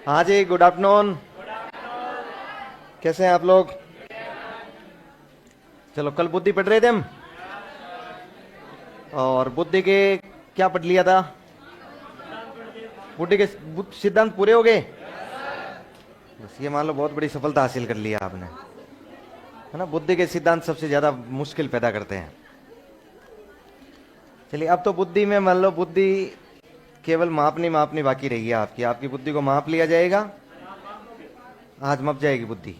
हाँ जी, good afternoon. कैसे हैं आप लोग? चलो, कल बुद्धि पढ़ रहे थे हम, और बुद्धि के क्या पढ़ लिया था? बुद्धि के सिद्धांत पूरे हो गए। बस ये मान लो बहुत बड़ी सफलता हासिल कर लिया आपने, है ना। बुद्धि के सिद्धांत सबसे ज्यादा मुश्किल पैदा करते हैं। चलिए, अब तो बुद्धि में मान लो बुद्धि केवल मापनी मापनी बाकी रही है आपकी। आपकी बुद्धि को माप लिया जाएगा, आज माप जाएगी बुद्धि।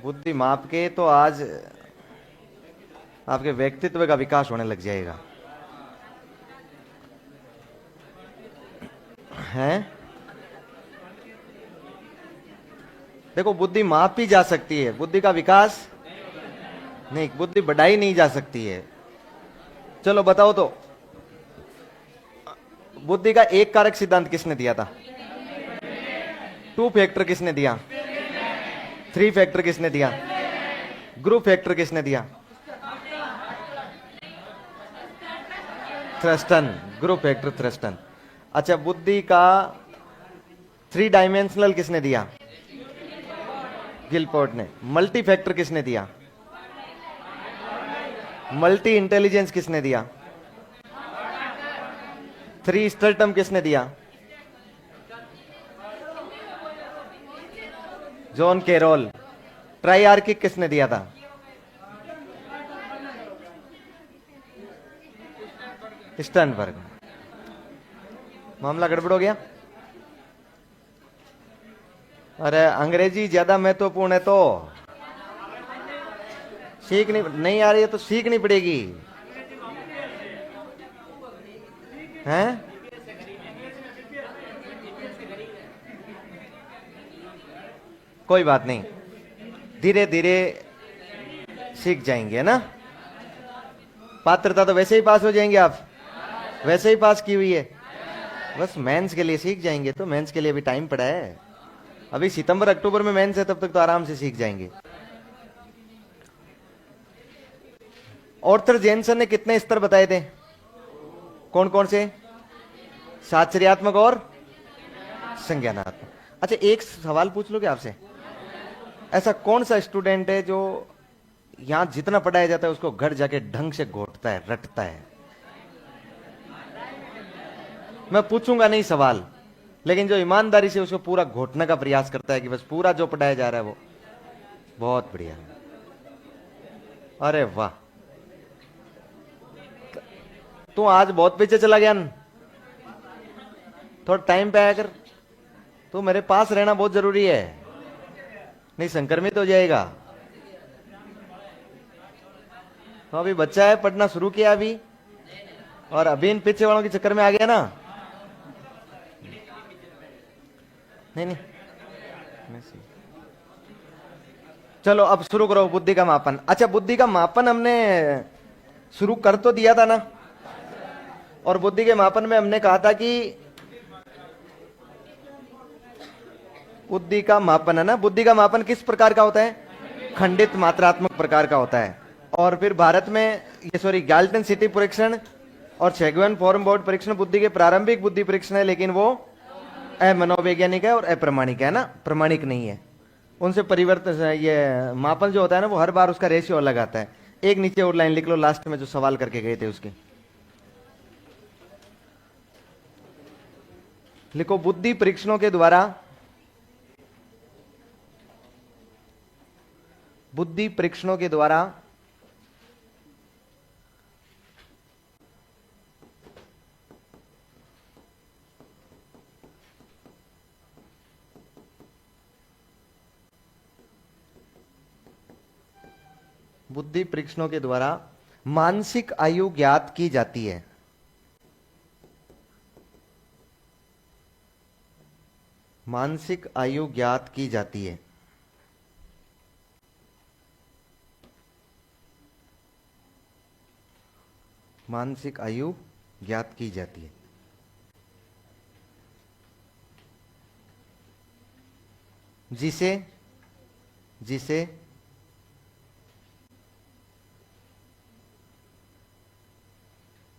बुद्धि माप के तो आज आपके व्यक्तित्व का विकास होने लग जाएगा, हैं? देखो, बुद्धि मापी जा सकती है, बुद्धि का विकास नहीं, बुद्धि बढ़ाई नहीं जा सकती है। चलो बताओ तो, बुद्धि का एक कारक सिद्धांत किसने दिया था? टू फैक्टर किसने दिया? थ्री फैक्टर किसने दिया? ग्रुप फैक्टर किसने दिया? थ्रस्टन। Group factor Thurstone. अच्छा, बुद्धि का थ्री डायमेंशनल किसने दिया? गिलपोर्ट ने। मल्टी फैक्टर किसने दिया? मल्टी इंटेलिजेंस किसने दिया? थ्री स्टर्टम किसने दिया? John carol. ट्राइआर्किक किसने दिया था? स्टर्नबर्ग। मामला गड़बड़ हो गया। अरे, अंग्रेजी ज्यादा महत्वपूर्ण है तो सीख नहीं आ रही है तो सीखनी पड़ेगी, हैं? कोई बात नहीं, धीरे धीरे सीख जाएंगे ना। पात्रता तो वैसे ही पास हो जाएंगे आप, वैसे ही पास की हुई है। बस मेंस के लिए सीख जाएंगे, तो मेंस के लिए भी टाइम पड़ा है। अभी सितंबर अक्टूबर में मेंस है, तब तक तो आराम से सीख जाएंगे। ऑर्थर जेनसन ने कितने स्तर बताए थे? कौन कौन से? साचर्यात्मक और संज्ञानात्मक। अच्छा, एक सवाल पूछ लो क्या आपसे? ऐसा कौन सा स्टूडेंट है जो यहां जितना पढ़ाया जाता है उसको घर जाके ढंग से घोटता है, रटता है? मैं पूछूंगा नहीं सवाल, लेकिन जो ईमानदारी से उसको पूरा घोटने का प्रयास करता है कि बस पूरा जो पढ़ाया जा रहा है वो बहुत बढ़िया। अरे वाह, तू आज बहुत पीछे चला गया न? थोड़ा टाइम पे आया कर। तू मेरे पास रहना बहुत जरूरी है, नहीं संक्रमित हो जाएगा। तो अभी बच्चा है, पढ़ना शुरू किया अभी, और अभी इन पीछे वालों के चक्कर में आ गया ना। नहीं नहीं, चलो अब शुरू करो बुद्धि का मापन। अच्छा, बुद्धि का मापन हमने शुरू कर तो दिया था ना। और बुद्धि के मापन में हमने कहा था कि बुद्धि का मापन, है ना, बुद्धि का मापन किस प्रकार का होता है? खंडित मात्रात्मक प्रकार का होता है। और फिर भारत में ये सॉरी गैल्टन सिटी परीक्षण और छेगुएन फॉर्म बोर्ड परीक्षण बुद्धि के प्रारंभिक बुद्धि परीक्षण है, लेकिन वो अमनोवैज्ञानिक है और अप्रमाणिक है ना, प्रमाणिक नहीं है। उनसे परिवर्तन, ये मापन जो होता है ना, वो हर बार उसका रेशियो अलग आता है। एक नीचे और लाइन लिख लो, लास्ट में जो सवाल करके गए थे उसके लिखो। बुद्धि परीक्षणों के द्वारा, बुद्धि परीक्षणों के द्वारा बुद्धि परीक्षणों के द्वारा मानसिक आयु ज्ञात की जाती है। मानसिक आयु ज्ञात की जाती है। मानसिक आयु ज्ञात की जाती है, जिसे जिसे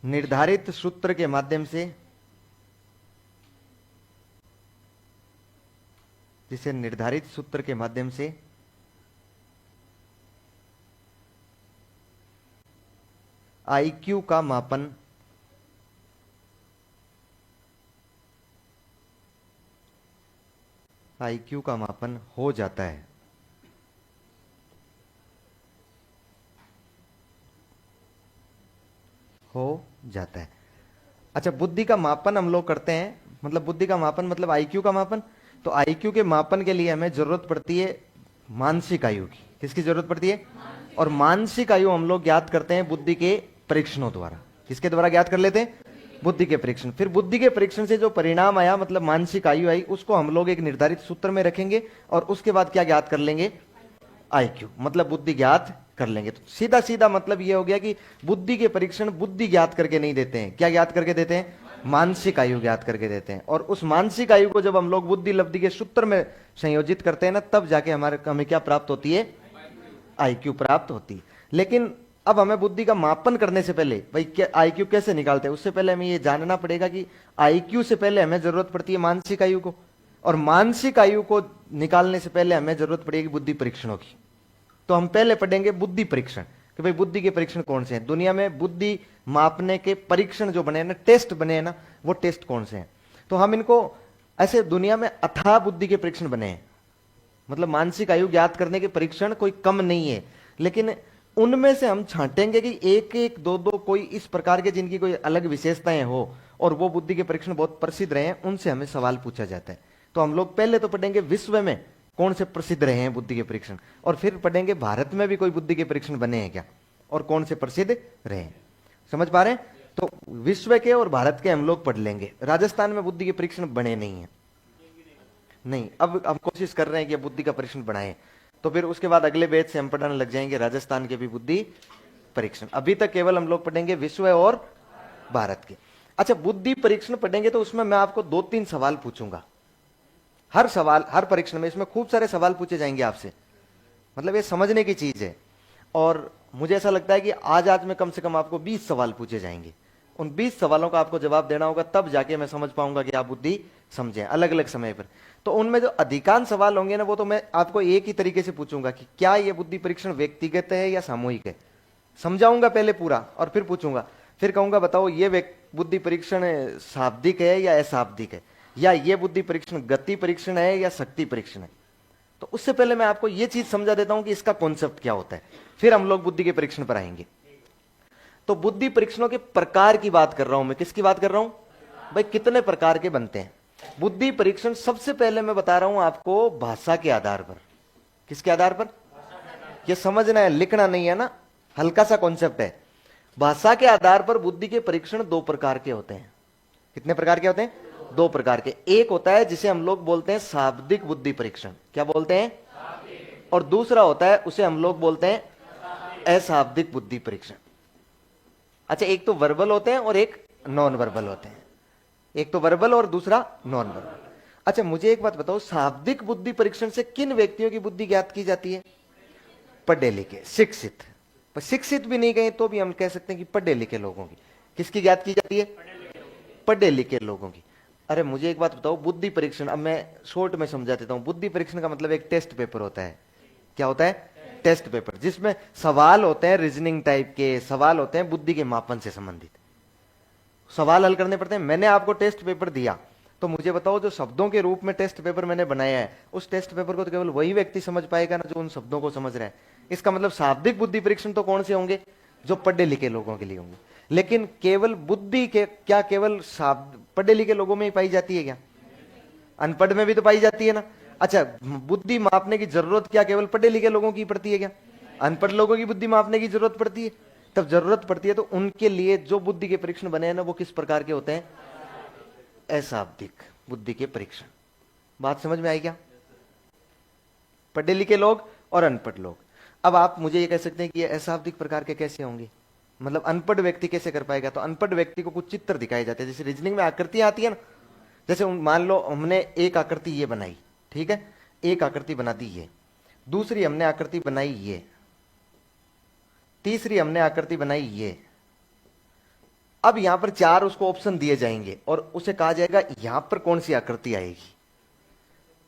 निर्धारित सूत्र के माध्यम से जिसे निर्धारित सूत्र के माध्यम से आईक्यू का मापन आईक्यू का मापन हो जाता है। हो जाता है। अच्छा, बुद्धि का मापन हम लोग करते हैं, मतलब बुद्धि का मापन मतलब आईक्यू का मापन। तो आईक्यू के मापन के लिए हमें जरूरत पड़ती है मानसिक आयु की। किसकी जरूरत पड़ती है? और मानसिक आयु हम लोग ज्ञात करते हैं बुद्धि के परीक्षणों द्वारा। किसके द्वारा ज्ञात कर लेते हैं? बुद्धि के परीक्षण। फिर बुद्धि के परीक्षण से जो परिणाम आया, मतलब मानसिक आयु आई, उसको हम लोग एक निर्धारित सूत्र में रखेंगे और उसके बाद क्या ज्ञात कर लेंगे? आईक्यू, मतलब बुद्धि ज्ञात कर लेंगे। तो सीधा सीधा मतलब ये हो गया कि बुद्धि के परीक्षण बुद्धि ज्ञात करके नहीं देते हैं। क्या ज्ञात करके देते हैं? मानसिक आयु ज्ञात करके देते हैं। और उस मानसिक आयु को जब हम लोग बुद्धि लब्धि के सूत्र में संयोजित करते हैं ना, तब जाके हमें क्या प्राप्त होती है? आईक्यू प्राप्त होती है। लेकिन अब हमें बुद्धि का मापन करने से पहले भाई क्या आईक्यू कैसे निकालते हैं, उससे पहले हमें ये जानना पड़ेगा कि आईक्यू से पहले हमें जरूरत पड़ती है मानसिक आयु को, और मानसिक आयु को निकालने से पहले हमें जरूरत पड़ेगी बुद्धि परीक्षणों की। तो हम पहले पढ़ेंगे बुद्धि परीक्षण कि भाई बुद्धि के परीक्षण कौन से हैं दुनिया में। बुद्धि मापने के परीक्षण जो बने हैं ना, टेस्ट बने हैं ना, वो टेस्ट कौन से हैं। तो हम इनको ऐसे दुनिया में अथाह बुद्धि के परीक्षण बने हैं, मतलब मानसिक आयु ज्ञात करने के परीक्षण कोई कम नहीं है। लेकिन उनमें से हम छांटेंगे कि एक एक दो दो कोई इस प्रकार के जिनकी कोई अलग विशेषताएं हो और वो बुद्धि के परीक्षण बहुत प्रसिद्ध रहे हैं, उनसे हमें सवाल पूछा जाता है। तो हम लोग पहले तो पढ़ेंगे विश्व में कौन से प्रसिद्ध रहे हैं बुद्धि के परीक्षण, और फिर पढ़ेंगे भारत में भी कोई बुद्धि के परीक्षण बने हैं क्या और कौन से प्रसिद्ध रहे हैं। समझ पा रहे हैं? तो विश्व के और भारत के हम लोग पढ़ लेंगे। राजस्थान में बुद्धि के परीक्षण बने नहीं है, नहीं। अब हम कोशिश कर रहे हैं कि बुद्धि का परीक्षण बनाएं, तो फिर उसके बाद अगले बैच से हम पढ़ाने लग जाएंगे राजस्थान के भी बुद्धि परीक्षण। अभी तक केवल हम लोग पढ़ेंगे विश्व और भारत के। अच्छा, बुद्धि परीक्षण पढ़ेंगे तो उसमें मैं आपको 2-3 सवाल पूछूंगा। हर सवाल, हर परीक्षण में इसमें खूब सारे सवाल पूछे जाएंगे आपसे, मतलब ये समझने की चीज है। और मुझे ऐसा लगता है कि आज में कम से कम आपको 20 सवाल पूछे जाएंगे। उन 20 सवालों का आपको जवाब देना होगा, तब जाके मैं समझ पाऊंगा कि आप बुद्धि समझें अलग अलग समय पर। तो उनमें जो अधिकांश सवाल होंगे ना, वो तो मैं आपको एक ही तरीके से पूछूंगा कि क्या ये बुद्धि परीक्षण व्यक्तिगत है या सामूहिक है। समझाऊंगा पहले पूरा और फिर पूछूंगा, फिर कहूंगा बताओ ये बुद्धि परीक्षण शाब्दिक है या अशाब्दिक है, या ये बुद्धि परीक्षण गति परीक्षण है या शक्ति परीक्षण है। तो उससे पहले मैं आपको ये चीज समझा देता हूं कि इसका कॉन्सेप्ट क्या होता है, फिर हम लोग बुद्धि के परीक्षण पर आएंगे। तो बुद्धि परीक्षणों के प्रकार की बात कर रहा हूं मैं। किसकी बात कर रहा हूं भाई? कितने प्रकार के बनते हैं बुद्धि परीक्षण? सबसे पहले मैं बता रहा हूं आपको भाषा के आधार पर। किसके आधार पर? ये समझना है, लिखना नहीं है ना, हल्का सा कॉन्सेप्ट है। भाषा के आधार पर बुद्धि के परीक्षण 2 प्रकार के होते हैं। कितने प्रकार के होते हैं? 2 प्रकार के। एक होता है जिसे हम लोग बोलते हैं शाब्दिक बुद्धि परीक्षण। क्या बोलते हैं? और दूसरा होता है उसे हम लोग बोलते हैं अशाब्दिक बुद्धि परीक्षण। अच्छा, एक तो वर्बल होते हैं और एक नॉन वर्बल होते हैं। एक तो वर्बल और दूसरा नॉन वर्बल। अच्छा, मुझे एक बात बताओ, शाब्दिक बुद्धि परीक्षण से किन व्यक्तियों की बुद्धि ज्ञात की जाती है? पढ़े लिखे, शिक्षित। पर शिक्षित भी नहीं गए तो भी हम कह सकते हैं कि पढ़े लिखे लोगों की। किसकी ज्ञात की जाती है? पढ़े लिखे लोगों की। अरे मुझे एक बात बताओ, बुद्धि परीक्षण, अब मैं शॉर्ट में समझा देता हूं। बुद्धि परीक्षण का मतलब एक टेस्ट पेपर होता है। क्या होता है? टेस्ट पेपर, जिसमें सवाल होते हैं, रीजनिंग टाइप के सवाल होते हैं, बुद्धि के मापन से संबंधित सवाल हल करने पड़ते हैं। मैंने आपको टेस्ट पेपर दिया, तो मुझे बताओ जो शब्दों के रूप में टेस्ट पेपर मैंने बनाया है, उस टेस्ट पेपर को तो केवल वही व्यक्ति समझ पाएगा ना जो उन शब्दों को समझ रहा है। इसका मतलब शाब्दिक बुद्धि परीक्षण तो कौन से होंगे? जो पढ़े लिखे लोगों के लिए होंगे। लेकिन केवल बुद्धि के क्या केवल पढ़े लिखे लोगों में ही पाई जाती है क्या? अनपढ़ में भी तो पाई जाती है ना। अच्छा, बुद्धि मापने की जरूरत क्या केवल पढ़े लिखे लोगों की पड़ती है क्या? अनपढ़ लोगों की बुद्धि मापने की जरूरत पड़ती है? तब जरूरत पड़ती है तो उनके लिए जो बुद्धि के परीक्षण बने हैं ना, वो किस प्रकार के होते हैं? अशाब्दिक बुद्धि के परीक्षण। बात समझ में आई क्या? पढ़े लिखे लोग और अनपढ़ लोग। अब आप मुझे ये कह सकते हैं कि ये अशाब्दिक प्रकार के कैसे होंगे, मतलब अनपढ़ व्यक्ति कैसे कर पाएगा? तो अनपढ़ व्यक्ति को कुछ चित्र दिखाए जाते हैं, जैसे रीजनिंग में आकृतियां आती है ना। जैसे मान लो हमने एक आकृति ये बनाई, ठीक है, एक आकृति बना दी ये, दूसरी हमने आकृति बनाई ये, तीसरी हमने आकृति बनाई ये। अब यहां पर 4 उसको ऑप्शन दिए जाएंगे और उसे कहा जाएगा यहां पर कौन सी आकृति आएगी।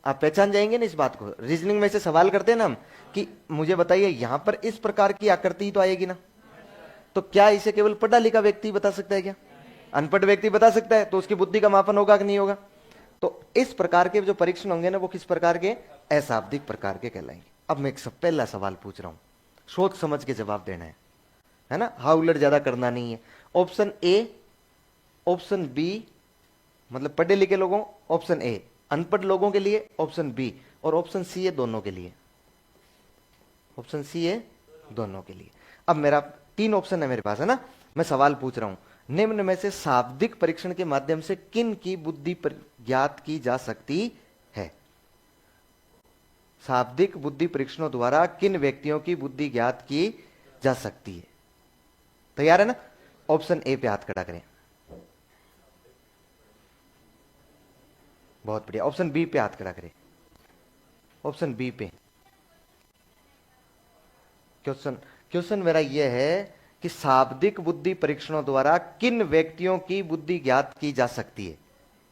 आप पहचान जाएंगे ना इस बात को। रीजनिंग में से सवाल करते हैं ना हम कि मुझे बताइए यहां पर इस प्रकार की आकृति तो आएगी ना, तो क्या इसे केवल पढ़ा लिखा व्यक्ति बता सकता है क्या? अनपढ़ व्यक्ति बता सकता है, तो उसकी बुद्धि का मापन होगा कि नहीं होगा? तो इस प्रकार के जो परीक्षण होंगे ना वो किस प्रकार के? अशाब्दिक प्रकार के कहलाएंगे। अब मैं एक पहला सवाल पूछ रहा हूं, सोच समझ के जवाब देना है ना, हाउलट ज्यादा करना नहीं है। ऑप्शन ए, ऑप्शन बी, मतलब पढ़े लिखे लोगों ऑप्शन ए, अनपढ़ लोगों के लिए ऑप्शन बी, और ऑप्शन सी है दोनों के लिए। ऑप्शन सी है दोनों के लिए। अब मेरा 3 ऑप्शन है मेरे पास, है ना। मैं सवाल पूछ रहा हूं, निम्न में से शाब्दिक परीक्षण के माध्यम से किन की बुद्धि ज्ञात की जा सकती है? शाब्दिक बुद्धि परीक्षणों द्वारा किन व्यक्तियों की बुद्धि ज्ञात की जा सकती है? तैयार है ना? ऑप्शन ए पे हाथ खड़ा करें। बहुत बढ़िया। ऑप्शन बी पे हाथ खड़ा करें। ऑप्शन बी पे। क्वेश्चन मेरा यह है कि शाब्दिक बुद्धि परीक्षणों द्वारा किन व्यक्तियों की बुद्धि ज्ञात की जा सकती है?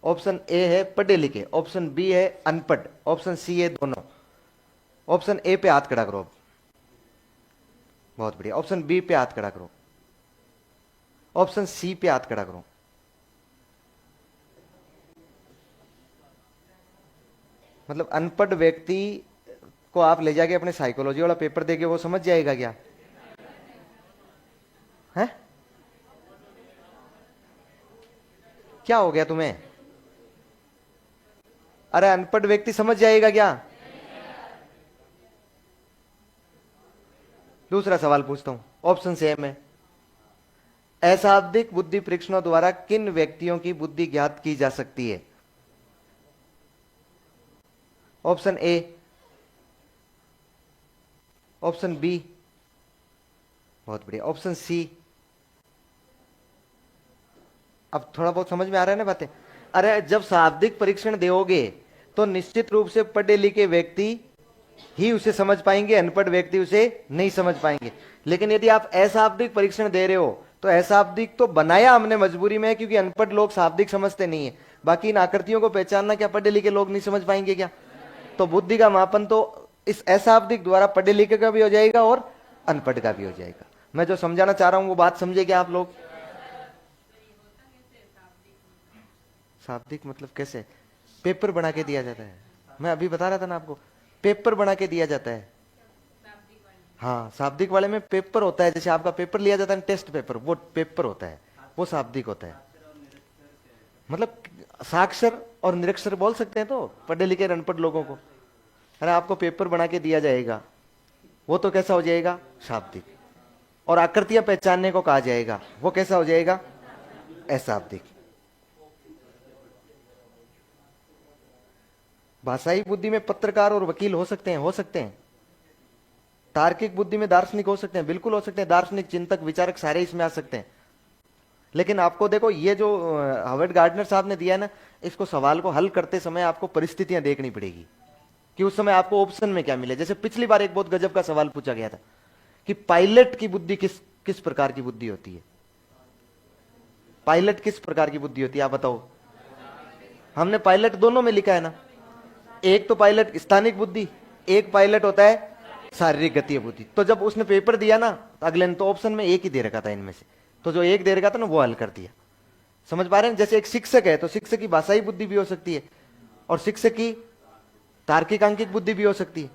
ऑप्शन ए है पढ़े लिखे, ऑप्शन बी है अनपढ़, ऑप्शन सी है दोनों। ऑप्शन ए पे हाथ खड़ा करो। बहुत बढ़िया। ऑप्शन बी पे हाथ खड़ा करो। ऑप्शन सी पे हाथ खड़ा करो। मतलब अनपढ़ व्यक्ति को आप ले जाके अपने साइकोलॉजी वाला पेपर देके वो समझ जाएगा क्या? है क्या हो गया तुम्हें? अरे अनपढ़ व्यक्ति समझ जाएगा क्या? दूसरा सवाल पूछता हूं, ऑप्शन सेम है। अशाब्दिक बुद्धि परीक्षणों द्वारा किन व्यक्तियों की बुद्धि ज्ञात की जा सकती है? ऑप्शन ए, ऑप्शन बी, बहुत बढ़िया, ऑप्शन सी। अब थोड़ा बहुत समझ में आ रहा है ना बातें? अरे जब शाब्दिक परीक्षण दोगे तो निश्चित रूप से पढ़े लिखे व्यक्ति ही उसे समझ पाएंगे, अनपढ़ व्यक्ति उसे नहीं समझ पाएंगे। लेकिन यदि आप अशाब्दिक परीक्षण दे रहे हो तो अशाब्दिक तो बनाया हमने मजबूरी में, क्योंकि अनपढ़ लोग शाब्दिक समझते नहीं है। बाकी इन आकृतियों को पहचानना क्या पढ़े लिखे लोग नहीं समझ पाएंगे क्या? तो बुद्धि का मापन तो इस अशाब्दिक द्वारा पढ़े लिखे का भी हो जाएगा और अनपढ़ का भी हो जाएगा। मैं जो समझाना चाह रहा हूं वो बात समझे क्या आप लोग? शाब्दिक मतलब कैसे? पेपर बना के दिया जाता है। मैं अभी बता रहा था ना आपको, पेपर बना के दिया जाता है। हाँ, शाब्दिक वाले में पेपर होता है, जैसे आपका पेपर लिया जाता है टेस्ट पेपर, वो पेपर होता है, वो शाब्दिक होता है। मतलब साक्षर और निरक्षर बोल सकते हैं तो पढ़े लिखे अनपढ़ लोगों को। अरे आपको पेपर बना के दिया जाएगा, वो तो कैसा हो जाएगा? शाब्दिक। और आकृतियां पहचानने को कहा जाएगा, वो कैसा हो जाएगा? अशाब्दिक। भाषाई बुद्धि में पत्रकार और वकील हो सकते हैं, हो सकते हैं। तार्किक बुद्धि में दार्शनिक हो सकते हैं, बिल्कुल हो सकते हैं। दार्शनिक, चिंतक, विचारक सारे इसमें आ सकते हैं। लेकिन आपको देखो ये जो हार्वर्ड गार्डनर साहब ने दिया है ना, इसको सवाल को हल करते समय आपको परिस्थितियां देखनी पड़ेगी कि उस समय आपको ऑप्शन में क्या मिले। जैसे पिछली बार एक बहुत गजब का सवाल पूछा गया था कि पायलट की बुद्धि किस प्रकार की बुद्धि होती है? पायलट किस प्रकार की बुद्धि होती है आप बताओ? हमने पायलट दोनों में लिखा है ना। एक तो पायलट स्थानिक बुद्धि, एक पायलट होता है शारीरिक गति बुद्धि। तो जब उसने पेपर दिया ना तो अगले ने तो ऑप्शन में एक ही दे रखा था इनमें से, तो जो एक दे रखा था ना वो हल कर दिया। समझ पा रहे हैं? जैसे एक शिक्षक है तो शिक्षक की भाषाई बुद्धि भी हो सकती है और शिक्षक की तार्किक अंकिक बुद्धि भी हो सकती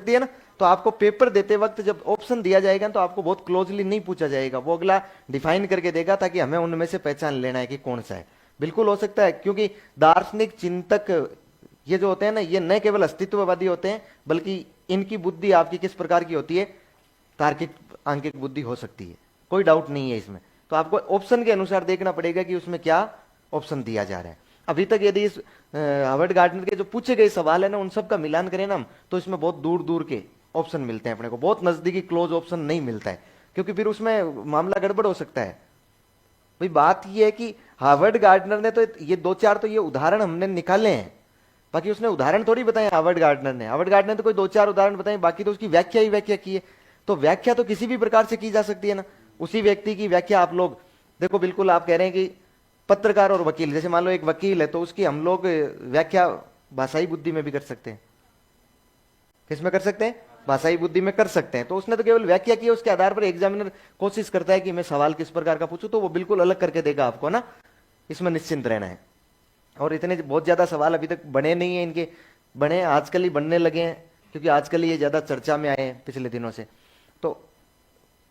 है ना। तो आपको पेपर देते वक्त जब ऑप्शन दिया जाएगा तो आपको बहुत क्लोजली नहीं पूछा जाएगा, वो अगला डिफाइन करके देगा ताकि हमें उनमें से पहचान लेना है कि कौन सा है। बिल्कुल हो सकता है, क्योंकि दार्शनिक, चिंतक ये जो होते हैं ना, ये न केवल अस्तित्ववादी होते हैं बल्कि इनकी बुद्धि आपकी किस प्रकार की होती है? तार्किक आंकिक बुद्धि हो सकती है, कोई डाउट नहीं है इसमें। तो आपको ऑप्शन के अनुसार देखना पड़ेगा कि उसमें क्या ऑप्शन दिया जा रहा है। अभी तक यदि इस हार्वर्ड गार्डनर के जो पूछे गए सवाल है ना उन सब का मिलान करें ना हम, तो इसमें बहुत दूर दूर के ऑप्शन मिलते हैं अपने को, बहुत नजदीकी क्लोज ऑप्शन नहीं मिलता है, क्योंकि फिर उसमें मामला गड़बड़ हो सकता है। भाई बात यह है कि हार्वर्ड गार्डनर ने तो ये 2-4 तो ये उदाहरण हमने निकाले हैं, बाकी उसने उदाहरण थोड़ी बताए हार्वर्ड गार्डनर ने। हार्वर्ड गार्डनर ने तो कोई 2-4 उदाहरण बताए, बाकी तो उसकी व्याख्या ही व्याख्या की है। तो व्याख्या तो किसी भी प्रकार से की जा सकती है ना। उसी व्यक्ति की व्याख्या आप लोग देखो, बिल्कुल आप कह रहे हैं कि पत्रकार और वकील, जैसे मान लो एक वकील है तो उसकी हम लोग व्याख्या भाषाई बुद्धि में भी कर सकते हैं। किस में कर सकते हैं? भाषाई बुद्धि में कर सकते हैं। तो उसने तो केवल व्याख्या की, उसके आधार पर एग्जामिनर कोशिश करता है कि मैं सवाल किस प्रकार का पूछूं, तो वो बिल्कुल अलग करके देगा आपको ना, इसमें निश्चिंत रहना है। और इतने बहुत ज्यादा सवाल अभी तक बने नहीं है इनके, बने आजकल ही बनने लगे हैं, क्योंकि आजकल ये ज्यादा चर्चा में आए हैं पिछले दिनों से। तो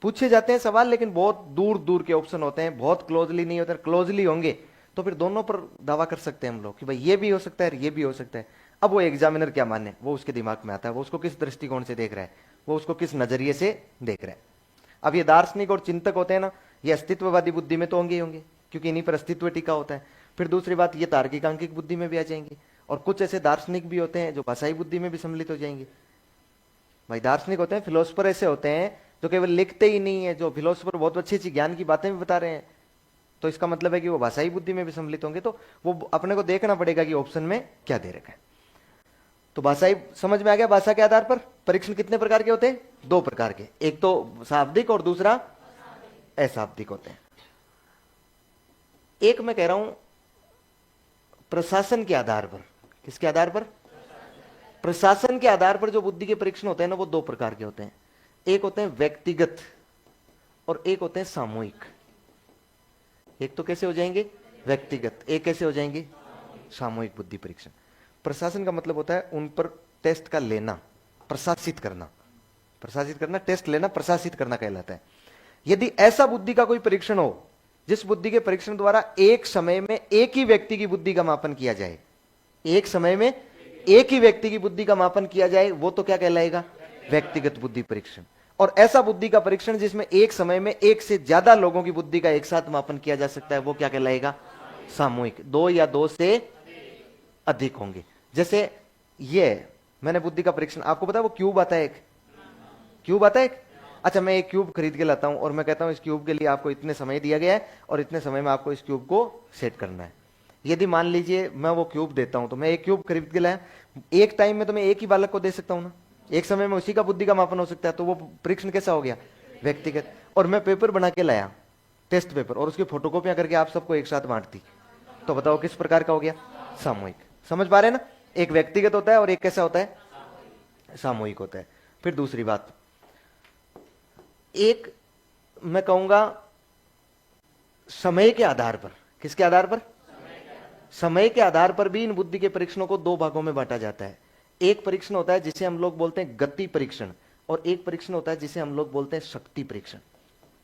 पूछे जाते हैं सवाल, लेकिन बहुत दूर दूर के ऑप्शन होते हैं, बहुत क्लोजली नहीं होते। क्लोजली होंगे तो फिर दोनों पर दावा कर सकते हैं हम लोग कि भाई ये भी हो सकता है, ये भी हो सकता है। अब वो एग्जामिनर क्या माने, वो उसके दिमाग में आता है, वो उसको किस दृष्टिकोण से देख रहा है, वो उसको किस नजरिए से देख रहा है। अब ये दार्शनिक और चिंतक होते हैं ना, ये अस्तित्ववादी बुद्धि में तो होंगे ही होंगे, क्योंकि इन्हीं पर अस्तित्व टिका होता है। फिर दूसरी बात, ये तार्किक आंकिक बुद्धि में भी आ जाएंगे। और कुछ ऐसे दार्शनिक भी होते हैं जो भाषाई बुद्धि में भी सम्मिलित हो जाएंगे। भाई दार्शनिक होते हैं, फिलोसफर ऐसे होते हैं जो केवल लिखते ही नहीं है, जो फिलोसफर बहुत अच्छी अच्छी ज्ञान की बातें भी बता रहे हैं, तो इसका मतलब है कि वो भाषाई बुद्धि में भी सम्मिलित होंगे। तो वो अपने को देखना पड़ेगा कि ऑप्शन में क्या दे रखा है। तो भाषाई समझ में आ गया। भाषा के आधार पर परीक्षण कितने प्रकार के होते हैं? 2 प्रकार के, एक तो शाब्दिक और दूसरा अशाब्दिक होते हैं। एक मैं कह रहा हूं प्रशासन के आधार पर। किसके आधार पर? प्रशासन के आधार पर जो बुद्धि के परीक्षण होते हैं ना, वो 2 प्रकार के होते हैं। एक होते हैं व्यक्तिगत और एक होते हैं सामूहिक। एक तो कैसे हो जाएंगे? व्यक्तिगत। एक कैसे हो जाएंगे? सामूहिक बुद्धि परीक्षण। प्रशासन का मतलब होता है उन पर टेस्ट का लेना, प्रशासित करना। प्रशासित करना, टेस्ट लेना, प्रशासित करना कहलाता है। यदि ऐसा बुद्धि का कोई परीक्षण हो जिस बुद्धि के परीक्षण द्वारा एक समय में एक ही व्यक्ति की बुद्धि का मापन किया जाए, एक समय में एक ही व्यक्ति की बुद्धि का मापन किया जाए, वो तो क्या कहलाएगा? व्यक्तिगत बुद्धि परीक्षण। और ऐसा बुद्धि का परीक्षण जिसमें एक समय में एक से ज्यादा लोगों की बुद्धि का एक साथ मापन किया जा सकता है, वो क्या कहलाएगा? सामूहिक। 2 या 2 से अधिक होंगे। जैसे ये मैंने बुद्धि का परीक्षण, आपको पता है वो क्यूब आता है, एक क्यूब आता है एक। अच्छा, मैं एक क्यूब खरीद के लाता हूं और मैं कहता हूं इस क्यूब के लिए आपको इतने समय दिया गया है और इतने समय में आपको इस क्यूब को सेट करना है। यदि मान लीजिए मैं वो क्यूब देता हूं, तो मैं एक क्यूब खरीद के लाया, एक टाइम में तो मैं एक ही बालक को दे सकता हूं ना, एक समय में उसी का बुद्धि का मापन हो सकता है। तो वो परीक्षण कैसा हो गया? व्यक्तिगत। और मैं पेपर बना के लाया, टेस्ट पेपर, और उसकी फोटोकॉपियां करके आप सबको एक साथ बांट दी, तो बताओ किस प्रकार का हो गया? सामूहिक। समझ पा रहे हैं ना? एक व्यक्तिगत होता है और एक कैसा होता है? सामूहिक होता है। फिर दूसरी बात, एक मैं कहूंगा समय के आधार पर। किसके आधार पर? समय के आधार पर भी इन बुद्धि के परीक्षणों को 2 भागों में बांटा जाता है। एक परीक्षण होता है जिसे हम लोग बोलते हैं गति परीक्षण, और एक परीक्षण होता है जिसे हम लोग बोलते हैं शक्ति परीक्षण।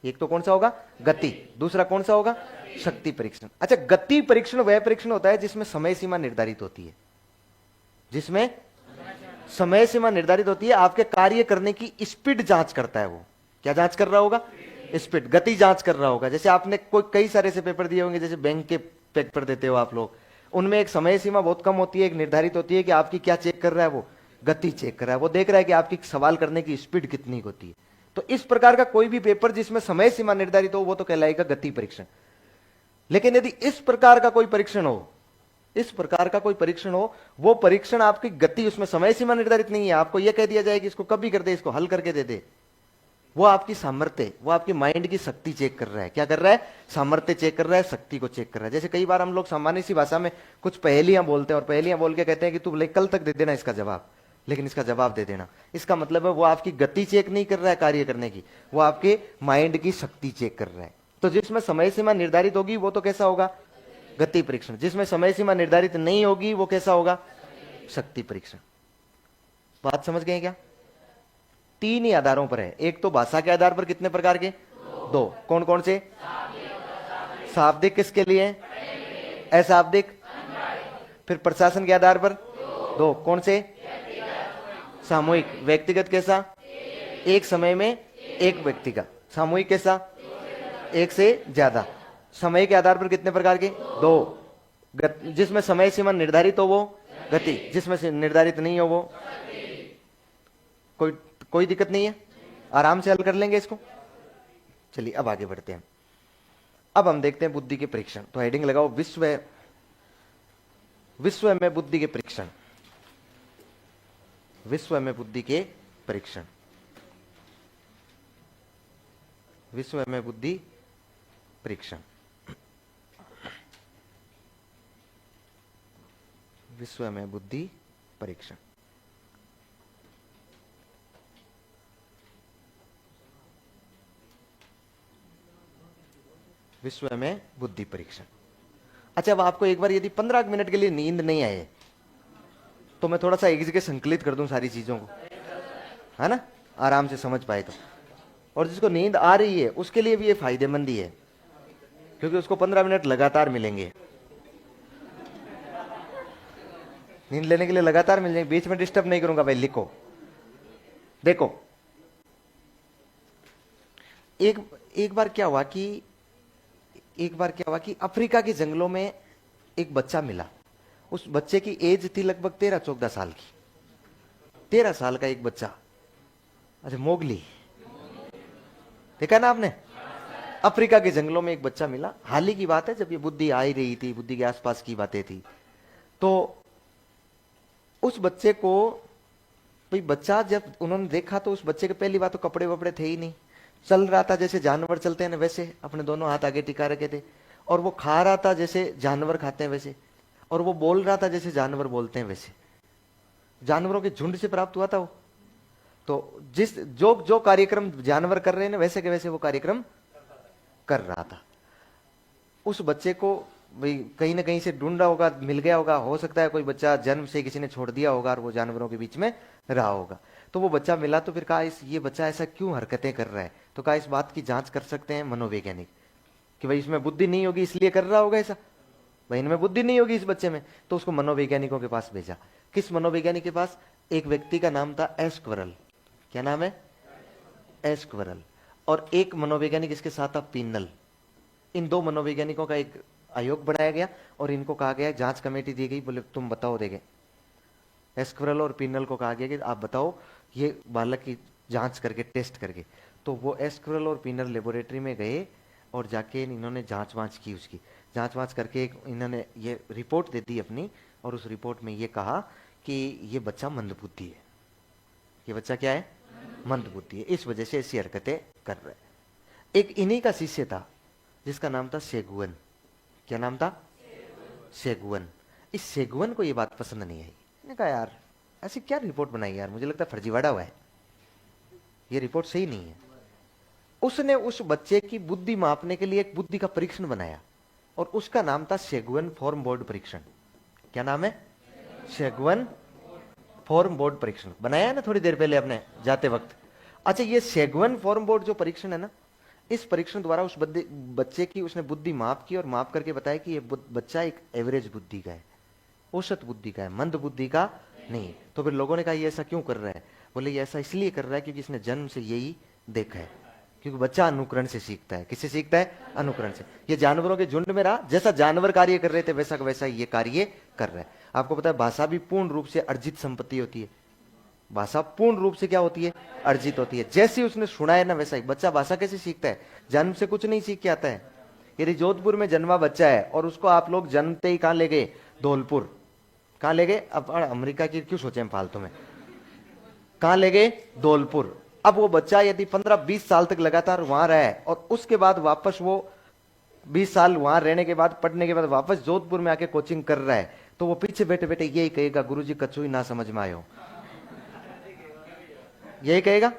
एक तो कौन सा होगा? गति। दूसरा कौन सा होगा? शक्ति परीक्षण। अच्छा, गति परीक्षण वह परीक्षण होता है जिसमें समय सीमा निर्धारित होती है, जिसमें समय सीमा निर्धारित होती है। आपके कार्य करने की स्पीड जांच करता है। वो क्या जांच कर रहा होगा? स्पीड, गति जांच कर रहा होगा। जैसे आपने कोई कई सारे से पेपर दिए होंगे, जैसे बैंक के पेपर देते हो आप लोग, उनमें एक समय सीमा बहुत कम होती है, एक निर्धारित होती है कि आपकी क्या चेक कर रहा है? वो गति चेक कर रहा है। वो देख रहा है कि आपकी सवाल करने की स्पीड कितनी होती है। तो इस प्रकार का कोई भी पेपर जिसमें समय सीमा निर्धारित हो, वो तो कहलाएगा गति परीक्षण। लेकिन यदि इस प्रकार का कोई परीक्षण हो, इस प्रकार का कोई परीक्षण हो, वो परीक्षण आपकी गति, उसमें समय सीमा निर्धारित नहीं है, आपको यह कह दिया जाए कि इसको कभी कर दे, इसको हल करके दे दे, वो आपकी सामर्थ्य, वो आपकी माइंड की शक्ति चेक कर रहा है। क्या कर रहा है? सामर्थ्य चेक कर रहा है, शक्ति को चेक कर रहा है। जैसे कई बार हम लोग सामान्य सी भाषा में कुछ पहेलियां बोलते हैं और पहेलियां बोल के कहते हैं कि तू कल तक दे देना इसका जवाब, लेकिन इसका जवाब दे देना। इसका मतलब है वो आपकी गति चेक नहीं कर रहा है कार्य करने की, वो आपके माइंड की शक्ति चेक कर रहा है। तो जिसमें समय सीमा निर्धारित होगी वो तो कैसा होगा? गति परीक्षण। जिसमें समय सीमा निर्धारित नहीं होगी वो कैसा होगा? शक्ति परीक्षण। बात समझ गए क्या? 3 ही आधारों पर है। एक तो भाषा के आधार पर कितने प्रकार के? 2। कौन कौन से? शाब्दिक किसके लिए? अशाब्दिक। फिर प्रशासन के आधार पर 2। कौन से? सामूहिक। व्यक्तिगत कैसा? एक समय में एक व्यक्ति का। सामूहिक कैसा? एक से ज्यादा। समय के आधार पर कितने प्रकार के? 2। जिसमें समय सीमा निर्धारित हो वो गति, जिसमें से निर्धारित नहीं हो वो। कोई दिक्कत नहीं है, आराम से हल कर लेंगे इसको। चलिए अब आगे बढ़ते हैं। अब हम देखते हैं बुद्धि के परीक्षण। तो हेडिंग लगाओ विश्व में बुद्धि के परीक्षण। विश्व में बुद्धि के परीक्षण। विश्व में बुद्धि परीक्षण। विश्व में बुद्धि परीक्षण। विश्व में बुद्धि परीक्षण। अच्छा, अब आपको एक बार यदि 15 मिनट के लिए नींद नहीं आए तो मैं थोड़ा सा एक जगह संकलित कर दूं सारी चीजों को, है ना, आराम से समझ पाए तो। और जिसको नींद आ रही है उसके लिए भी ये फायदेमंद ही है, क्योंकि उसको 15 मिनट लगातार मिलेंगे, नींद लेने के लिए लगातार मिल जाएंगे। बीच में डिस्टर्ब नहीं करूंगा भाई, लिखो। देखो, एक बार क्या हुआ कि अफ्रीका के जंगलों में एक बच्चा मिला। उस बच्चे की एज थी लगभग 13-14 साल की। 13 साल का एक बच्चा। अच्छा, मोगली देखा ना आपने? अफ्रीका के जंगलों में एक बच्चा मिला। हाल ही की बात है, जब ये बुद्धि आ ही रही थी, बुद्धि के आसपास की बातें थी। तो उस बच्चे को, भाई बच्चा जब उन्होंने देखा तो उस बच्चे के पहली बात तो कपड़े वपड़े थे ही नहीं, चल रहा था जैसे जानवर चलते हैं ना वैसे, अपने दोनों हाथ आगे टिका रखे थे। और वो खा रहा था जैसे जानवर खाते हैं वैसे, और वो बोल रहा था जैसे जानवर बोलते हैं वैसे। जानवरों के झुंड से प्राप्त हुआ था वो। तो जो कार्यक्रम जानवर कर रहे हैं ना, वैसे के वैसे वो कार्यक्रम कर रहा था। उस बच्चे को भाई कहीं ना कहीं से ढूंढा होगा, मिल गया होगा। हो सकता है कोई बच्चा जन्म से किसी ने छोड़ दिया होगा और वो जानवरों के बीच में रहा होगा। तो वो बच्चा मिला, तो फिर कहा ये बच्चा ऐसा क्यों हरकतें कर रहा है? तो कहा इस बात की जांच कर सकते हैं मनोवैज्ञानिक, कि भाई इसमें बुद्धि नहीं होगी इसलिए कर रहा होगा ऐसा। भाई इनमें बुद्धि नहीं होगी इस बच्चे में। तो उसको मनोवैज्ञानिकों के पास भेजा। किस मनोवैज्ञानिक के पास? एक व्यक्ति का नाम था एस्क्वरल। क्या नाम है? एस्क्वरल। और एक मनोवैज्ञानिक इसके साथ था पिनल। इन दो मनोवैज्ञानिकों का एक आयोग बनाया गया और इनको कहा गया, जांच कमेटी दी गई, बोले तुम बताओ। देंगे एस्क्वरल और पिनल को कहा गया कि आप बताओ ये बालक की जांच करके, टेस्ट करके। तो वो एस्क्वरल और पिनल लेबोरेटरी में गए और जाके इन्होंने जांच वांच की। उसकी जांच वांच करके इन्होंने ये रिपोर्ट दे दी अपनी, और उस रिपोर्ट में ये कहा कि ये बच्चा मंदबुद्धि है। ये बच्चा क्या है? मंदबुद्धि है, इस वजह से ऐसी हरकतें कर रहा है। एक इन्हीं का शिष्य था जिसका नाम था सेगुन। क्या नाम था? सेगुन। इस सेगुन को ये बात पसंद नहीं आई। ने कहा यार ऐसी क्या रिपोर्ट बनाई यार, मुझे लगता है फर्जीवाड़ा हुआ है, ये रिपोर्ट सही नहीं है। उसने उस बच्चे की बुद्धि मापने के लिए एक बुद्धि का परीक्षण बनाया और उसका नाम था सेगुन फॉर्म बोर्ड परीक्षण। क्या नाम है? सेगुन फॉर्म बोर्ड परीक्षण। बनाया है ना थोड़ी देर पहले अपने जाते वक्त। अच्छा, ये सेगुन फॉर्म बोर्ड जो परीक्षण है ना, इस परीक्षण द्वारा उस बच्चे की उसने बुद्धि माप की और माप करके बताया कि ये बच्चा एक एवरेज बुद्धि का है, औसत बुद्धि का है, मंद बुद्धि का नहीं। तो फिर लोगों ने कहा ये ऐसा क्यों कर रहा है? बोले ये ऐसा इसलिए कर रहा है क्योंकि इसने जन्म से यही देखा है। क्योंकि बच्चा अनुकरण से सीखता है। किससे सीखता है? अनुकरण से। ये जानवरों के झुंड में रहा, जैसा जानवर कार्य कर रहे थे वैसा वैसा ये कार्य कर रहा है। आपको पता है भाषा भी पूर्ण रूप से अर्जित संपत्ति होती है। भाषा पूर्ण रूप से क्या होती है? अर्जित होती है। जैसे उसने सुना है ना वैसा ही। बच्चा भाषा कैसे सीखता है? जन्म से कुछ नहीं सीख के आता है। यदि जोधपुर में जन्मा बच्चा है और उसको आप लोग जन्मते ही कहां ले गए? धौलपुर। कहां ले गए? अब अमेरिका की क्यों सोचे फालतू में? कहां ले गए? धौलपुर। अब वो बच्चा यदि 15-20 साल तक लगातार वहां रहा है और उसके बाद वापस वो 20 साल वहां रहने के बाद, पढ़ने के बाद वापस जोधपुर में आके कोचिंग कर रहा है, तो वो पीछे बैठे बैठे यही कहेगा गुरुजी कछु ही ना समझ में आयो। यही कहेगा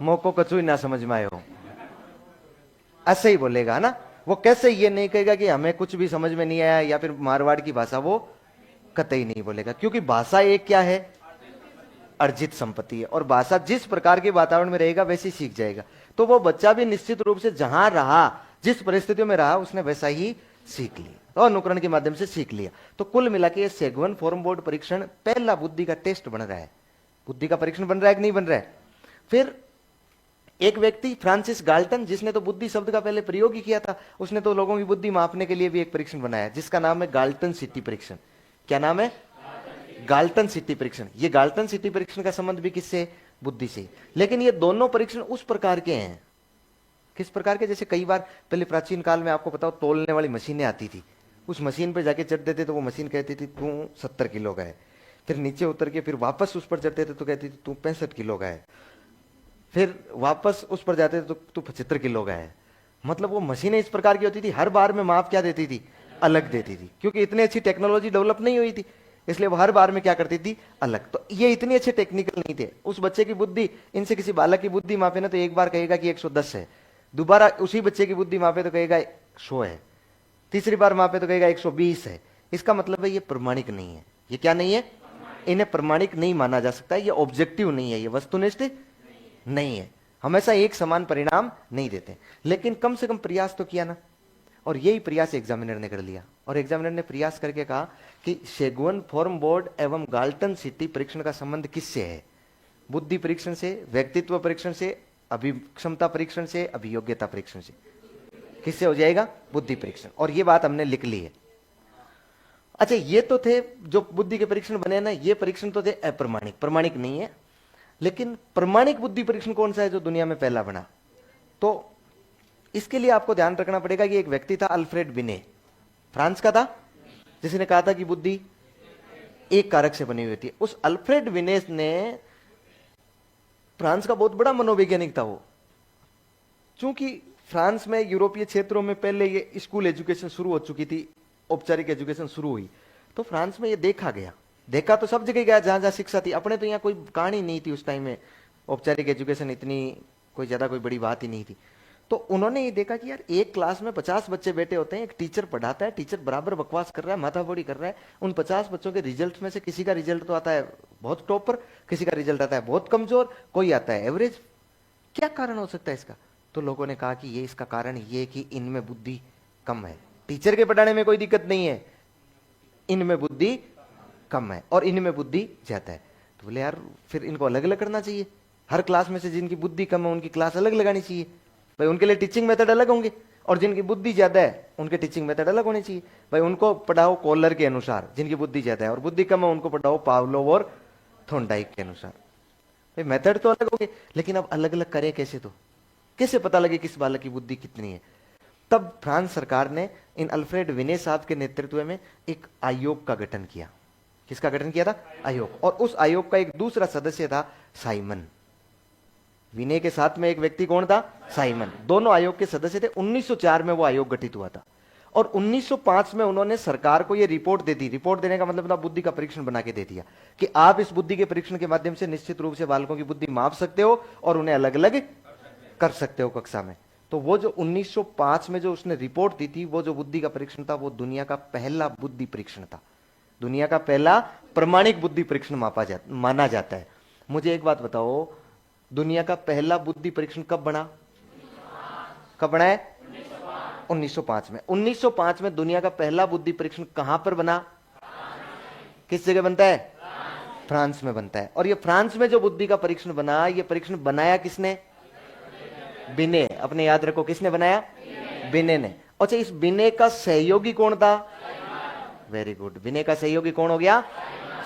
मोको कछु ही ना समझ में आयो, ऐसे ही बोलेगा ना। वो कैसे ये नहीं कहेगा कि हमें कुछ भी समझ में नहीं आया, या फिर मारवाड़ की भाषा वो कतई नहीं बोलेगा। क्योंकि भाषा एक क्या है? अर्जित संपत्ति है। और भाषा जिस प्रकार के वातावरण में रहेगा वैसे ही सीख जाएगा। तो वो बच्चा भी निश्चित रूप से जहां रहा, जिस परिस्थितियों में रहा, उसने वैसा ही सीख लिया और अनुकरण के माध्यम से सीख लिया। तो कुल मिला के सेगुन फॉर्म बोर्ड परीक्षण पहला बुद्धि का टेस्ट बन रहा है। बुद्धि का परीक्षण बन रहा है कि नहीं बन रहा है? फिर एक व्यक्ति फ्रांसिस गाल्टन, जिसने तो बुद्धि शब्द का पहले प्रयोग ही किया था, उसने तो लोगों की बुद्धि मापने के लिए भी एक परीक्षण बनाया जिसका नाम है गाल्टन सिटी परीक्षण। क्या नाम है? गाल्टन सिटी परीक्षण। ये गाल्टन सिटी परीक्षण का संबंध भी किससे? बुद्धि से। लेकिन ये दोनों परीक्षण उस प्रकार के हैं। किस प्रकार के? जैसे कई बार पहले प्राचीन काल में आपको बताओ तोलने वाली मशीनें आती थी। उस मशीन पर जाके चढ़ते थे तो वो मशीन कहती थी तू 70 किलो का है। फिर नीचे उतर के फिर वापस उस पर चढ़ते थे तो कहती थी तू 65 किलो का है। फिर वापस उस पर जाते थे तो तू 75 किलो का है। मतलब वो मशीनें इस प्रकार की होती थी, हर बार में माप क्या देती थी? अलग देती थी, क्योंकि इतनी अच्छी टेक्नोलॉजी डेवलप नहीं हुई थी, इसलिए वो हर बार में क्या करती थी, अलग। तो ये इतने अच्छे टेक्निकल नहीं थे। उस बच्चे की बुद्धि इनसे किसी बालक की बुद्धि मापे ना, तो एक बार कहेगा कि 110 है, दोबारा उसी बच्चे की बुद्धि मापे तो कहेगा 100 है, तीसरी बार मापे तो कहेगा 120 है। इसका मतलब है ये प्रमाणिक नहीं है। ये क्या नहीं है? इन्हें प्रमाणिक नहीं माना जा सकता, ये ऑब्जेक्टिव नहीं है, ये वस्तुनिष्ठ नहीं है, हमेशा एक समान परिणाम नहीं देते। लेकिन कम से कम प्रयास तो किया ना, और यही प्रयास एग्जामिनर ने कर लिया। और एग्जामिनर ने प्रयास करके कहा कि शेगुन फॉर्म बोर्ड एवं गाल्टन सिटी परीक्षण का संबंध किससे है? बुद्धि परीक्षण से, व्यक्तित्व परीक्षण से, अभिक्षमता परीक्षण से, अभियोग्यता परीक्षण से। किससे हो जाएगा? बुद्धि परीक्षण। और ये बात हमने लिख ली है। अच्छा, ये तो थे जो बुद्धि के परीक्षण बने ना, ये परीक्षण तो थे अप्रमाणिक, प्रमाणिक नहीं है। लेकिन प्रमाणिक बुद्धि परीक्षण कौन सा है जो दुनिया में पहला बना? तो इसके लिए आपको ध्यान रखना पड़ेगा कि एक व्यक्ति था अल्फ्रेड बिने, फ्रांस का था, जिसने कहा था कि बुद्धि एक कारक से बनी हुई थी। उस अल्फ्रेड बिने ने, फ्रांस का बहुत बड़ा मनोवैज्ञानिक था वो, चूंकि फ्रांस में यूरोपीय क्षेत्रों में पहले ये स्कूल एजुकेशन शुरू हो चुकी थी, औपचारिक एजुकेशन शुरू हुई, तो फ्रांस में ये देखा गया। देखा तो सब जगह गया जहां जहां शिक्षा थी। अपने तो यहाँ कोई कहानी नहीं थी उस टाइम में, औपचारिक एजुकेशन इतनी कोई ज्यादा कोई बड़ी बात ही नहीं थी। तो उन्होंने ये देखा कि यार एक क्लास में 50 बच्चे बैठे होते हैं, एक टीचर पढ़ाता है, टीचर बराबर बकवास कर रहा है, माथाफोड़ी कर रहा है। उन 50 बच्चों के रिजल्ट में से किसी का रिजल्ट तो आता है बहुत टॉपर, किसी का रिजल्ट आता है बहुत कमजोर, कोई आता है एवरेज। क्या कारण हो सकता है इसका? तो लोगों ने कहा कि ये इसका कारण ये कि इनमें बुद्धि कम है। टीचर के पढ़ाने में कोई दिक्कत नहीं है, इनमें बुद्धि कम है और इनमें बुद्धि ज्यादा है। तो बोले यार फिर इनको अलग अलग करना चाहिए, हर क्लास में से जिनकी बुद्धि कम है उनकी क्लास अलग लगानी चाहिए। भाई उनके लिए टीचिंग मेथड अलग होंगे, और जिनकी बुद्धि ज्यादा है उनके टीचिंग मेथड अलग होने चाहिए। भाई उनको पढ़ाओ कॉलर के अनुसार, जिनकी बुद्धि ज्यादा है, और बुद्धि कम है उनको पढ़ाओ पावलोव और थॉर्नडाइक के अनुसार। भाई मेथड तो अलग होंगे, लेकिन अब अलग अलग करें कैसे? तो कैसे पता लगे किस बालक की बुद्धि कितनी है? तब फ्रांस सरकार ने इन अल्फ्रेड विने साहब के नेतृत्व में एक आयोग का गठन किया। किसका गठन किया था? आयोग। और उस आयोग का एक दूसरा सदस्य था साइमन। विने के साथ में एक व्यक्ति कौन था? साइमन। दोनों आयोग के सदस्य थे। 1904 में वो आयोग गठित हुआ था, और 1905 में उन्होंने सरकार को ये रिपोर्ट दे दी। रिपोर्ट देने का मतलब था बुद्धि का परीक्षण बना के दे दिया कि आप इस बुद्धि के परीक्षण के माध्यम से निश्चित रूप से बालकों की बुद्धि माप सकते हो और उन्हें अलग अलग कर सकते हो कक्षा में। तो वो जो 1905 में जो उसने रिपोर्ट दी थी, वो जो बुद्धि का परीक्षण था, वो दुनिया का पहला बुद्धि परीक्षण था, दुनिया का पहला प्रमाणिक बुद्धि परीक्षण माना जाता है। मुझे एक बात बताओ, दुनिया का पहला बुद्धि परीक्षण कब बना? कब बना है? 1905 में। 1905 में दुनिया का पहला बुद्धि परीक्षण कहां पर बना? किस जगह बनता है? फ्रांस में बनता है। और ये फ्रांस में जो बुद्धि का परीक्षण बना, ये परीक्षण बनाया किसने? बिने। अपने याद रखो, किसने बनाया? बिने ने। अच्छा, इस बिने का सहयोगी कौन था? वेरी गुड, बिने का सहयोगी कौन हो गया?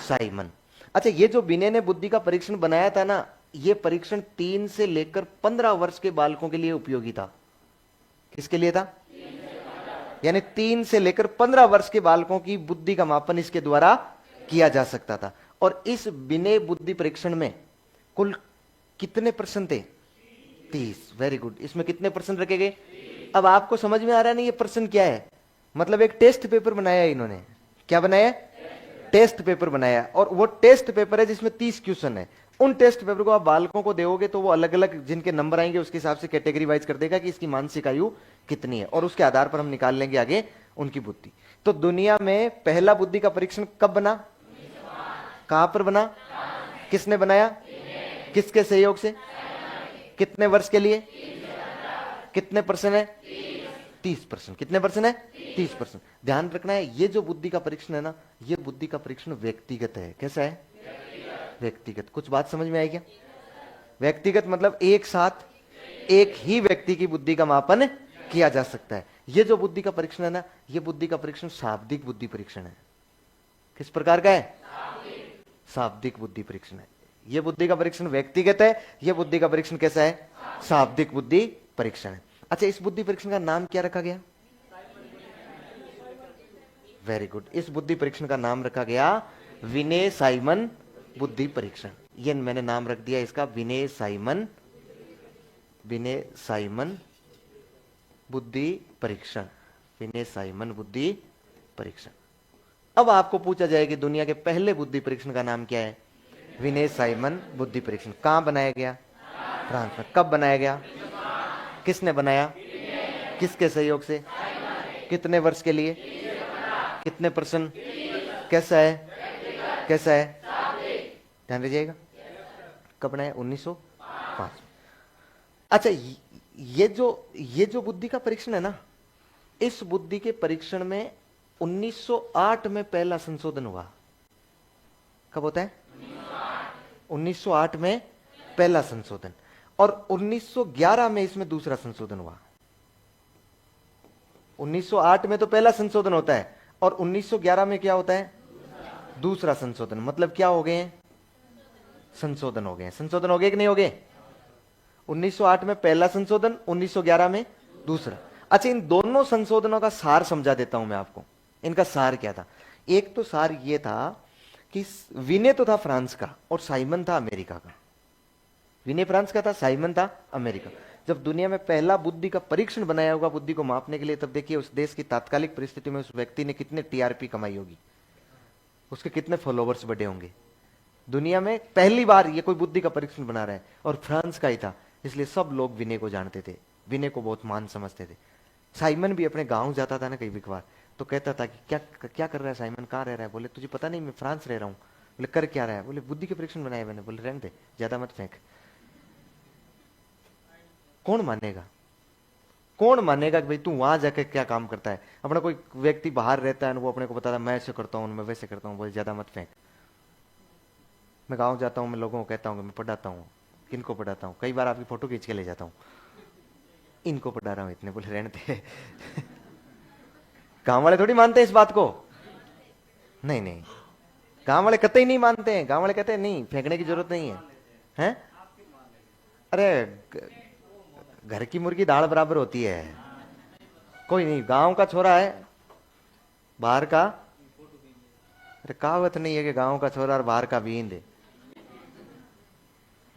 साइमन। अच्छा, ये जो बिने ने बुद्धि का परीक्षण बनाया था ना, ये परीक्षण 3 से लेकर 15 वर्ष के बालकों के लिए उपयोगी था। किसके लिए था? यानी 3 से लेकर 15 वर्ष के बालकों की बुद्धि का मापन इसके द्वारा किया जा सकता था। और इस बिने बुद्धि परीक्षण में कुल कितने प्रश्न थे? 30। Very good. इसमें कितने प्रश्न रखे गए? अब आपको समझ में आ रहा है ना ये प्रश्न क्या है? मतलब एक टेस्ट पेपर बनाया है इन्होंने। क्या बनाया? टेस्ट पेपर बनाया। और वो टेस्ट पेपर है जिसमें 30 क्वेश्चन है। उन टेस्ट पेपर को आप बालकों को दोगे तो वो अलग अलग जिनके नंबर आएंगे उसके हिसाब से कैटेगरी वाइज कर देगा कि इसकी मानसिक आयु कितनी है, और उसके आधार पर हम निकाल लेंगे आगे उनकी बुद्धि। तो दुनिया में पहला बुद्धि का परीक्षण कब बना? कहां पर बना? किसने बनाया? किसके सहयोग से? कितने वर्ष के लिए? कितने परसेंट है? 30%। कितने परसेंट है? 30%। ध्यान रखना है, ये जो बुद्धि का परीक्षण है ना, ये बुद्धि का परीक्षण व्यक्तिगत है। कैसा है? व्यक्तिगत। कुछ बात समझ में आई क्या? व्यक्तिगत मतलब एक साथ एक ही व्यक्ति की बुद्धि का मापन किया जा सकता है। ये जो बुद्धि का परीक्षण है ना, ये बुद्धि का परीक्षण शाब्दिक बुद्धि परीक्षण है। किस प्रकार का है? शाब्दिक बुद्धि परीक्षण है। ये बुद्धि का परीक्षण व्यक्तिगत है, ये बुद्धि का परीक्षण कैसा है? शाब्दिक बुद्धि परीक्षण है। अच्छा, इस बुद्धि परीक्षण का नाम क्या रखा गया? Very good. इस बुद्धि परीक्षण का नाम रखा गया विने साइमन बुद्धि परीक्षण। ये मैंने नाम रख दिया इसका विने साइमन बुद्धि परीक्षण। विने साइमन बुद्धि परीक्षण। अब आपको पूछा जाए कि दुनिया के पहले बुद्धि परीक्षण का नाम क्या है? विने साइमन बुद्धि परीक्षण। कहां बनाया गया? फ्रांस में। कब बनाया गया? किसने बनाया? किसके सहयोग से? कितने वर्ष के लिए? कितने परसेंट? कैसा है? कैसा है? ध्यान रखिएगा। कब बनाया? 1905। अच्छा, ये जो बुद्धि का परीक्षण है ना, इस बुद्धि के परीक्षण में 1908 में पहला संशोधन हुआ। कब होता है? 1908 में पहला संशोधन, और 1911 में इसमें दूसरा संशोधन हुआ। 1908 में तो पहला संशोधन होता है, और 1911 में क्या होता है? दूसरा संशोधन। मतलब क्या हो गए हैं? संशोधन हो गए। संशोधन हो गए कि नहीं हो गए? 1908 में पहला संशोधन, 1911 में दूसरा। अच्छा, इन दोनों संशोधनों का सार समझा देता हूं मैं आपको। इनका सार क्या था? एक तो सार ये था कि विनय तो था फ्रांस का और साइमन था अमेरिका का। विनय फ्रांस का था, साइमन था अमेरिका। जब दुनिया में पहला बुद्धि का परीक्षण बनाया होगा बुद्धि को मापने के लिए, तब देखिए उस देश की तात्कालिक परिस्थिति में उस व्यक्ति ने कितने टीआरपी कमाई होगी, उसके कितने फॉलोवर्स बढ़े होंगे। दुनिया में पहली बार ये कोई बुद्धि का परीक्षण बना रहा है, और फ्रांस का ही था, इसलिए सब लोग विनय को जानते थे, विनय को बहुत मान समझते थे। साइमन भी अपने गांव जाता था ना कई बार, तो कहता था कि क्या क्या कर रहा है साइमन, कहाँ रह रहा है? बोले तुझे पता नहीं, मैं फ्रांस रह रहा हूँ। बोले कर क्या रहा है? बोले बुद्धि के परीक्षण बनाए मैंने। बोले रहने दे, ज्यादा मत फेंक। कौन मानेगा? कौन मानेगा कि भाई तू वहां जाकर क्या काम करता है? अपना कोई व्यक्ति बाहर रहता है, वो अपने को बताता है मैं ऐसे करता हूँ, मैं वैसे करता हूँ। बोले ज्यादा मत फेंक। मैं गाँव जाता हूँ, मैं लोगों को कहता हूँ कि मैं पढ़ाता हूँ। किनको पढ़ाता हूँ? कई बार आपकी फोटो खींच के ले जाता हूँ, इनको पढ़ा रहा हूँ इतने। बोले रहने दे। गांव वाले थोड़ी मानते हैं इस बात को। नहीं नहीं, गांव वाले कतई नहीं मानते हैं। गांव वाले कहते हैं नहीं, फेंकने की जरूरत नहीं है। हैं? अरे घर की मुर्गी दाल बराबर होती है। कोई नहीं, गांव का छोरा है, बाहर का। अरे कहावत नहीं है कि गांव का छोरा और बाहर का बींद।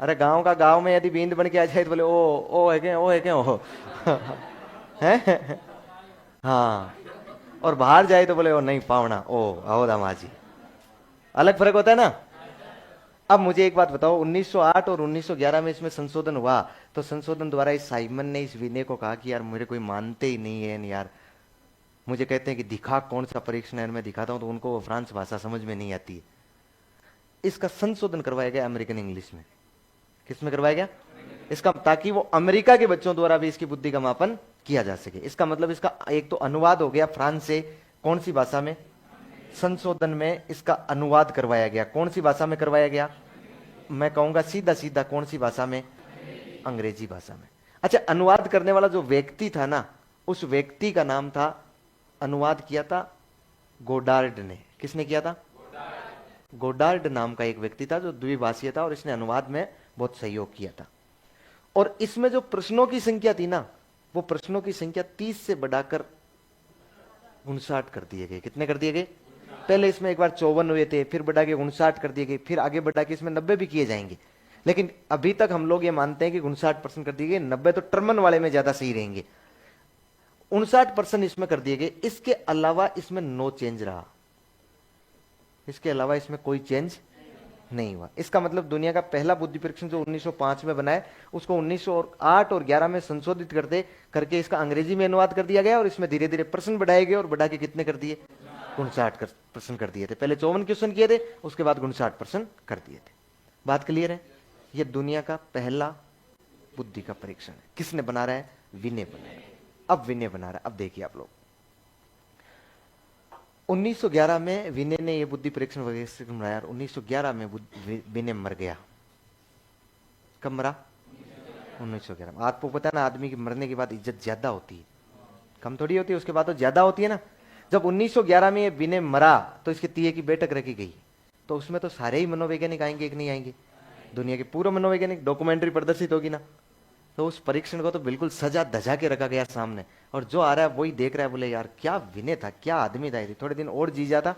अरे गांव का गांव में यदि बींद बन के आ जाए तो बोले ओ है क्या? ओ है क्या? ओ है। हाँ, और बाहर जाए तो बोले ओ नहीं पावना, ओ आओ दामाजी। अलग फर्क होता है ना। अब मुझे एक बात बताओ, 1908 और 1911 में इसमें संशोधन हुआ, तो संशोधन द्वारा इस साइमन ने इस विनय को कहा कि यार मेरे कोई मानते ही नहीं है यार। मुझे कहते हैं कि दिखा कौन सा परीक्षण है, मैं दिखाता हूं तो उनको वो फ्रांस भाषा समझ में नहीं आती है। इसका संशोधन करवाया गया अमेरिकन इंग्लिश में। किस में करवाया गया? इसका, ताकि वो अमेरिका के बच्चों द्वारा भी इसकी बुद्धि का मापन किया जा सके। इसका मतलब इसका एक तो अनुवाद हो गया फ्रांस से, कौन सी भाषा में? संशोधन में इसका अनुवाद करवाया गया। कौन सी भाषा में करवाया गया? मैं कहूंगा सीधा सीधा, कौन सी भाषा में? अंग्रेजी भाषा में। अच्छा, अनुवाद करने वाला जो व्यक्ति था ना, उस व्यक्ति का नाम था, अनुवाद किया था गोडार्ड ने। किसने किया था? गोडार्ड नाम का एक व्यक्ति था जो द्विभाषीय था, और इसने अनुवाद में बहुत सहयोग किया था। और इसमें जो प्रश्नों की संख्या थी ना, वो प्रश्नों की संख्या 30 से बढ़ाकर 59 कर दिए गए। कितने कर दिए गए? पहले इसमें एक बार 54 हुए थे, फिर बढ़ा के 59 कर दिए गए, फिर आगे बढ़ा के इसमें 90 भी किए जाएंगे। लेकिन अभी तक हम लोग ये मानते हैं कि 59% कर दिए गए। 90 तो टर्मन वाले में ज्यादा सही रहेंगे। 59% इसमें कर दिए गए। इसके अलावा इसमें नो चेंज रहा। इसके अलावा इसमें कोई चेंज नहीं हुआ। इसका मतलब दुनिया का पहला बुद्धि परीक्षण जो 1905 में बना है, उसको 1908 और 11 में संशोधित करके इसका अंग्रेजी में अनुवाद कर दिया गया, और इसमें धीरे धीरे प्रश्न बढ़ाए गए, और बढ़ा के कितने कर दिए? 59% कर दिए थे। पहले 54 क्वेश्चन किए थे, उसके बाद 59% कर दिए थे। बात क्लियर है? ये दुनिया का पहला बुद्धि का परीक्षण है। किसने बना रहा है? विनय बना रहा है। अब विनय बना रहा है। अब देखिए आप लोग, 1911 में विनय ने यह बुद्धि परीक्षण वगैरह बनाया, 1911 में विनय मर गया। कब मरा? 1911 में। आपको पता है ना, आदमी की मरने के बाद इज्जत ज्यादा होती है, कम थोड़ी होती है। उसके बाद तो ज्यादा होती है ना। जब 1911 में विनय मरा, तो इसके तीये की बैठक रखी गई, तो उसमें तो सारे ही मनोवैज्ञानिक आएंगे कि नहीं आएंगे? दुनिया के पूरे मनोवैज्ञानिक, डॉक्यूमेंट्री प्रदर्शित होगी ना। तो उस परीक्षण को तो बिल्कुल सजा धजा के रखा गया सामने, और जो आ रहा है वही देख रहा है। बोले यार क्या विनय था, क्या आदमी था। थोड़े दिन और जी जाता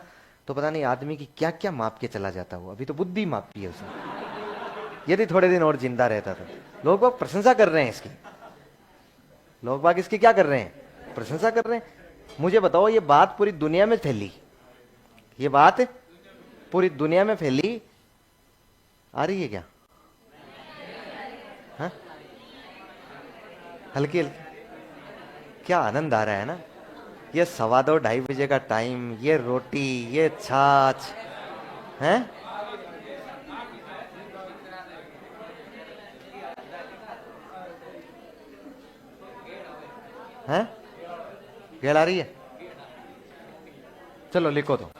तो पता नहीं आदमी की क्या क्या माप के चला जाता वो। अभी तो बुद्धि मापी है उसने। यदि थोड़े दिन और जिंदा रहता था। लोग बाग प्रशंसा कर रहे हैं इसकी। लोग बाग इसकी क्या कर रहे हैं? प्रशंसा कर रहे हैं। मुझे बताओ, ये बात पूरी दुनिया में फैली, ये बात पूरी दुनिया में फैली, आ रही है क्या? हाँ, हल्की हल्की, क्या आनंद आ रहा है ना। ये 2:15-2:30 बजे का टाइम, ये रोटी, ये छाछ है। हैं? गेड़ आ रही है? चलो लिखो तो।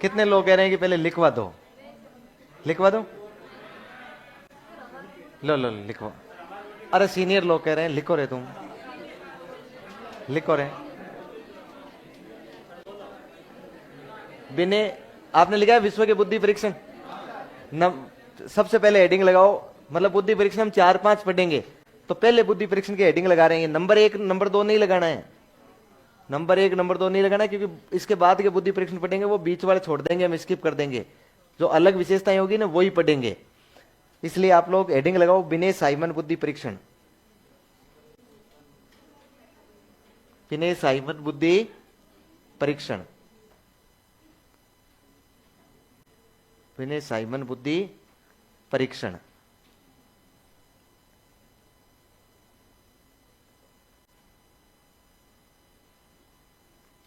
कितने लोग कह रहे हैं कि पहले लिखवा दो, लिखवा दो। लो लो लो, लिखवा। अरे सीनियर लोग कह रहे हैं, लिखो रे तुम, लिखो रे। बिने, आपने लिखा है विश्व के बुद्धि परीक्षण। सबसे पहले हेडिंग लगाओ, मतलब बुद्धि परीक्षण हम 4-5 पढ़ेंगे, तो पहले बुद्धि परीक्षण की हेडिंग लगा रहे हैं। नंबर 1 नंबर 2 नहीं लगाना है, नंबर 1 नंबर 2 नहीं लगाना है, क्योंकि इसके बाद के बुद्धि परीक्षण पढ़ेंगे वो बीच वाले छोड़ देंगे, हम स्किप कर देंगे। जो अलग विशेषताएं होगी ना वही पढ़ेंगे। इसलिए आप लोग हेडिंग लगाओ, विनय साइमन बुद्धि परीक्षण। विनय साइमन बुद्धि परीक्षण, विनय साइमन बुद्धि परीक्षण।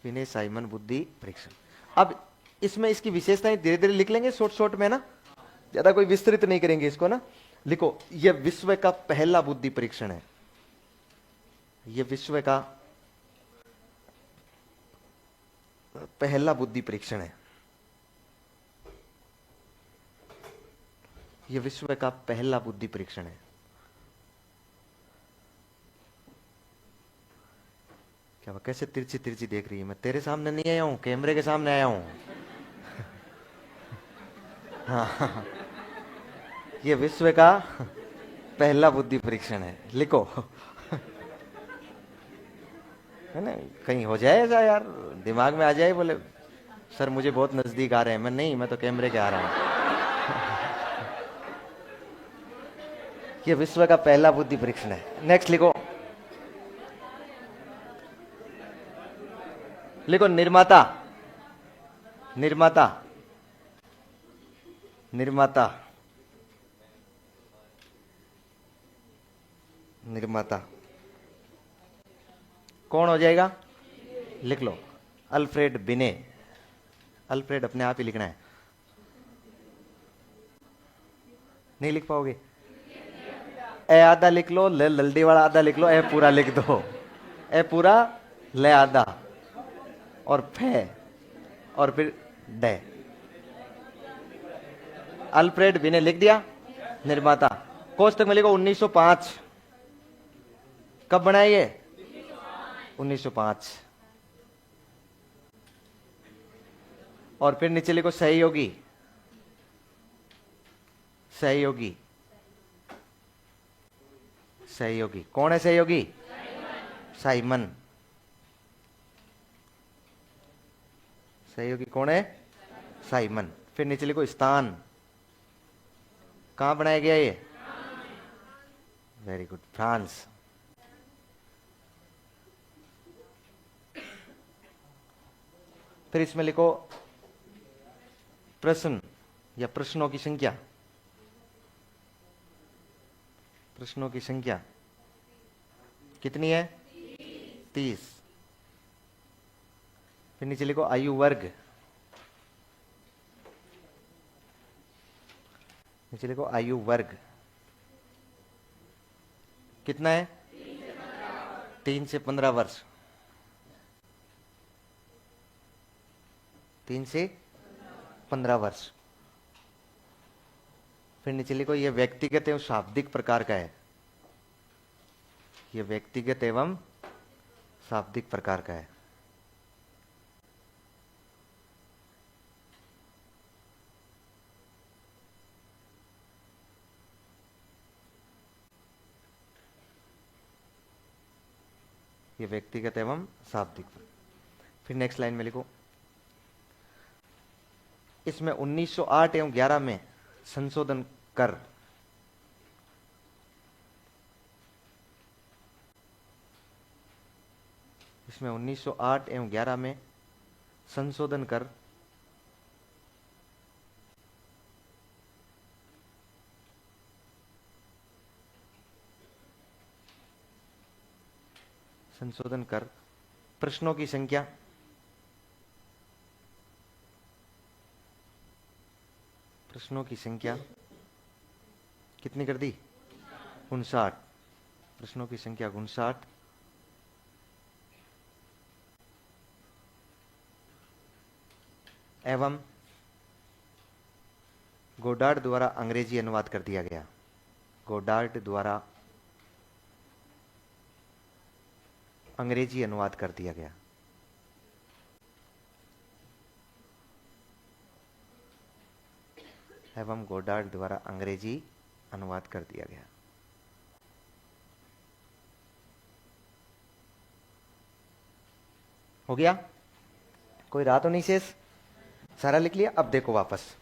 विनय साइमन बुद्धि परीक्षण। अब इसमें इसकी विशेषताएं धीरे धीरे लिख लेंगे शॉर्ट शॉर्ट में ना, ज्यादा कोई विस्तृत नहीं करेंगे इसको ना। लिखो, यह विश्व का पहला बुद्धि परीक्षण है, यह विश्व का पहला बुद्धि परीक्षण है, यह विश्व का पहला बुद्धि परीक्षण है। क्या कैसे तिरछी तिरछी देख रही है? मैं तेरे सामने नहीं आया हूं, कैमरे के सामने आया हूं। हाँ, ये विश्व का पहला बुद्धि परीक्षण है, लिखो। है ना, कहीं हो जाए ऐसा यार, दिमाग में आ जाए, बोले सर मुझे बहुत नजदीक आ रहे हैं। मैं नहीं, मैं तो कैमरे के आ रहा हूं। ये विश्व का पहला बुद्धि परीक्षण है। नेक्स्ट लिखो, लिखो निर्माता, निर्माता, निर्माता, निर्माता कौन हो जाएगा? लिख लो, अल्फ्रेड बिने। अल्फ्रेड अपने आप ही लिखना है, नहीं लिख पाओगे? ए आधा लिख लो, ल लल्दी वाला आधा लिख लो, ए पूरा लिख दो। ए पूरा, ले आधा, और फे, और फिर डे। अल्फ्रेड बिने लिख दिया, निर्माता। कोष्टक में लिखो 1905। कब बनाया ये? 1905। और फिर नीचे लिखो सहयोगी, सहयोगी, सहयोगी कौन है? सहयोगी साइमन। सहयोगी कौन है? साइमन। फिर नीचे लिखो स्थान, कहां बनाया गया ये? Very good, France. फिर इसमें लिखो प्रश्न या प्रश्नों की संख्या, प्रश्नों की संख्या कितनी है? 30। फिर नीचे लिखो आयु वर्ग, नीचे लिखो आयु वर्ग कितना है? 3 से 15 वर्ष, 3 से 15 वर्ष। फिर नीचे लिखो यह व्यक्तिगत एवं शाब्दिक प्रकार का है, यह व्यक्तिगत एवं शाब्दिक प्रकार का है। ये व्यक्तिगत एवं शाब्दिक। फिर नेक्स्ट लाइन में लिखो, इसमें 1908 एवं 11 में संशोधन कर इसमें 1908 एवं 11 में संशोधन कर प्रश्नों की संख्या कितनी कर दी? 59। प्रश्नों की संख्या 59 एवं गोडार्ड द्वारा अंग्रेजी अनुवाद कर दिया गया। गोडार्ड द्वारा अंग्रेजी अनुवाद कर दिया गया। एवं गोडार्ड द्वारा अंग्रेजी अनुवाद कर दिया गया। हो गया? कोई रहा तो नहीं शेष? सारा लिख लिया? अब देखो वापस,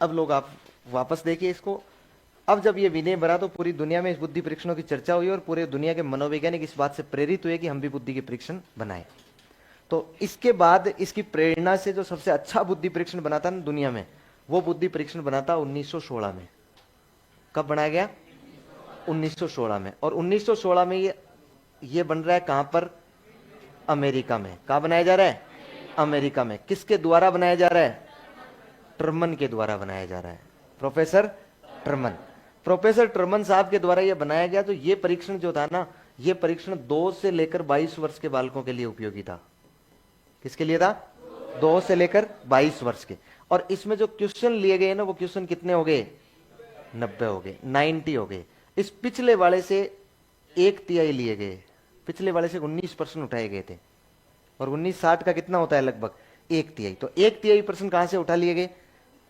अब लोग आप वापस देखिए इसको। अब जब ये विनय बना तो पूरी दुनिया में इस बुद्धि परीक्षणों की चर्चा हुई और पूरे दुनिया के मनोवैज्ञानिक इस बात से प्रेरित हुए कि हम भी बुद्धि के परीक्षण बनाए। तो इसके बाद इसकी प्रेरणा से जो सबसे अच्छा बुद्धि परीक्षण बना था ना दुनिया में, वो बुद्धि परीक्षण बना था 1916 में। कब बनाया गया? 1916 में। और 1916 में ये बन रहा है कहां पर? अमेरिका में। कहां बनाया जा रहा है? अमेरिका में। किसके द्वारा बनाया जा रहा है? टर्मन के द्वारा बनाया जा रहा है। प्रोफेसर टर्मन साहब के द्वारा यह बनाया गया। तो ये परीक्षण जो था ना, ये परीक्षण 2 से लेकर 22 वर्ष के बालकों के लिए उपयोगी था। किसके लिए था? 2 से लेकर 22 वर्ष के। और इसमें जो क्वेश्चन लिए गए ना, वो क्वेश्चन कितने हो गए? 90 हो गए, 90 हो गए। इस पिछले वाले से 1/3 लिए गए। पिछले वाले से 19% उठाए गए थे और 1960 का कितना होता है? लगभग 1/3। तो 1/3% कहां से उठा लिए गए?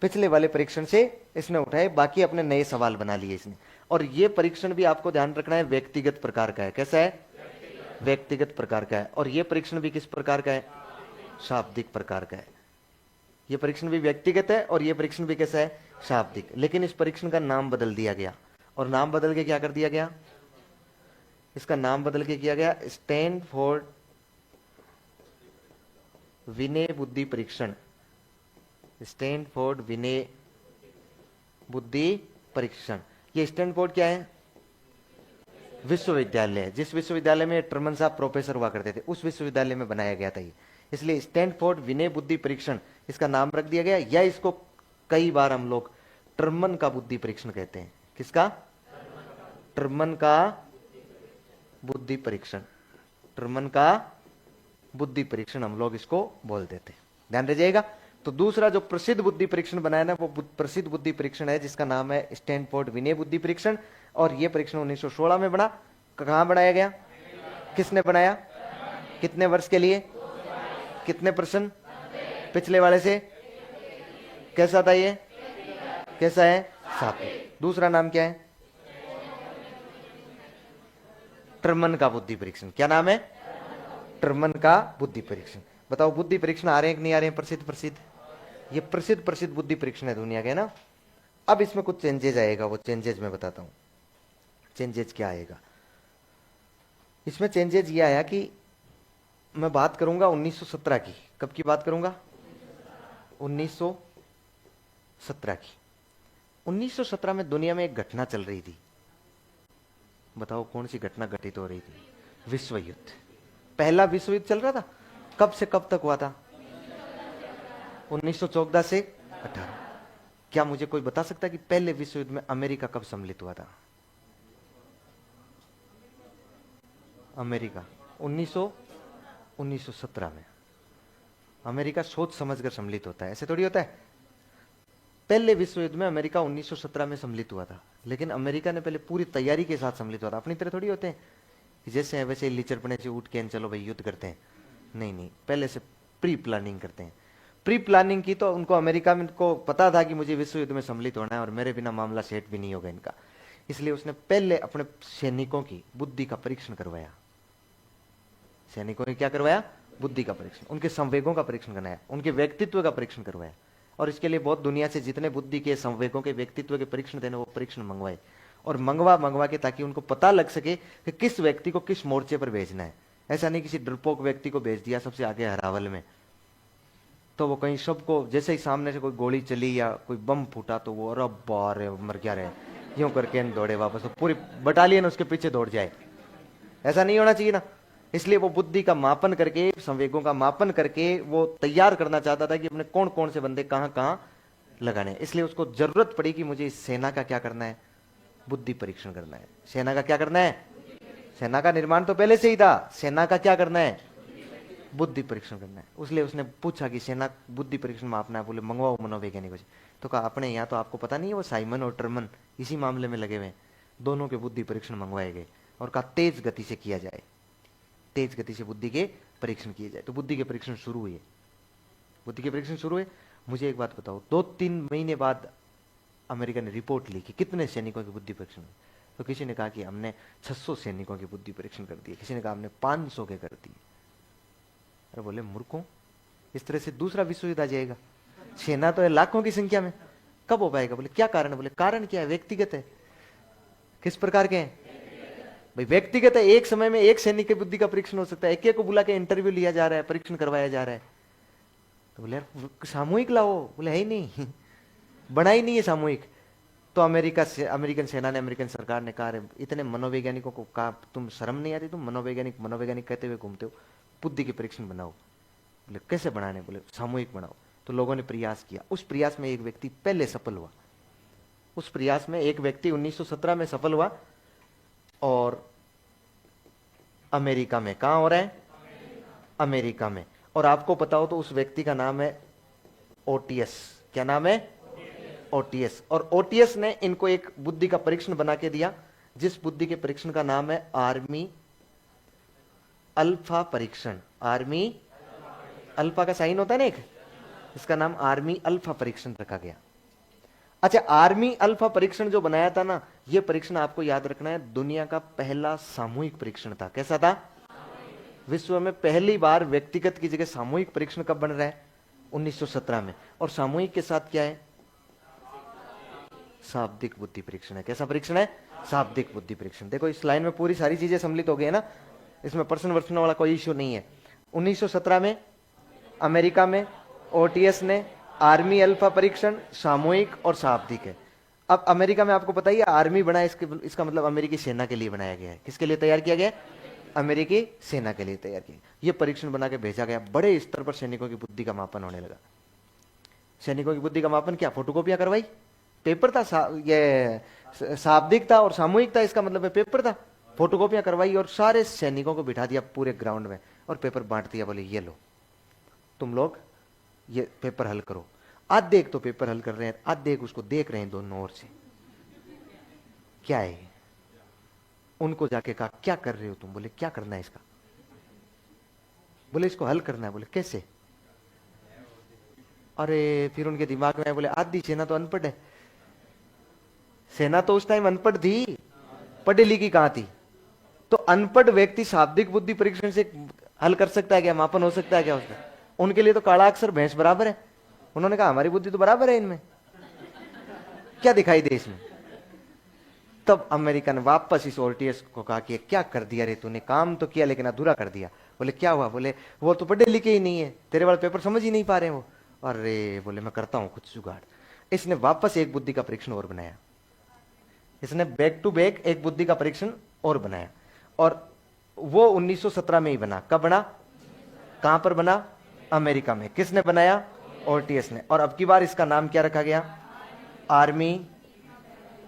पिछले वाले परीक्षण से इसने उठाए, बाकी अपने नए सवाल बना लिए इसने। और ये परीक्षण भी आपको ध्यान रखना है, व्यक्तिगत प्रकार का है। कैसा है? व्यक्तिगत प्रकार का है। और ये परीक्षण भी किस प्रकार का है? शाब्दिक प्रकार का है। ये परीक्षण भी व्यक्तिगत है और ये परीक्षण भी कैसा है? शाब्दिक। लेकिन इस परीक्षण का नाम बदल दिया गया। और नाम बदल के क्या कर दिया गया? इसका नाम बदल के किया गया स्टैनफोर्ड विनय बुद्धि परीक्षण। स्टैनफोर्ड विनय बुद्धि परीक्षण। ये स्टैनफोर्ड क्या है? विश्वविद्यालय। जिस विश्वविद्यालय में टर्मन साहब प्रोफेसर हुआ करते थे, उस विश्वविद्यालय में बनाया गया था ये। इसलिए स्टैनफोर्ड विनय बुद्धि परीक्षण इसका नाम रख दिया गया। या इसको कई बार हम लोग टर्मन का बुद्धि परीक्षण कहते हैं। किसका? टर्मन का बुद्धि परीक्षण। टर्मन का बुद्धि परीक्षण हम लोग इसको बोल देते हैं। ध्यान रखिएगा। तो दूसरा जो प्रसिद्ध बुद्धि परीक्षण बनाया ना, वो प्रसिद्ध बुद्धि परीक्षण है जिसका नाम है स्टैनफोर्ड विनय बुद्धि परीक्षण। और यह परीक्षण 1916 में बना। कहां बनाया गया? किसने बनाया? कितने वर्ष के लिए? कितने प्रश्न? पिछले वाले से। कैसा था ये? कैसा है? सात्विक। दूसरा नाम क्या है? टर्मन का बुद्धि परीक्षण। क्या नाम है? टर्मन का बुद्धि परीक्षण। बताओ बुद्धि परीक्षण आ रहे हैं कि नहीं आ रहे हैं? प्रसिद्ध ये प्रसिद्ध बुद्धि परीक्षण है दुनिया के ना। अब इसमें कुछ चेंजेज आएगा, वो चेंजेज मैं बताता हूं। चेंजेज क्या आएगा इसमें? चेंजेज ये आया कि मैं बात करूंगा 1917 की। कब की बात करूंगा? 1917 की। 1917 में दुनिया में एक घटना चल रही थी। बताओ कौन सी घटना घटित हो रही थी? विश्व युद्ध। पहला विश्व युद्ध चल रहा था। कब से कब तक हुआ था? 1914 से 18। क्या मुझे कोई बता सकता है कि पहले विश्व युद्ध में अमेरिका कब सम्मिलित हुआ था? अमेरिका 1917 में। अमेरिका सोच समझकर सम्मिलित होता है, ऐसे थोड़ी होता है। पहले विश्व युद्ध में अमेरिका 1917 में सम्मिलित हुआ था। लेकिन अमेरिका ने पहले पूरी तैयारी के साथ सम्मिलित हुआ था। अपनी तरह थोड़ी होते हैं जैसे है वैसे लिचड़पने से उठ के चलो भाई युद्ध करते हैं। नहीं, पहले से प्री प्लानिंग करते हैं। प्री प्लानिंग की तो उनको अमेरिका में को पता था कि मुझे विश्व युद्ध में सम्मिलित होना है और मेरे बिना मामला सेट भी नहीं होगा इनका। इसलिए उसने पहले अपने सैनिकों की बुद्धि का परीक्षण करवाया। सैनिकों ने क्या करवाया? बुद्धि का परीक्षण। उनके संवेगों का परीक्षण कराया, उनके व्यक्तित्व का परीक्षण करवाया। और इसके लिए बहुत दुनिया से जितने बुद्धि के, संवेगों के, व्यक्तित्व के परीक्षण थे वो परीक्षण मंगवाए। और मंगवा मंगवा के, ताकि उनको पता लग सके कि किस व्यक्ति को किस मोर्चे पर भेजना है। ऐसा नहीं किसी डरपोक व्यक्ति को भेज दिया सबसे आगे हरावल में, तो वो कहीं सबको, जैसे ही सामने से कोई गोली चली या कोई बम फूटा तो वो अरे बारे मर क्या रहे, यूं करके दौड़े वापस, तो पूरी बटालियन उसके पीछे दौड़ जाए। ऐसा नहीं होना चाहिए ना। इसलिए वो बुद्धि का मापन करके, संवेगों का मापन करके वो तैयार करना चाहता था कि अपने कौन कौन से बंदे कहां कहां लगाने। इसलिए उसको जरूरत पड़ी कि मुझे इस सेना का क्या करना है, बुद्धि परीक्षण करना है। सेना का क्या करना है, सेना का निर्माण तो पहले से ही था, सेना का क्या करना है, बुद्धि परीक्षण करना है। इसलिए उसने पूछा कि सेना बुद्धि परीक्षण मापना है, बोले मंगवाओ मनोवैज्ञानिकों से। तो कहा अपने यहाँ तो आपको पता नहीं है, वो साइमन और टर्मन इसी मामले में लगे हुए हैं, दोनों के बुद्धि परीक्षण मंगवाए गए और कहा तेज गति से किया जाए, तेज गति से बुद्धि के परीक्षण किए जाए। तो बुद्धि के परीक्षण शुरू हुए, बुद्धि के परीक्षण शुरू हुए। मुझे एक बात बताओ, 2-3 महीने बाद अमेरिका ने रिपोर्ट ली कि कितने सैनिकों की बुद्धि परीक्षण हुए। तो किसी ने कहा कि हमने 600 सैनिकों की बुद्धि परीक्षण कर दिए, किसी ने कहा हमने 500 के कर दिए। अरे बोले मूर्खों, इस तरह से दूसरा विश्व युद्ध आ जाएगा, सेना तो है लाखों की संख्या में, कब हो पाएगा। बोले क्या कारण है, बोले कारण क्या है, व्यक्तिगत है। किस प्रकार के हैं भाई, व्यक्तिगत है। एक समय में एक सैनिक की बुद्धि का परीक्षण हो सकता है, एक एक को बुला के इंटरव्यू लिया जा रहा है, परीक्षण करवाया जा रहा है। तो बोले यार सामूहिक लाओ, बोले है ही नहीं, बना ही नहीं है सामूहिक। तो अमेरिकन सेना ने, अमेरिकन सरकार ने कहा इतने मनोवैज्ञानिकों को कहा तुम शर्म नहीं आती, तुम मनोवैज्ञानिक मनोवैज्ञानिक कहते हुए घूमते हो, बुद्धि के परीक्षण बनाओ। बोले कैसे बनाने, बोले सामूहिक बनाओ। तो लोगों ने प्रयास किया, उस प्रयास में एक व्यक्ति पहले सफल हुआ, उस प्रयास में एक व्यक्ति 1917 में सफल हुआ। और अमेरिका में, कहां हो रहा है, अमेरिका में। और आपको पता हो तो उस व्यक्ति का नाम है ओटीएस। क्या नाम है, ओटीएस। और ओटीएस ने इनको एक बुद्धि का परीक्षण बना के दिया, जिस बुद्धि के परीक्षण का नाम है आर्मी अल्फा परीक्षण। आर्मी अल्फा का साइन होता है ना एक, इसका नाम आर्मी अल्फा परीक्षण रखा गया। अच्छा, आर्मी अल्फा परीक्षण जो बनाया था ना, यह परीक्षण आपको याद रखना है, दुनिया का पहला सामूहिक परीक्षण था। कैसा था, विश्व में पहली बार व्यक्तिगत की जगह सामूहिक परीक्षण कब बन रहा है, 1917 में। और सामूहिक के साथ क्या है, शाब्दिक बुद्धि परीक्षण है। कैसा परीक्षण है, शाब्दिक बुद्धि परीक्षण। देखो इस लाइन में पूरी सारी चीजें सम्मिलित हो गई है ना, इसमें प्रश्न वर्षन वाला कोई इश्यू नहीं है। 1917 में अमेरिका में ओटीएस ने आर्मी अल्फा परीक्षण सामूहिक और शाब्दिक है। अब अमेरिका में आपको पता ही है आर्मी बना, इसका मतलब अमेरिकी सेना के लिए बनाया गया है। किसके लिए तैयार किया गया, अमेरिकी सेना के लिए तैयार किया। यह परीक्षण बना के भेजा गया, बड़े स्तर पर सैनिकों की बुद्धि का मापन होने लगा। सैनिकों की बुद्धि का मापन क्या, फोटोकॉपियां करवाई, पेपर था, ये शाब्दिक था और सामूहिक था, इसका मतलब है पेपर था। फोटोकॉपियां करवाई और सारे सैनिकों को बिठा दिया पूरे ग्राउंड में और पेपर बांट दिया, बोले ये लो तुम लोग ये पेपर हल करो। आधे एक तो पेपर हल कर रहे हैं, आधे एक उसको देख रहे हैं दोनों ओर से, क्या है। उनको जाके कहा क्या कर रहे हो तुम, बोले क्या करना है इसका, बोले इसको हल करना है। बोले कैसे, अरे फिर उनके दिमाग में बोले आधी सेना तो अनपढ़ है। सेना तो उस टाइम अनपढ़ थी, पढ़ी लिखी कहां थी। तो अनपढ़ व्यक्ति शाब्दिक बुद्धि परीक्षण से हल कर सकता है क्या, मापन हो सकता है क्या उसका। उनके लिए तो काला अक्षर भैंस बराबर है। उन्होंने कहा हमारी बुद्धि तो बराबर है इनमें, क्या दिखाई दे इसमें। तब अमेरिका ने वापस इस ओटीएस को कहा कि क्या कर दिया रे तूने, काम तो किया लेकिन अधूरा कर दिया। बोले क्या हुआ, बोले वो तो पढ़े लिखे ही नहीं है, तेरे वाले पेपर समझ ही नहीं पा रहे वो। अरे बोले मैं करता हूं कुछ जुगाड़। इसने वापस एक बुद्धि का परीक्षण और बनाया, इसने बैक टू बैक एक बुद्धि का परीक्षण और बनाया। और वो 1917 में ही बना। कब बना, कहां पर बना, अमेरिका में। किसने बनाया, ओटीएस ने। और अब की बार इसका नाम क्या रखा गया, आर्मी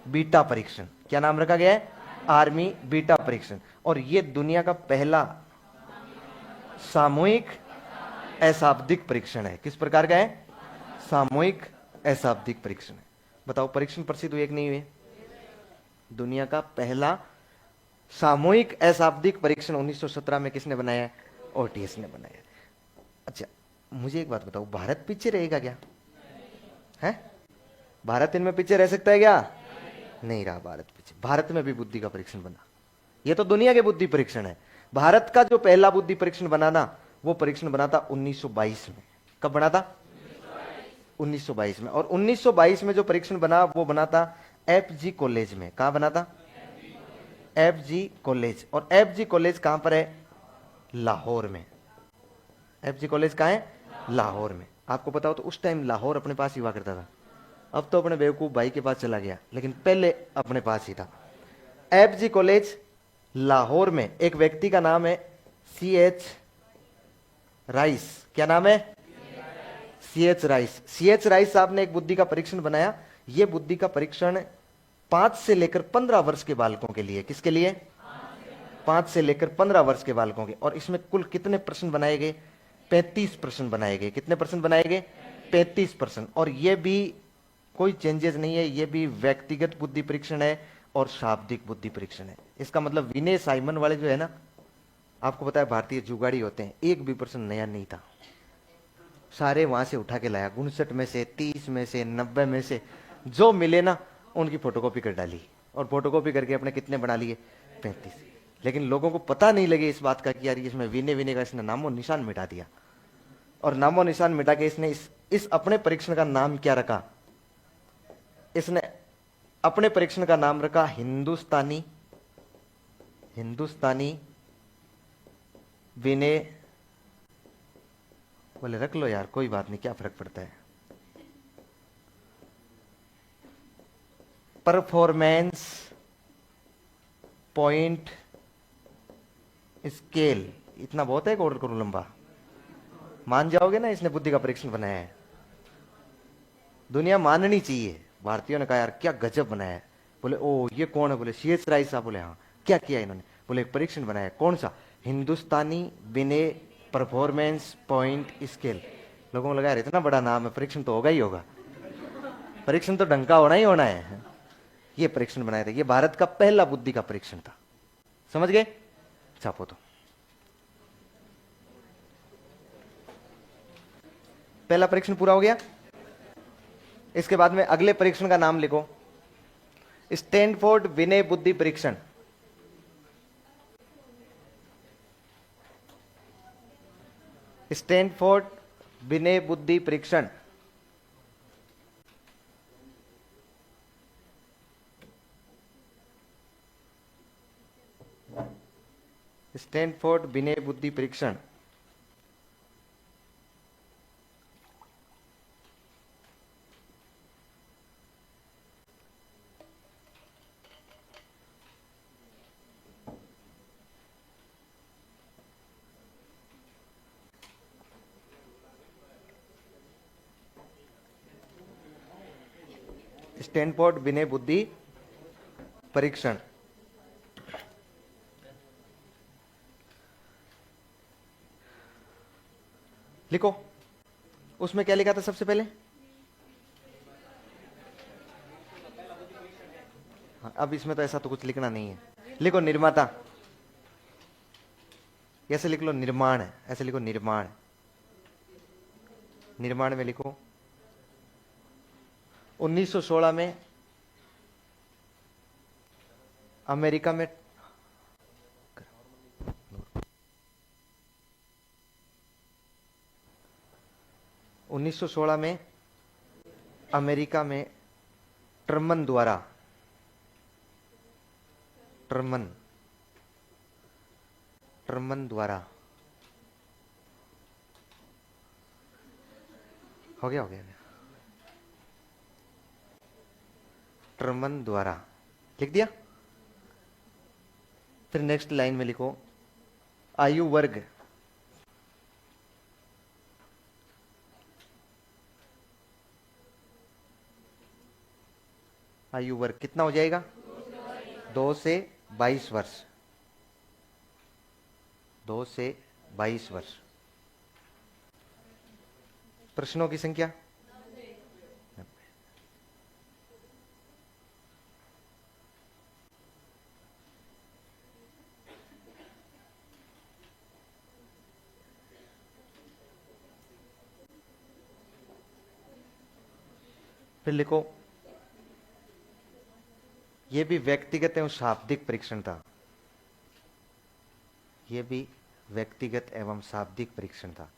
बीटा परीक्षण। क्या नाम रखा गया है, आर्मी बीटा परीक्षण। और यह दुनिया का पहला सामूहिक अशाब्दिक परीक्षण है। किस प्रकार का है, सामूहिक अशाब्दिक परीक्षण है। बताओ परीक्षण प्रसिद्ध हुए कि नहीं हुए। दुनिया का पहला सामूहिक अशाब्दिक परीक्षण 1917 में किसने बनाया, ओटीएस ने बनाया। अच्छा मुझे एक बात बताओ, भारत पीछे रहेगा क्या, है भारत इनमें पीछे रह सकता है क्या, नहीं रहा भारत पीछे। भारत में भी बुद्धि का परीक्षण बना। ये तो दुनिया के बुद्धि परीक्षण है। भारत का जो पहला बुद्धि परीक्षण बना ना, वो परीक्षण बना था 1922 में। कब बना था, 1922 में। और 1922 में जो परीक्षण बना वो बना था एफ जी कॉलेज में। कहां बना था? F G college. और एफ जी कॉलेज कहां पर है? लाहौर में। एफ जी कॉलेज कहां है? लाहौर में। आपको पता हो तो उस टाइम लाहौर अपने पास ही हुआ करता था। अब तो अपने बेवकूफ भाई के पास चला गया, लेकिन पहले अपने पास ही था। एफ जी कॉलेज लाहौर में एक व्यक्ति का नाम है सी एच राइस। क्या नाम है? C H Rice. C H Rice साहब ने एक बुद्धि का परीक्षण बनाया। यह बुद्धि का परीक्षण 5 से लेकर 15 वर्ष के बालकों के लिए। किसके लिए? 5 से लेकर 15 वर्ष के बालकों के। और इसमें कुल कितने प्रश्न बनाए गए? 35 प्रश्न बनाए गए। कितने प्रश्न बनाए गए? 35 प्रश्न। और यह भी कोई चेंजेस नहीं है, यह भी व्यक्तिगत बुद्धि परीक्षण है और शाब्दिक बुद्धि परीक्षण है। इसका मतलब विनय साइमन वाले जो है ना, आपको पता है भारतीय जुगाड़ी होते हैं, एक भी प्रश्न नया नहीं था। सारे वहां से उठा के लाया, 59 में से, 30 में से, 90 में से, जो मिले ना उनकी फोटोकॉपी कर डाली। और फोटोकॉपी करके अपने कितने बना लिए? 35। लेकिन लोगों को पता नहीं लगे इस बात का कि यार इसमें विनय विनय का इसने नामो निशान मिटा दिया। और नामो निशान मिटा के इसने इस अपने परीक्षण का नाम क्या रखा? इसने अपने परीक्षण का नाम रखा हिंदुस्तानी विनय। बोले रख लो यार, कोई बात नहीं, क्या फर्क पड़ता है। Performance point scale. इतना बहुत है कि ऑर्डर करूं लंबा? मान जाओगे ना, इसने बुद्धि का परीक्षण बनाया है। दुनिया माननी चाहिए। भारतीयों ने कहा यार क्या गजब बनाया है। बोले ओ ये कौन है? बोले सी एच राइस साहब। बोले हाँ। क्या किया इन्होंने? बोले एक परीक्षण बनाया है। कौन सा? हिंदुस्तानी विनय परफॉर्मेंस पॉइंट स्केल। लोगों को लगा यार इतना बड़ा नाम है, परीक्षण तो होगा ही होगा। परीक्षण तो ढंग का होना ही होना है। ये परीक्षण बनाया था, ये भारत का पहला बुद्धि का परीक्षण था। समझ गए? छापो तो। पहला परीक्षण पूरा हो गया। इसके बाद में अगले परीक्षण का नाम लिखो, स्टैनफोर्ड विनय बुद्धि परीक्षण। स्टैनफोर्ड विनय बुद्धि परीक्षण। स्टैनफोर्ड विनय बुद्धि परीक्षण। स्टैनफोर्ड विनय बुद्धि परीक्षण। लिखो, उसमें क्या लिखा था सबसे पहले? हाँ, अब इसमें तो ऐसा तो कुछ लिखना नहीं है। लिखो निर्माता। ऐसे लिख लो निर्माण, ऐसे लिखो निर्माण। निर्माण में लिखो 1916 में अमेरिका में 1916 में अमेरिका में ट्रमन द्वारा हो गया ट्रमन द्वारा लिख दिया। फिर नेक्स्ट लाइन में लिखो आयु वर्ग। आयु वर्ग कितना हो जाएगा? 2 से 22 वर्ष। 2 से 22 वर्ष। प्रश्नों की संख्या 90। फिर लिखो यह भी व्यक्तिगत एवं शाब्दिक परीक्षण था। यह भी व्यक्तिगत एवं शाब्दिक परीक्षण था।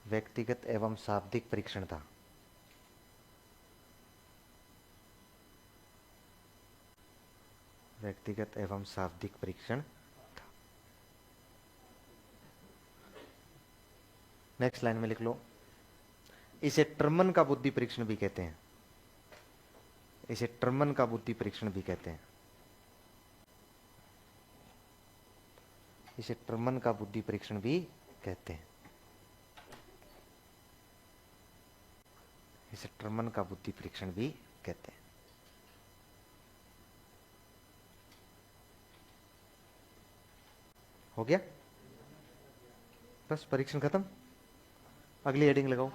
व्यक्तिगत एवं शाब्दिक परीक्षण था। व्यक्तिगत एवं शाब्दिक परीक्षण। नेक्स्ट लाइन में लिख लो, इसे ट्रमन का बुद्धि परीक्षण भी कहते हैं। इसे ट्रमन का बुद्धि परीक्षण भी कहते हैं। इसे ट्रमन का बुद्धि परीक्षण भी कहते हैं। इसे ट्रमन का बुद्धि परीक्षण भी कहते हैं। हो गया, बस परीक्षण खत्म। अगली हेडिंग लगाओ।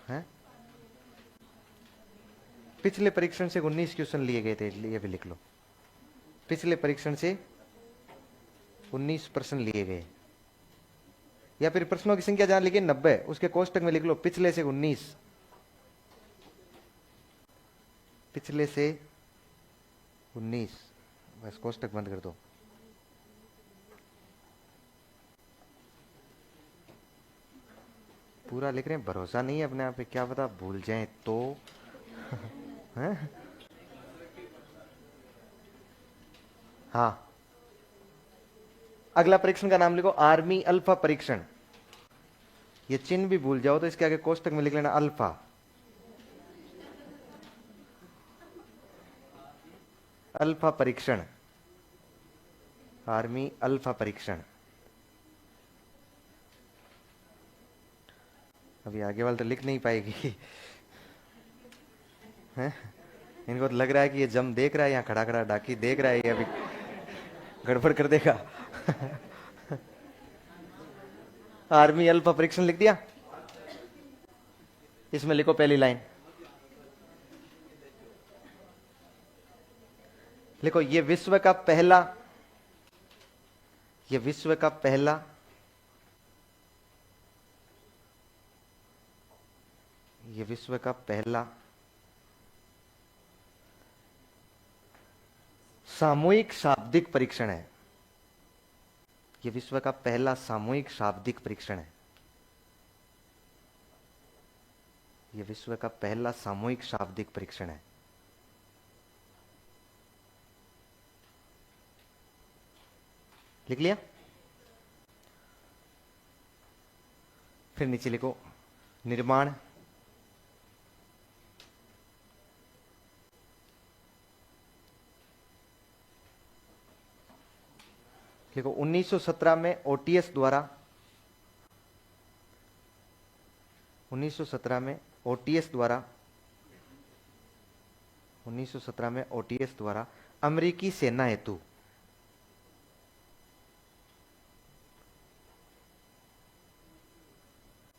हैं? पिछले परीक्षण से 19 क्वेश्चन लिए गए थे, ये भी लिख लो। पिछले परीक्षण से 19 प्रश्न लिए गए, या फिर प्रश्नों की संख्या जहां लिखी 90 उसके कोष्टक में लिख लो पिछले से 19। पिछले से 19, बस कोष्टक बंद कर दो। पूरा लिख रहे हैं, भरोसा नहीं है अपने आप पे, क्या पता भूल जाएं तो। हैं? हाँ, अगला परीक्षण का नाम लिखो आर्मी अल्फा परीक्षण। ये चिन्ह भी भूल जाओ तो इसके आगे कोष्टक में लिख लेना अल्फा। अल्फा परीक्षण, आर्मी अल्फा परीक्षण। अभी आगे वाले तो लिख नहीं पाएगी। हैं? इनको तो लग रहा है कि ये जम देख रहा है, यहाँ खड़ा खड़ा डाकी देख रहा है, ये अभी गड़बड़ कर देगा। आर्मी अल्फा परीक्षण लिख दिया। इसमें लिखो पहली लाइन, लिखो ये विश्व का पहला, ये विश्व का पहला ये विश्व का पहला सामूहिक शाब्दिक परीक्षण है। ये विश्व का पहला सामूहिक शाब्दिक परीक्षण है। ये विश्व का पहला सामूहिक शाब्दिक परीक्षण है। लिख लिया? फिर नीचे लिखो निर्माण, देखो 1917 में ओटीएस द्वारा, 1917 में ओटीएस द्वारा 1917 में ओटीएस द्वारा अमेरिकी सेना हेतु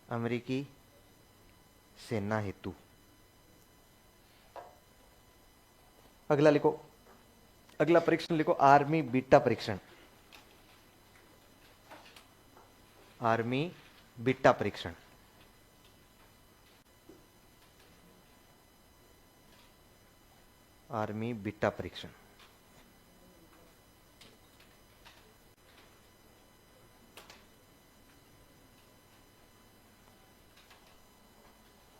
अमेरिकी सेना हेतु, अगला लिखो, अगला परीक्षण लिखो आर्मी बीटा परीक्षण। आर्मी बीटा परीक्षण, आर्मी बीटा परीक्षण।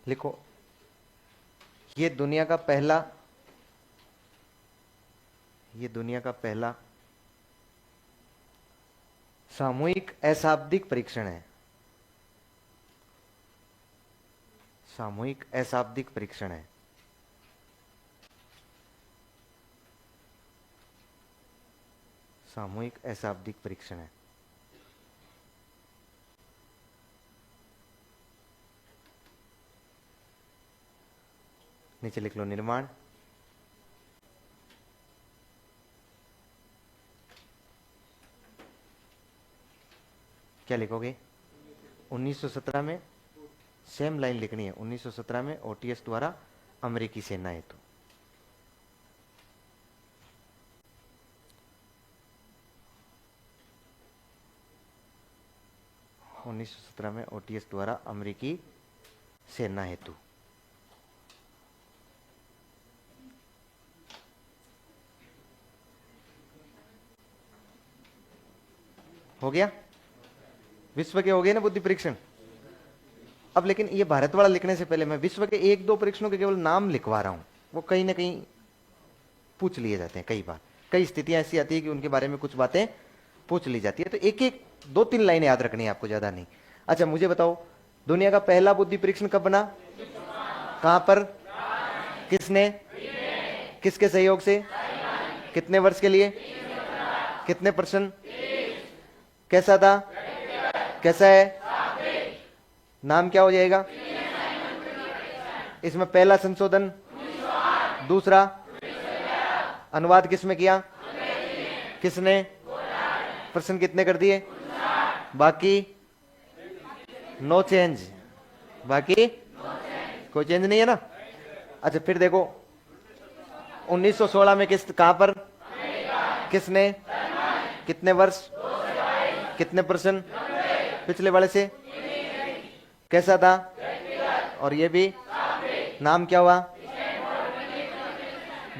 लिखो ये दुनिया का पहला, ये दुनिया का पहला सामूहिक अशाब्दिक परीक्षण है। सामूहिक अशाब्दिक परीक्षण है। सामूहिक अशाब्दिक परीक्षण है। नीचे लिख लो निर्माण, क्या लिखोगे? 1917 में, सेम लाइन लिखनी है, 1917 में ओटीएस द्वारा अमेरिकी सेना हेतु। तो 1917 में ओटीएस द्वारा अमेरिकी सेना हेतु। हो गया? विश्व के हो गए ना बुद्धि परीक्षण। अब लेकिन ये भारत वाला लिखने से पहले मैं विश्व के एक दो परीक्षणों के केवल नाम लिखवा रहा हूं, वो कहीं ना कहीं पूछ लिए जाते हैं कई बार। कई स्थितियां ऐसी आती है कि उनके बारे में कुछ बातें पूछ ली जाती है, तो एक एक 2-3 लाइनें याद रखनी है आपको, ज्यादा नहीं। अच्छा मुझे बताओ, दुनिया का पहला बुद्धि परीक्षण कब बना, कहां पर, किसने, किसके सहयोग से, कितने वर्ष के लिए, कितने %, कैसा था, कैसा है, नाम क्या हो जाएगा इसमें, पहला संशोधन, दूसरा अनुवाद किसमें किया, किसने, प्रश्न कितने कर दिए, बाकी नो चेंज, बाकी कोई चेंज नहीं है ना। अच्छा फिर देखो 1916 में किस, कहां पर, किसने, कितने वर्ष, कितने %, पिछले वाले से, कैसा था, और ये भी, नाम क्या हुआ,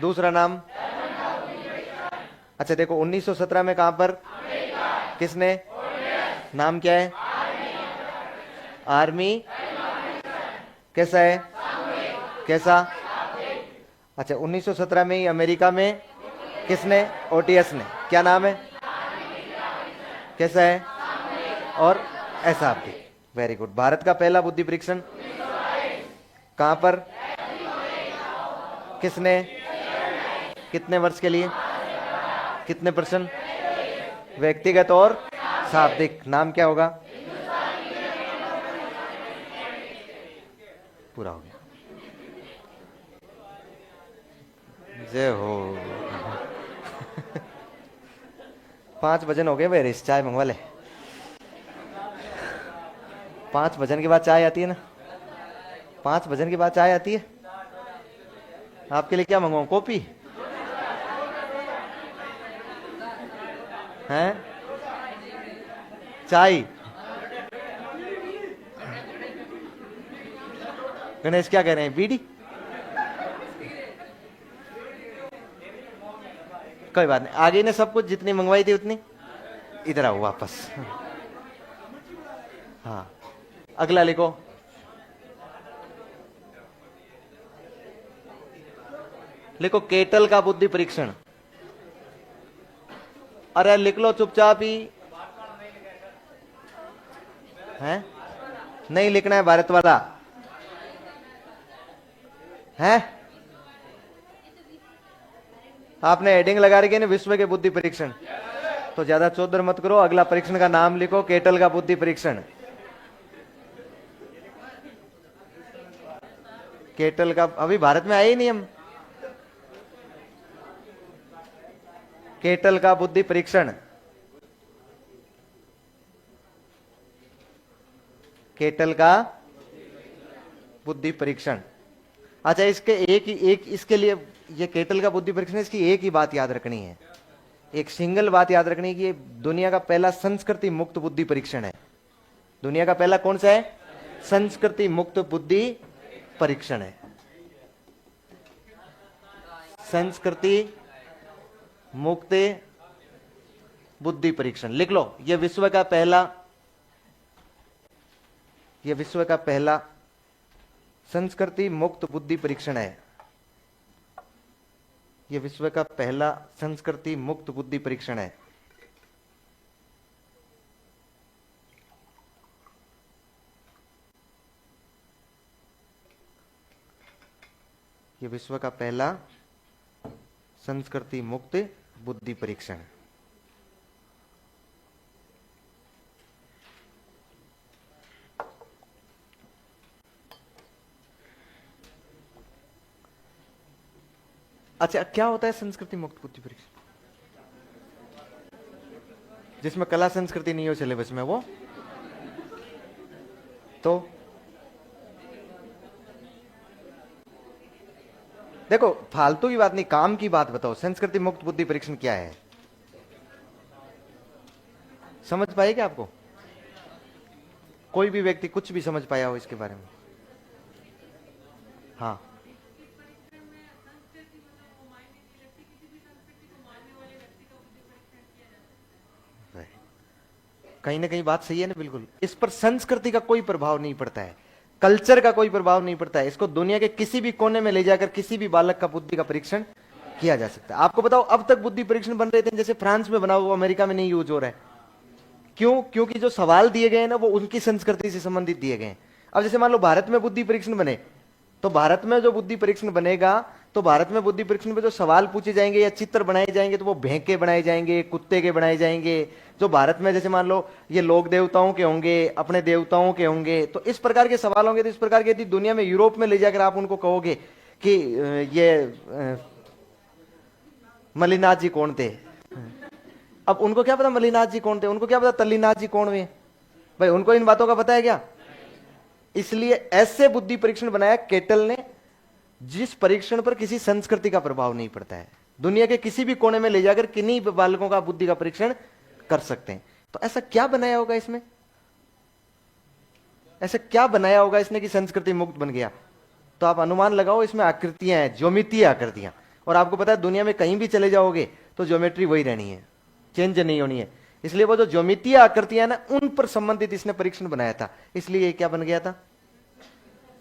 दूसरा नाम। अच्छा देखो 1917 में कहां पर, किसने, नाम क्या है, आर्मी, कैसा है, कैसा। अच्छा 1917 में ही अमेरिका में किसने, ओटीएस ने, क्या नाम है, कैसा है, और ऐसा आपकी। Very good. भारत का पहला बुद्धि परीक्षण कहां पर, किसने, कितने वर्ष के लिए, कितने %, व्यक्तिगत और शाब्दिक, नाम क्या होगा, पूरा हो गया। जय हो। 5 भजन हो गए भाई, रिस चाय मंगवा ले। 5 भजन के बाद चाय आती है ना, 5 भजन के बाद चाय आती है। आपके लिए क्या मंगवाऊं, कॉपी हैं, चाय। गणेश क्या कह रहे हैं, बीड़ी। कोई बात नहीं, आगे ने सब कुछ जितनी मंगवाई थी उतनी, इधर आओ वापस। हाँ अगला लिखो, लिखो केटल का बुद्धि परीक्षण। अरे लिख लो चुपचाप ही, हैं नहीं लिखना है, भारत वाला है। आपने हेडिंग लगा रखी है ना, विश्व के बुद्धि परीक्षण, तो ज्यादा चौधर मत करो। अगला परीक्षण का नाम लिखो, केटल का बुद्धि परीक्षण। केटल का अभी भारत में आए ही नहीं हम। केटल का बुद्धि परीक्षण, केटल का बुद्धि परीक्षण। अच्छा इसके एक इसके लिए, ये केटल का बुद्धि परीक्षण, इसकी एक ही बात याद रखनी है, एक सिंगल बात याद रखनी है कि ये दुनिया का पहला संस्कृति मुक्त बुद्धि परीक्षण है। दुनिया का पहला कौन सा है, संस्कृति मुक्त बुद्धि परीक्षण है। संस्कृति मुक्त बुद्धि परीक्षण लिख लो। यह विश्व का पहला संस्कृति मुक्त बुद्धि परीक्षण है। यह विश्व का पहला संस्कृति मुक्त बुद्धि परीक्षण है। यह विश्व का पहला संस्कृति मुक्त बुद्धि परीक्षण। अच्छा क्या होता है संस्कृति मुक्त बुद्धि परीक्षण, जिसमें कला संस्कृति नहीं हो सिलेबस में, वो तो देखो फालतू की बात नहीं, काम की बात बताओ। संस्कृति मुक्त बुद्धि परीक्षण क्या है, समझ पाए क्या आपको? कोई भी व्यक्ति कुछ भी समझ पाया हो इसके बारे में? हाँ कहीं ना कहीं बात सही है ना, बिल्कुल। इस पर संस्कृति का कोई प्रभाव नहीं पड़ता है, कल्चर का कोई प्रभाव नहीं पड़ता है। इसको दुनिया के किसी भी कोने में ले जाकर किसी भी बालक का बुद्धि का परीक्षण किया जा सकता है। आपको बताओ अब तक बुद्धि परीक्षण बन रहे थे जैसे फ्रांस में बना हुआ, अमेरिका में नहीं यूज हो रहा है। क्यों? क्योंकि जो सवाल दिए गए हैं ना वो उनकी संस्कृति से संबंधित दिए गए हैं। अब जैसे मान लो भारत में बुद्धि परीक्षण बने, तो भारत में जो बुद्धि परीक्षण बनेगा, तो भारत में बुद्धि परीक्षण में जो सवाल पूछे जाएंगे या चित्र बनाए जाएंगे, तो वो भैंस के बनाए जाएंगे, कुत्ते के बनाए जाएंगे। जो भारत में जैसे मान लो ये लोक देवताओं के होंगे, अपने देवताओं के होंगे, तो इस प्रकार के सवाल होंगे। तो इस प्रकार के यदि दुनिया में यूरोप में ले जाकर आप उनको कहोगे कि मल्लिनाथ जी कौन थे, अब उनको क्या पता मल्लिनाथ जी कौन थे, उनको क्या पता तल्लीनाथ जी कौन हुए? भाई उनको इन बातों का पता है क्या? इसलिए ऐसे बुद्धि परीक्षण बनाया केटल ने, जिस परीक्षण पर किसी संस्कृति का प्रभाव नहीं पड़ता है। दुनिया के किसी भी कोने में ले जाकर किन्हीं बालकों का बुद्धि का परीक्षण कर सकते हैं। तो ऐसा क्या बनाया होगा इसमें, ऐसा क्या बनाया होगा इसने कि संस्कृति मुक्त बन गया? तो आप अनुमान लगाओ, इसमें आकृतियां हैं, ज्योमितीय आकृतियां। और आपको पता है दुनिया में कहीं भी चले जाओगे तो ज्योमेट्री वही रहनी है, चेंज नहीं होनी है। इसलिए वो जो ज्योमितीय आकृतियां ना, उन पर संबंधित इसने परीक्षण बनाया था। इसलिए ये क्या बन गया था?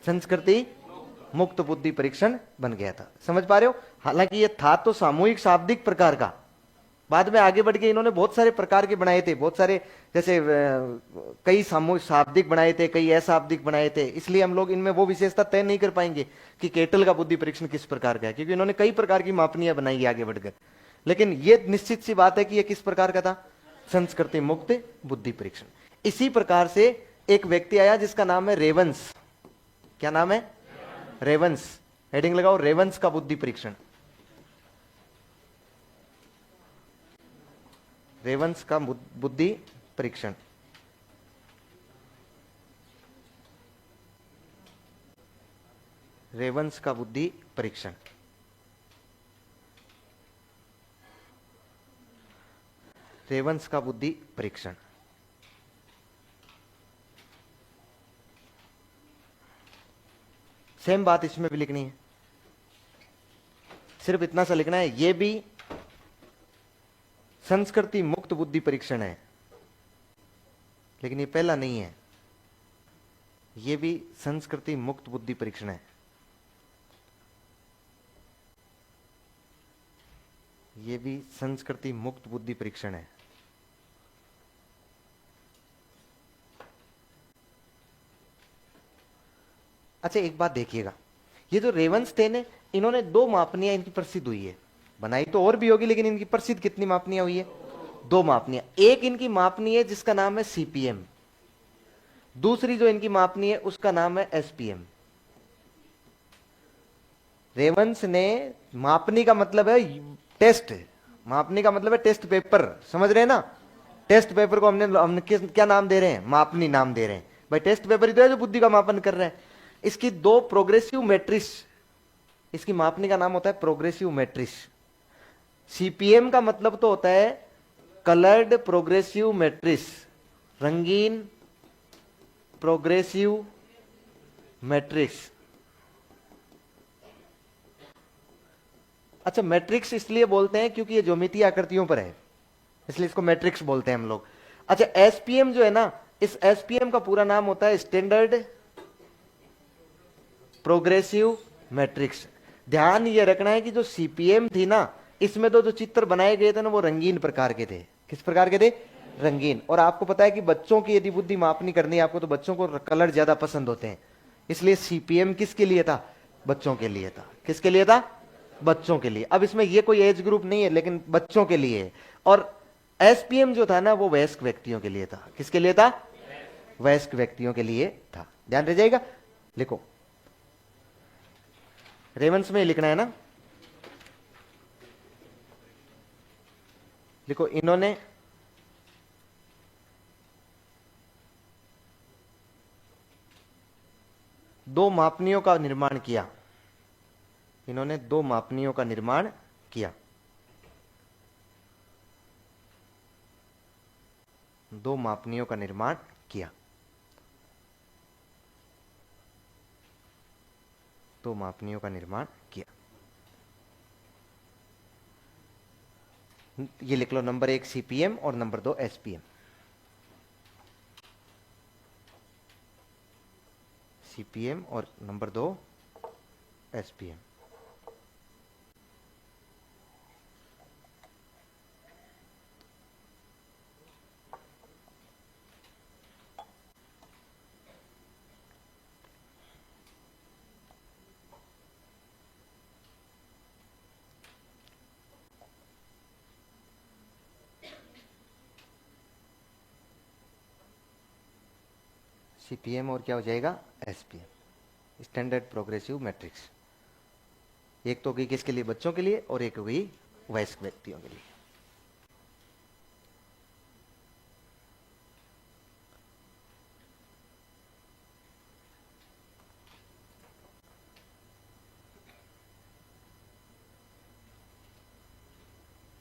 संस्कृति मुक्त बुद्धि परीक्षण बन गया था। समझ पा रहे हो? हालांकि ये था तो सामूहिक शाब्दिक प्रकार का, बाद में आगे बढ़ के इन्होंने बहुत सारे प्रकार के बनाए थे, बहुत सारे, जैसे कई सामूहिक शाब्दिक बनाए थे, कई अशाब्दिक बनाए थे। इसलिए हम लोग इनमें वो विशेषता तय नहीं कर पाएंगे कि केटल का बुद्धि परीक्षण किस प्रकार का है, क्योंकि इन्होंने कई प्रकार की मापनियां बनाई है आगे बढ़कर। लेकिन ये निश्चित सी बात है कि यह किस प्रकार का था? संस्कृति मुक्त बुद्धि परीक्षण। इसी प्रकार से एक व्यक्ति आया जिसका नाम है रेवंस। क्या नाम है? रेवंस। हेडिंग लगाओ, रेवंस का बुद्धि परीक्षण। रेवंस का बुद्धि परीक्षण। रेवंस का बुद्धि परीक्षण। रेवंस का बुद्धि परीक्षण। सेम बात इसमें भी लिखनी है, सिर्फ इतना सा लिखना है, यह भी संस्कृति मुक्त बुद्धि परीक्षण है। लेकिन ये पहला नहीं है, यह भी संस्कृति मुक्त बुद्धि परीक्षण है। यह भी संस्कृति मुक्त बुद्धि परीक्षण है। अच्छा एक बात देखिएगा, ये जो रेवंस थे ने, इन्होंने दो मापनियां इनकी प्रसिद्ध हुई है। बनाई तो और भी होगी, लेकिन इनकी प्रसिद्ध कितनी मापनियां हुई है? दो मापनियां। एक इनकी मापनी है जिसका नाम है सीपीएम, दूसरी जो इनकी मापनी है उसका नाम है एसपीएम। रेवंस ने, मापनी का मतलब है टेस्ट, मापनी का मतलब है टेस्ट पेपर, समझ रहे हैं ना? टेस्ट पेपर को हमने क्या नाम दे रहे हैं? मापनी नाम दे रहे हैं। भाई टेस्ट पेपर ही तो है जो बुद्धि का मापन कर रहे हैं। इसकी दो प्रोग्रेसिव मैट्रिक्स, इसकी मापनी का नाम होता है प्रोग्रेसिव मैट्रिक्स। सीपीएम का मतलब तो होता है कलर्ड प्रोग्रेसिव मैट्रिक्स, रंगीन प्रोग्रेसिव मैट्रिक्स। अच्छा मैट्रिक्स इसलिए बोलते हैं क्योंकि ये ज्योमितीय आकृतियों पर है, इसलिए इसको मैट्रिक्स बोलते हैं हम लोग। अच्छा एसपीएम जो है ना, इस एसपीएम का पूरा नाम होता है स्टैंडर्ड प्रोग्रेसिव मैट्रिक्स। ध्यान ये रखना है कि जो सीपीएम थी ना, इसमें तो जो चित्र बनाए गए थे ना वो रंगीन प्रकार के थे। किस प्रकार के थे? रंगीन। और आपको पता है कि बच्चों की यदि बुद्धि मापनी करनी है आपको, तो बच्चों को कलर ज्यादा पसंद होते हैं। इसलिए सीपीएम किसके लिए था? बच्चों के लिए था। किसके लिए था? बच्चों के लिए। अब इसमें ये कोई एज ग्रुप नहीं है, लेकिन बच्चों के लिए है। और एसपीएम जो था ना वो वयस्क व्यक्तियों के लिए था। किसके लिए था? वयस्क व्यक्तियों के लिए था। ध्यान रह जाएगा, लिखो। रेवंस में लिखना है ना, लिखो। इन्होंने दो मापनियों का निर्माण किया। इन्होंने दो मापनियों का निर्माण किया। दो मापनियों का निर्माण किया। दो मापनियों का निर्माण किया। ये लिख लो, नंबर 1 सीपीएम और नंबर 2 एसपीएम। सीपीएम और नंबर 2 एसपीएम। सीपीएम और क्या हो जाएगा, एसपीएम, स्टैंडर्ड प्रोग्रेसिव मैट्रिक्स। एक तो होगी किसके लिए, बच्चों के लिए, और एक होगी वयस्क व्यक्तियों के लिए।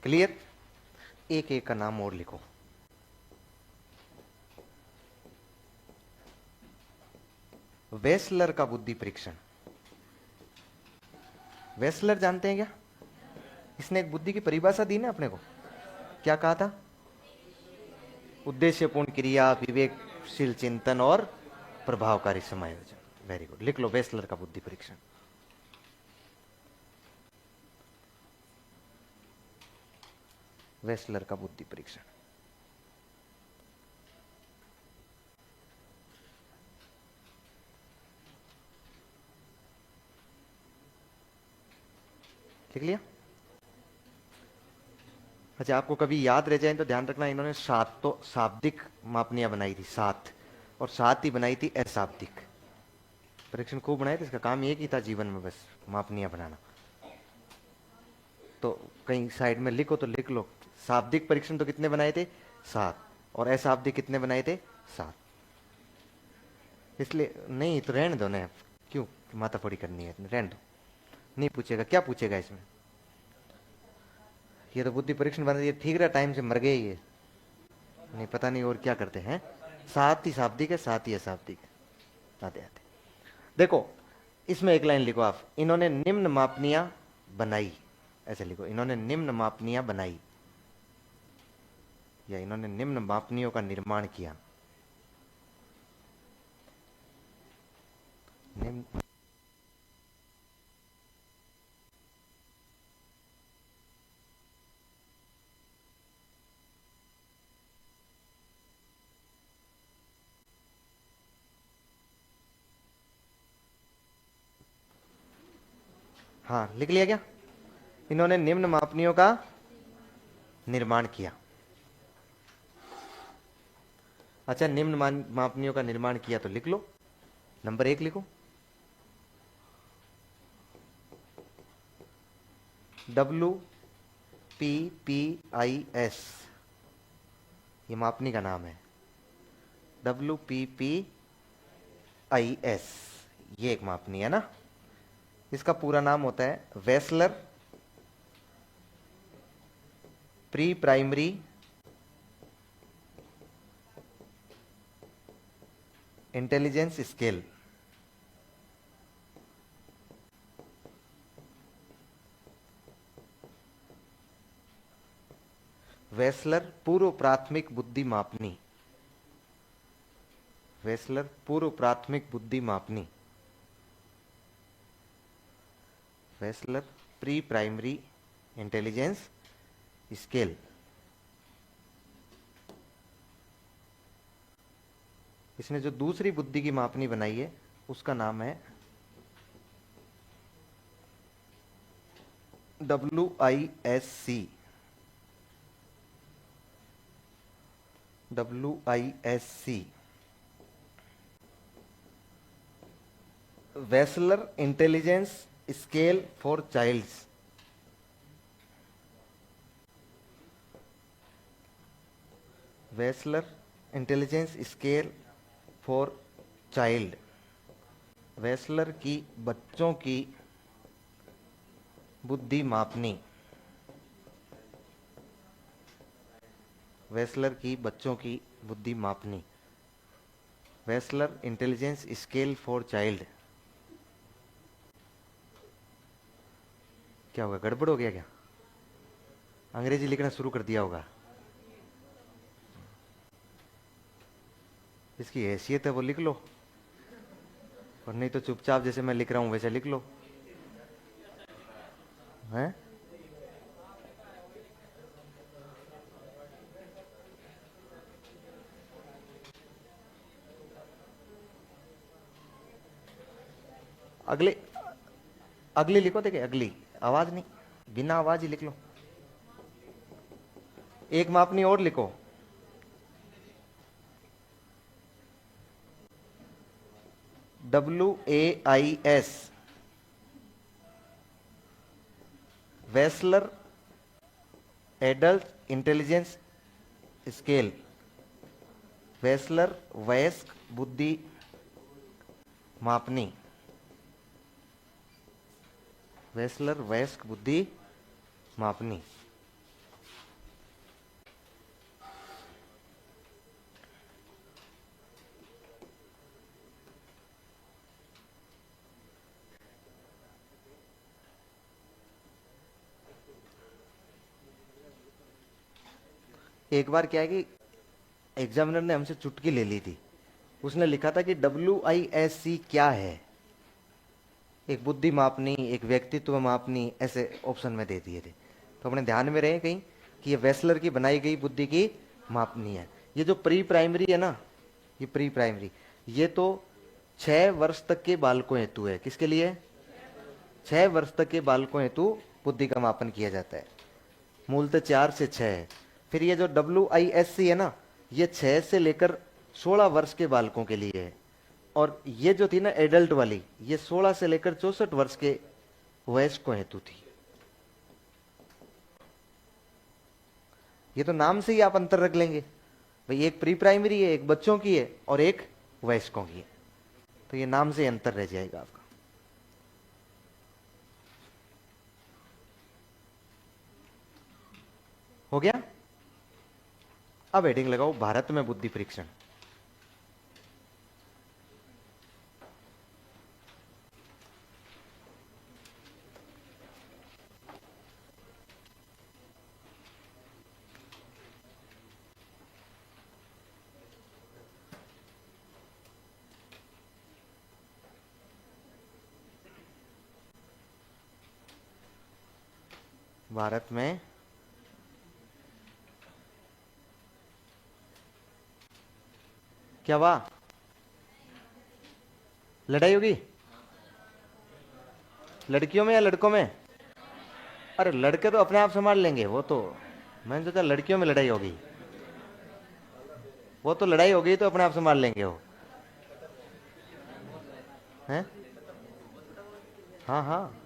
क्लियर। एक एक का नाम और लिखो। वेसलर का बुद्धि परीक्षण। वेसलर जानते हैं क्या? इसने एक बुद्धि की परिभाषा दी ना अपने को। क्या कहा था? उद्देश्यपूर्ण क्रिया, विवेकशील चिंतन और प्रभावकारी समायोजन। वेरी गुड, लिख लो वेसलर का बुद्धि परीक्षण। वेसलर का बुद्धि परीक्षण। लिख लिया? अच्छा, आपको कभी याद रह जाए तो ध्यान रखना, इन्होंने सात तो शाब्दिक मापनियां बनाई थी, सात, और सात ही बनाई थी अशाब्दिक। परीक्षण खूब बनाए थे, इसका काम एक ही था जीवन में, बस मापनियां बनाना। तो कहीं साइड में लिखो तो लिख लो, शाब्दिक परीक्षण तो कितने बनाए थे, सात, और अशाब्दिक कितने बनाए थे, सात। इसलिए नहीं तो रहने दो ना, क्यों माथाफोड़ी करनी है, रहने दो, नहीं पूछेगा। क्या पूछेगा इसमें? ये तो बुद्धि परीक्षण बना दिया, ठीक रहा, टाइम से मर गए ये, नहीं पता नहीं और क्या करते हैं। सात ही शाब्दिक है, सात ही अशाब्दिक है। आते आते देखो, इसमें एक लाइन लिखो आप, इन्होंने निम्न मापनियां बनाई, ऐसे लिखो, इन्होंने निम्न मापनियां बनाई, या इन्होंने निम्न मापनियों का निर्माण किया। निम्न, हाँ लिख लिया क्या? इन्होंने निम्न मापनियों का निर्माण किया। अच्छा, निम्न मापनियों का निर्माण किया तो लिख लो, नंबर एक लिखो, WPPIS, ये मापनी का नाम है, WPPIS, ये एक मापनी है ना। इसका पूरा नाम होता है वेसलर प्री प्राइमरी इंटेलिजेंस स्केल। वेसलर पूर्व प्राथमिक बुद्धि मापनी, वेसलर पूर्व प्राथमिक बुद्धि मापनी, वेसलर प्री प्राइमरी इंटेलिजेंस स्केल। इसने जो दूसरी बुद्धि की मापनी बनाई है उसका नाम है WISC, WISC, Wechsler intelligence scale for childs. Wechsler intelligence scale for child, Wechsler की बच्चों की बुद्धि मापनी, वेसलर की बच्चों की बुद्धि मापनी, वेसलर इंटेलिजेंस स्केल फॉर चाइल्ड। क्या होगा, गड़बड़ हो गया क्या? अंग्रेजी लिखना शुरू कर दिया होगा। इसकी हैसियत है वो लिख लो, और नहीं तो चुपचाप जैसे मैं लिख रहा हूं वैसे लिख लो, हैं? अगले, अगली लिखो, देखिए अगली आवाज नहीं, बिना आवाज ही लिख लो। एक मापनी और लिखो, WAIS, Wechsler adult intelligence scale, Wechsler वयस्क बुद्धि मापनी, वेस्लर वयस्क बुद्धि मापनी। एक बार क्या है कि एग्जामिनर ने हमसे चुटकी ले ली थी। उसने लिखा था कि WISC क्या है, एक बुद्धि मापनी, एक व्यक्तित्व मापनी, ऐसे ऑप्शन में दे दिए थे। तो अपने ध्यान में रहे कहीं कि ये वेस्लर की बनाई गई बुद्धि की मापनी है। ये जो प्री प्राइमरी है ना, ये प्री प्राइमरी, ये तो 6 वर्ष तक के बालकों हेतु है। किसके लिए? 6 वर्ष तक के बालकों हेतु बुद्धि का मापन किया जाता है। मूलतः 4 से 6 है। फिर ये जो WISC है ना, ये 6 से लेकर 16 वर्ष के बालकों के लिए है। और ये जो थी ना एडल्ट वाली, ये 16 से लेकर 64 वर्ष के वयस्कों हेतु थी। ये तो नाम से ही आप अंतर रख लेंगे भाई, एक प्री प्राइमरी है, एक बच्चों की है और एक वयस्कों की है। तो ये नाम से अंतर रह जाएगा आपका। हो गया? अब हेडिंग लगाओ भारत में बुद्धि परीक्षण। भारत में क्या हुआ? लड़ाई होगी लड़कियों में या लड़कों में? अरे लड़के तो अपने आप संभाल लेंगे, वो तो मैंने सोचा लड़कियों में लड़ाई होगी। वो तो लड़ाई हो गई तो अपने आप संभाल लेंगे वो, हैं? हाँ हाँ,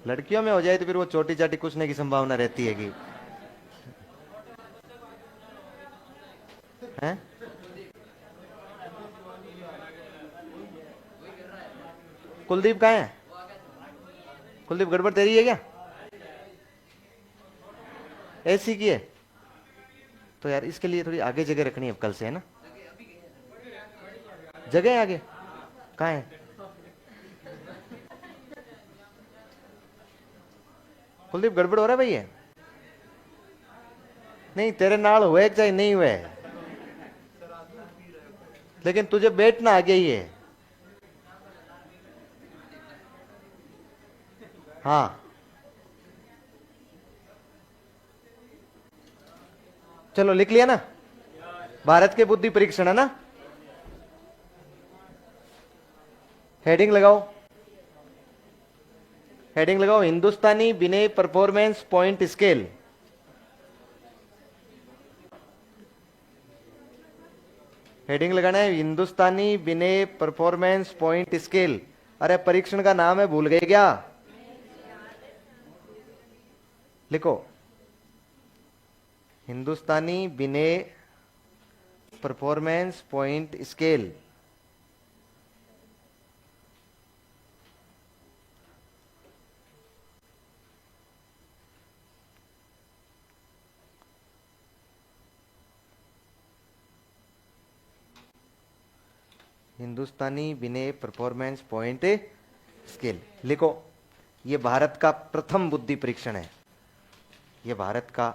लड़कियों में हो जाए तो फिर वो छोटी चाटी कुछने की संभावना रहती है कि, हैं? कुलदीप कहाँ है? कुलदीप गड़बड़ तेरी है क्या? ऐसी की है तो यार इसके लिए थोड़ी आगे जगह रखनी है कल से, है ना? जगह है आगे? कहाँ है? कुलदीप गड़बड़ हो रहा है भाई है? नहीं तेरे नाल हुए चाहे नहीं हुए, लेकिन तुझे बैठना आगे ही है। हाँ चलो लिख लिया ना, भारत के बुद्धि परीक्षण है ना। हेडिंग लगाओ, हेडिंग लगाओ हिंदुस्तानी विनय परफॉर्मेंस पॉइंट स्केल। हेडिंग लगाना है हिंदुस्तानी विनय परफॉर्मेंस पॉइंट स्केल। अरे परीक्षण का नाम है, भूल गए क्या? लिखो हिंदुस्तानी विनय परफॉर्मेंस पॉइंट स्केल। हिंदुस्तानी विनय परफॉर्मेंस पॉइंट स्केल लिखो। यह भारत का प्रथम बुद्धि परीक्षण है। यह भारत का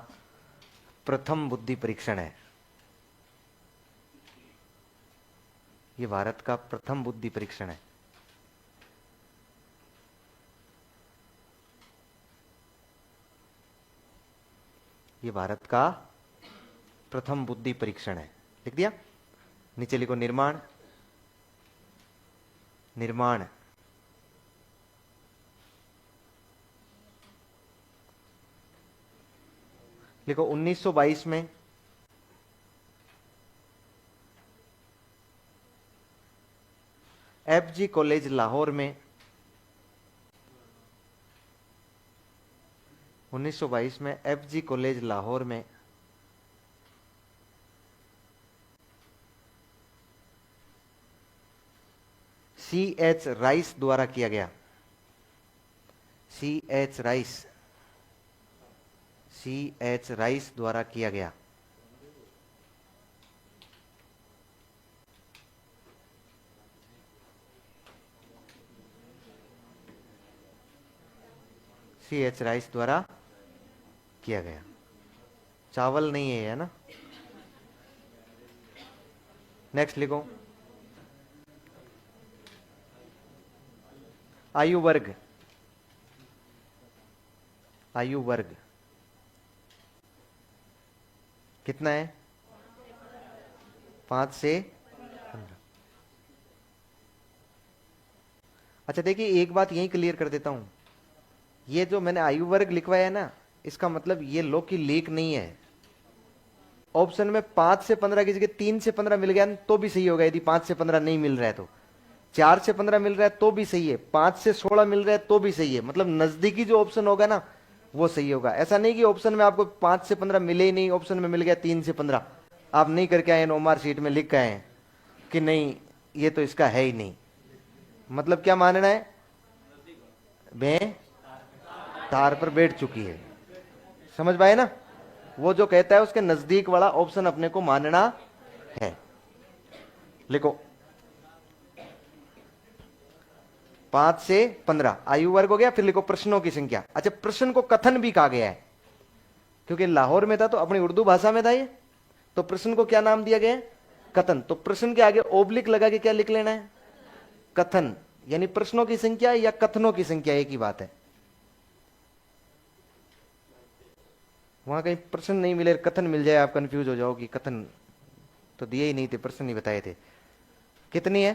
प्रथम बुद्धि परीक्षण है। यह भारत का प्रथम बुद्धि परीक्षण है। यह भारत का प्रथम बुद्धि परीक्षण है। लिख दिया? नीचे लिखो निर्माण। निर्माण लिखो 1922 में एफजी कॉलेज लाहौर में 1922 में एफजी कॉलेज लाहौर में C.H. राइस द्वारा किया गया। C.H. राइस द्वारा किया गया। C.H. राइस द्वारा किया गया। चावल नहीं है ना। नेक्स्ट लिखो, आयु वर्ग। आयु वर्ग कितना है? 5 से 15। अच्छा देखिए, एक बात यही क्लियर कर देता हूं, ये जो मैंने आयु वर्ग लिखवाया है ना, इसका मतलब ये लो की लीक नहीं है। ऑप्शन में 5 से 15 की जगह 3 से 15 मिल गया तो भी सही होगा। यदि 5 से 15 नहीं मिल रहा है तो 4 से 15 मिल रहा है तो भी सही है, 5 से 16 मिल रहा है तो भी सही है। मतलब नजदीकी जो ऑप्शन होगा ना वो सही होगा। ऐसा नहीं कि ऑप्शन में आपको 5 से 15 मिले ही नहीं, ऑप्शन में मिल गया 3 से 15, आप नहीं करके आए, नोमार शीट में लिख के आए कि नहीं ये तो इसका है ही नहीं। मतलब क्या मानना है? मैं तार पर बैठ चुकी है। समझ पाए ना? वो जो कहता है उसके नजदीक वाला ऑप्शन अपने को मानना है। लिखो 5 से 15 आयु वर्ग हो गया। फिर लिखो प्रश्नों की संख्या। अच्छा, प्रश्न को कथन भी कहा गया है, क्योंकि लाहौर में था तो अपनी उर्दू भाषा में था ये, तो प्रश्न को क्या नाम दिया गया है? कथन। तो प्रश्न के आगे ओब्लिक लगा के क्या लिख लेना है? कथन। यानी प्रश्नों की संख्या या कथनों की संख्या एक ही बात है। वहां कहीं प्रश्न नहीं मिले, कथन मिल जाए, आप कंफ्यूज हो जाओ कि कथन तो दिए ही नहीं थे, प्रश्न नहीं बताए थे। कितनी है?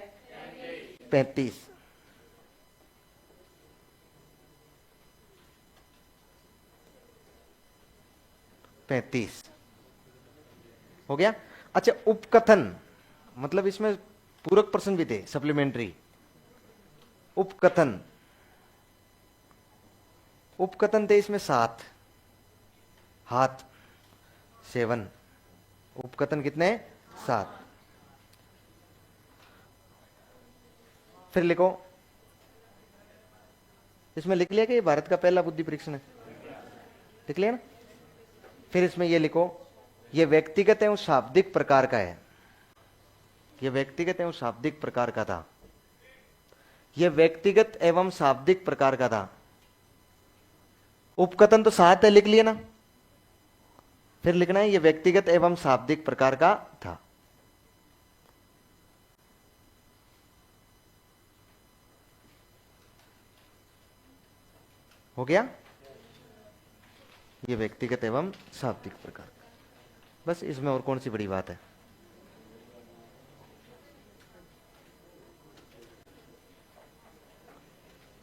35। हो गया। अच्छा, उपकथन मतलब इसमें पूरक प्रश्न भी थे, सप्लीमेंट्री। उपकथन, उपकथन थे इसमें 7, हाथ 7। उपकथन कितने? 7। फिर लिखो, इसमें लिख लिया कि ये भारत का पहला बुद्धि परीक्षण है, लिख लिया ना। फिर इसमें ये लिखो, ये व्यक्तिगत एवं शाब्दिक प्रकार का है। ये व्यक्तिगत एवं शाब्दिक प्रकार का था। ये व्यक्तिगत एवं शाब्दिक प्रकार का था। उपकथन तो 7 है, लिख लिया ना। फिर लिखना है ये व्यक्तिगत एवं शाब्दिक प्रकार का था। हो गया? ये व्यक्तिगत एवं शाब्दिक प्रकार। बस इसमें और कौन सी बड़ी बात है?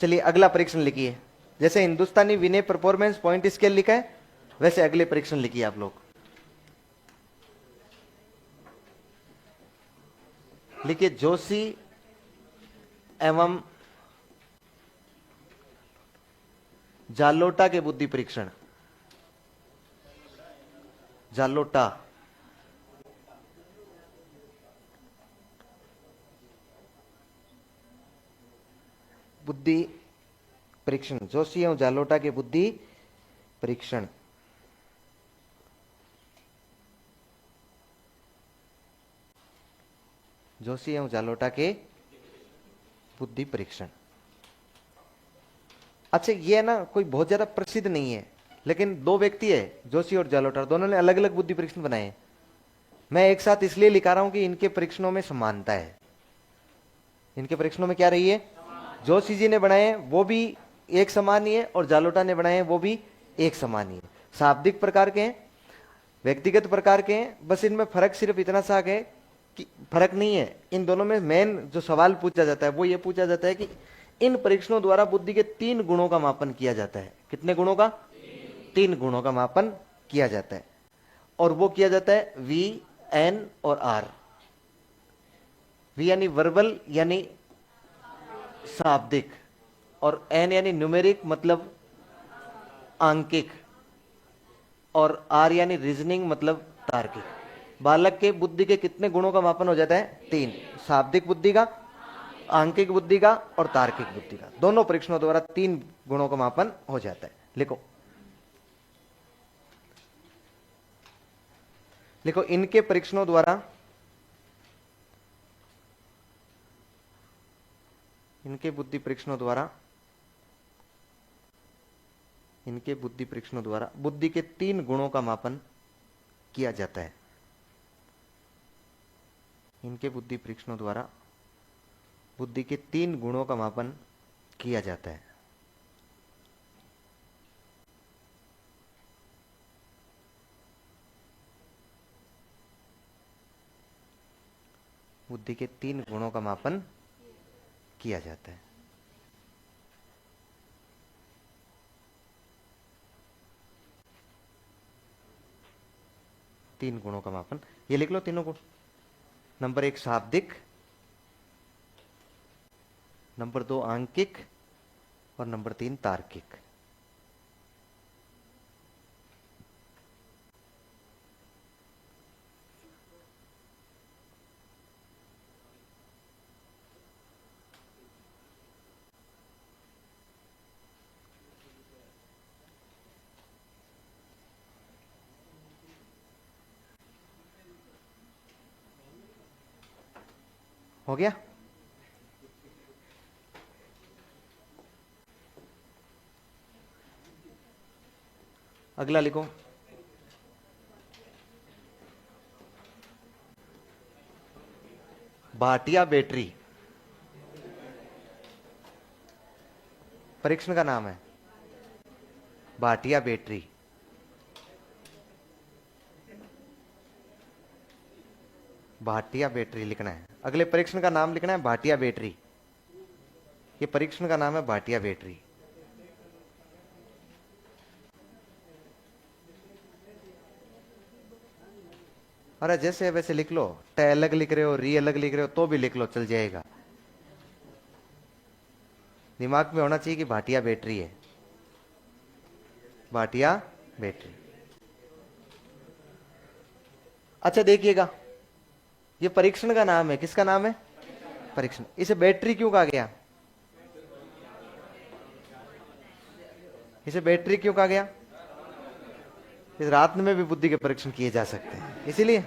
चलिए अगला परीक्षण लिखिए। जैसे हिंदुस्तानी विनय परफॉर्मेंस पॉइंट स्केल लिखा है, वैसे अगले परीक्षण लिखिए आप लोग। लिखिए जोशी एवं जालोटा के बुद्धि परीक्षण। जालोटा, बुद्धि परीक्षण। जोशी एवं जालोटा के बुद्धि परीक्षण। जोशी एवं जालोटा के बुद्धि परीक्षण। अच्छा, ये ना कोई बहुत ज्यादा प्रसिद्ध नहीं है, लेकिन 2 व्यक्ति है, जोशी और जालोटा, दोनों ने अलग अलग बुद्धि परीक्षण बनाए। मैं एक साथ इसलिए लिखा रहा हूं कि इनके परीक्षणों में समानता है। इनके परीक्षणों में क्या रही है? जोशी जी ने बनाए वो भी एक समान ही है, और जालोटा ने बनाए वो भी एक समान ही है। शाब्दिक प्रकार के हैं, व्यक्तिगत प्रकार के हैं। बस इनमें फर्क सिर्फ इतना सा है कि फर्क नहीं है। इन दोनों में मेन जो सवाल पूछा जाता है वो ये पूछा जाता है कि इन परीक्षणों द्वारा बुद्धि के 3 गुणों का मापन किया जाता है। कितने गुणों का? 3 गुणों का मापन किया जाता है, और वो किया जाता है V, N और R। V यानी वर्बल यानी शाब्दिक, और एन यानी न्यूमेरिक मतलब आंकिक, और आर यानी रीजनिंग मतलब तार्किक। बालक के बुद्धि के कितने गुणों का मापन हो जाता है? 3। शाब्दिक बुद्धि का, आंकिक बुद्धि का और तार्किक बुद्धि का, दोनों परीक्षणों द्वारा 3 गुणों का मापन हो जाता है। लिखो लिखो इनके परीक्षणों द्वारा, इनके बुद्धि परीक्षणों द्वारा, इनके बुद्धि परीक्षणों द्वारा बुद्धि के 3 गुणों का मापन किया जाता है। इनके बुद्धि परीक्षणों द्वारा बुद्धि के 3 गुणों का मापन किया जाता है। बुद्धि के 3 गुणों का मापन किया जाता है। तीन गुणों का मापन, ये लिख लो तीनों गुण। नंबर 1 शाब्दिक, नंबर 2 आंकिक और नंबर 3 तार्किक। हो गया? अगला लिखो, भाटिया बैटरी परीक्षण का नाम है। भाटिया बैटरी, भाटिया बैटरी लिखना है। अगले परीक्षण का नाम लिखना है भाटिया बैटरी। ये परीक्षण का नाम है भाटिया बैटरी। अरे जैसे वैसे लिख लो, ट अलग लिख रहे हो, री अलग लिख रहे हो तो भी लिख लो, चल जाएगा। दिमाग में होना चाहिए कि भाटिया बैटरी है, भाटिया बैटरी। अच्छा देखिएगा, ये परीक्षण का नाम है। किसका नाम है? परीक्षण। इसे बैटरी क्यों कहा गया? इसे बैटरी क्यों कहा गया? इस रात में भी बुद्धि के परीक्षण किए जा सकते हैं, इसीलिए।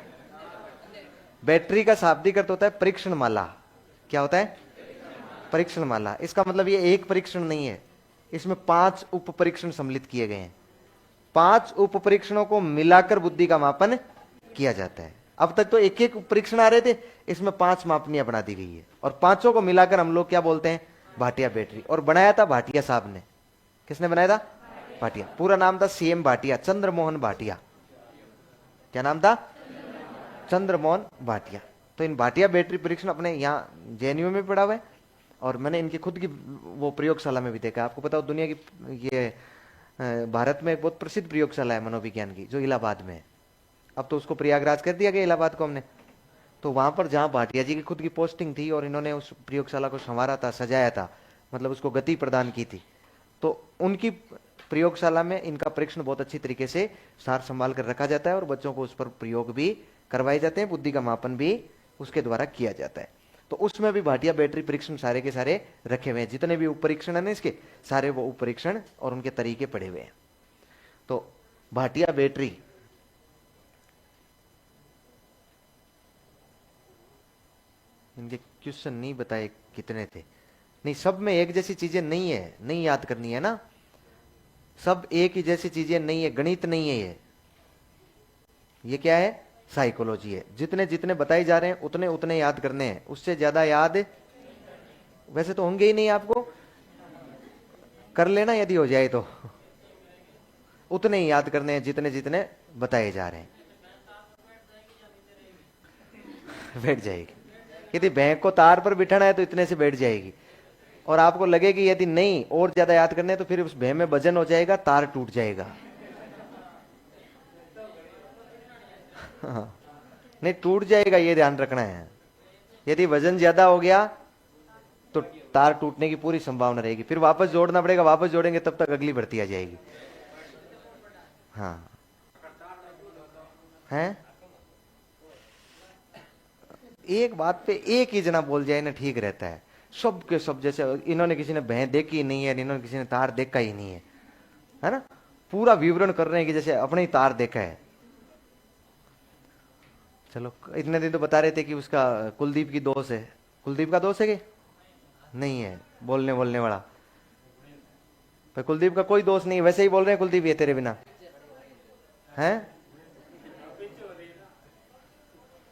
बैटरी का शाब्दिक अर्थ होता है परीक्षण माला। क्या होता है? परीक्षण माला। इसका मतलब ये एक परीक्षण नहीं है, इसमें 5 उप परीक्षण सम्मिलित किए गए हैं। 5 उप परीक्षणों को मिलाकर बुद्धि का मापन किया जाता है। अब तक तो एक एक परीक्षण आ रहे थे, इसमें 5 मापनियां बना दी गई है, और पांचों को मिलाकर हम लोग क्या बोलते हैं? भाटिया बैटरी। और बनाया था भाटिया साहब ने। किसने बनाया था? भाटिया। पूरा नाम था सीएम भाटिया, चंद्रमोहन भाटिया। क्या नाम था? चंद्रमोहन भाटिया। तो इन भाटिया बैटरी परीक्षण अपने यहाँ जेएनयू में पड़ा हुआ है, और मैंने इनकी खुद की वो प्रयोगशाला में भी देखा। आपको पता हो दुनिया की ये भारत में एक बहुत प्रसिद्ध प्रयोगशाला है मनोविज्ञान की, जो इलाहाबाद में है। अब तो उसको प्रयागराज कर दिया गया इलाहाबाद को हमने। तो वहां पर जहां भाटिया जी की खुद की पोस्टिंग थी, और इन्होंने उस प्रयोगशाला को संवारा था, सजाया था, मतलब उसको गति प्रदान की थी, तो उनकी प्रयोगशाला में इनका परीक्षण बहुत अच्छी तरीके से सार संभाल कर रखा जाता है, और बच्चों को उस पर प्रयोग भी करवाए जाते हैं, बुद्धि का मापन भी उसके द्वारा किया जाता है। तो उसमें भी भाटिया बैटरी परीक्षण सारे के सारे रखे हुए हैं। जितने भी उप परीक्षण है ना इसके, सारे वो उप परीक्षण और उनके तरीके पड़े हुए हैं। तो भाटिया बैटरी इनके क्वेश्चन नहीं बताए कितने थे। नहीं, सब में एक जैसी चीजें नहीं है, नहीं याद करनी है ना। सब एक ही जैसी चीजें नहीं है, गणित नहीं है ये क्या है? साइकोलॉजी है। जितने जितने बताए जा रहे हैं उतने उतने याद करने हैं, उससे ज्यादा याद वैसे तो होंगे ही नहीं। आपको कर लेना यदि हो जाए तो। उतने ही याद करने हैं जितने जितने बताए जा रहे हैं। बैठ जाएगी। यदि बैंक को तार पर बिठाना है तो इतने से बैठ जाएगी, और आपको लगेगी यदि नहीं और ज्यादा याद करने हैं तो फिर उस भय में वजन हो जाएगा, तार टूट जाएगा। हाँ, नहीं टूट जाएगा, ये ध्यान रखना है। यदि वजन ज्यादा हो गया तो तार टूटने की पूरी संभावना रहेगी, फिर वापस जोड़ना पड़ेगा, वापस जोड़ेंगे तब तक अगली भर्ती आ जाएगी। हाँ हैं, एक बात पे एक ही जना बोल जाए ना ठीक रहता है। सब के सब, जैसे इन्होंने किसी ने भैं देखी नहीं है, इन्होंने किसी ने तार देखा ही नहीं है ना, पूरा विवरण कर रहे हैं कि जैसे अपने ही तार देखा है। चलो, इतने दिन तो बता रहे थे कि उसका कुलदीप की दोस्त है। कुलदीप का दोस्त है कि नहीं है बोलने बोलने वाला? पर कुलदीप का कोई दोस्त नहीं, वैसे ही बोल रहे हैं कुलदीप ये तेरे बिना हैं।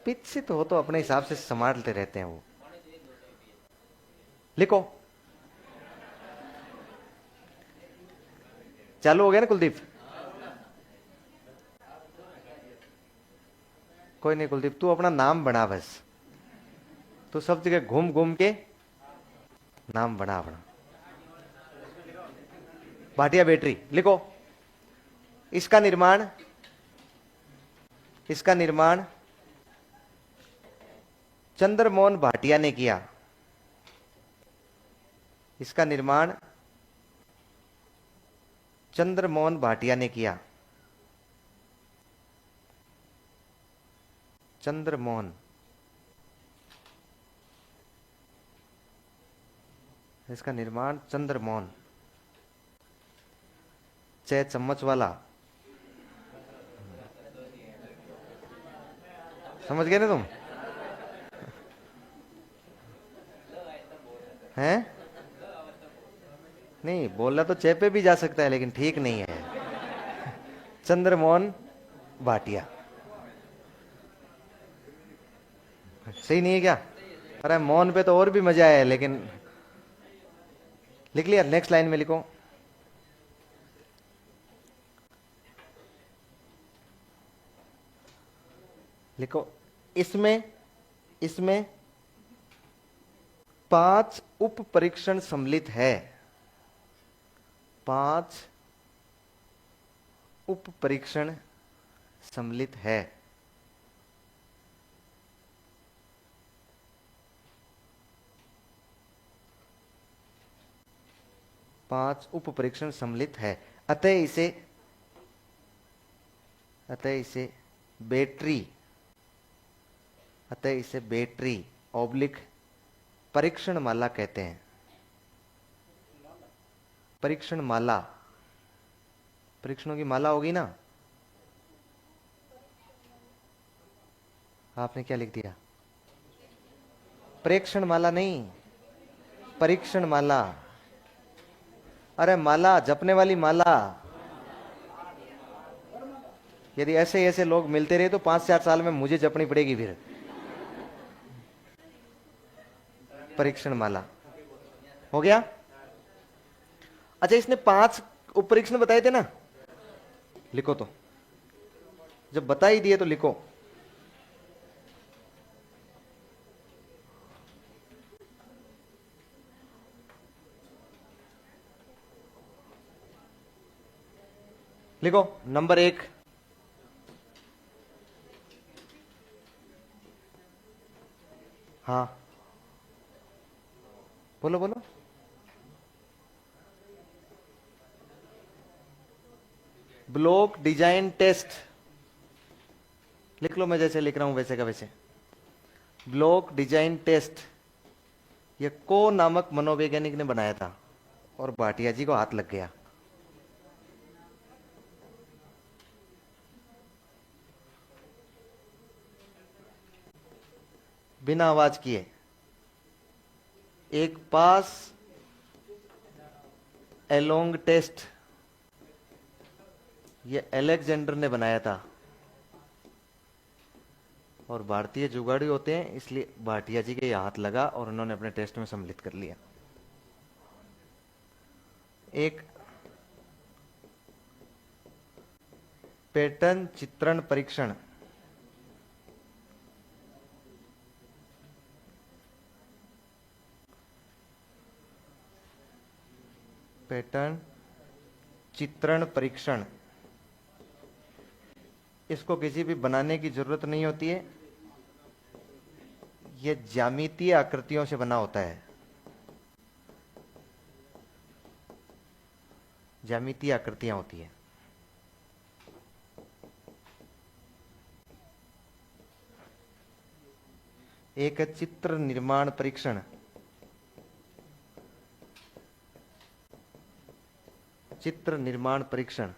पीछे तो हो तो अपने हिसाब से संभालते रहते हैं वो। लिखो, चालू हो गया ना कुलदीप? कोई नहीं कुलदीप, तू अपना नाम बना बस, तू सब जगह घूम घूम के नाम बना अपना। भाटिया बैटरी लिखो। इसका निर्माण, इसका निर्माण चंद्रमोहन भाटिया ने किया। इसका निर्माण चंद्रमोहन भाटिया ने किया। चंद्रमोहन, इसका निर्माण चंद्रमोहन। चे चम्मच वाला, समझ गए ना तुम? हैं? नहीं बोलना तो चे पे भी जा सकता है लेकिन ठीक नहीं है। चंद्रमोहन भाटिया सही नहीं है क्या? अरे मोहन पे तो और भी मजा है, लेकिन लिख लिया? नेक्स्ट लाइन में लिखो। लिखो, इसमें इसमें 5 उप परीक्षण सम्मिलित है। 5 उप परीक्षण सम्मिलित है। पांच उप परीक्षण सम्मिलित है, अतः इसे बैटरी, अतः इसे बैटरी ऑब्लिक परीक्षण माला कहते हैं। परीक्षण माला, परीक्षणों की माला होगी ना। आपने क्या लिख दिया? प्रेक्षण माला नहीं, परीक्षण माला। अरे माला, जपने वाली माला। यदि ऐसे ऐसे लोग मिलते रहे तो 5-4 साल में मुझे जपनी पड़ेगी फिर। परीक्षण माला हो गया। अच्छा, इसने 5 उप परीक्षण बताए थे ना, लिखो तो। जब बता ही दिए तो लिखो। लिखो नंबर 1, हाँ बोलो बोलो। ब्लॉक डिजाइन टेस्ट लिख लो, मैं जैसे लिख रहा हूं वैसे का वैसे। ब्लॉक डिजाइन टेस्ट ये को नामक मनोवैज्ञानिक ने बनाया था और भाटिया जी को हाथ लग गया। बिना आवाज किए। एक पास एलोंग टेस्ट ये अलेक्जेंडर ने बनाया था, और भारतीय जुगाड़ी होते हैं इसलिए भाटिया जी के हाथ लगा और उन्होंने अपने टेस्ट में सम्मिलित कर लिया। एक पैटर्न चित्रण परीक्षण, पैटर्न चित्रण परीक्षण, इसको किसी भी बनाने की जरूरत नहीं होती है, यह ज्यामितीय आकृतियों से बना होता है। ज्यामितीय आकृतियां होती है। एक है चित्र निर्माण परीक्षण, चित्र निर्माण परीक्षण,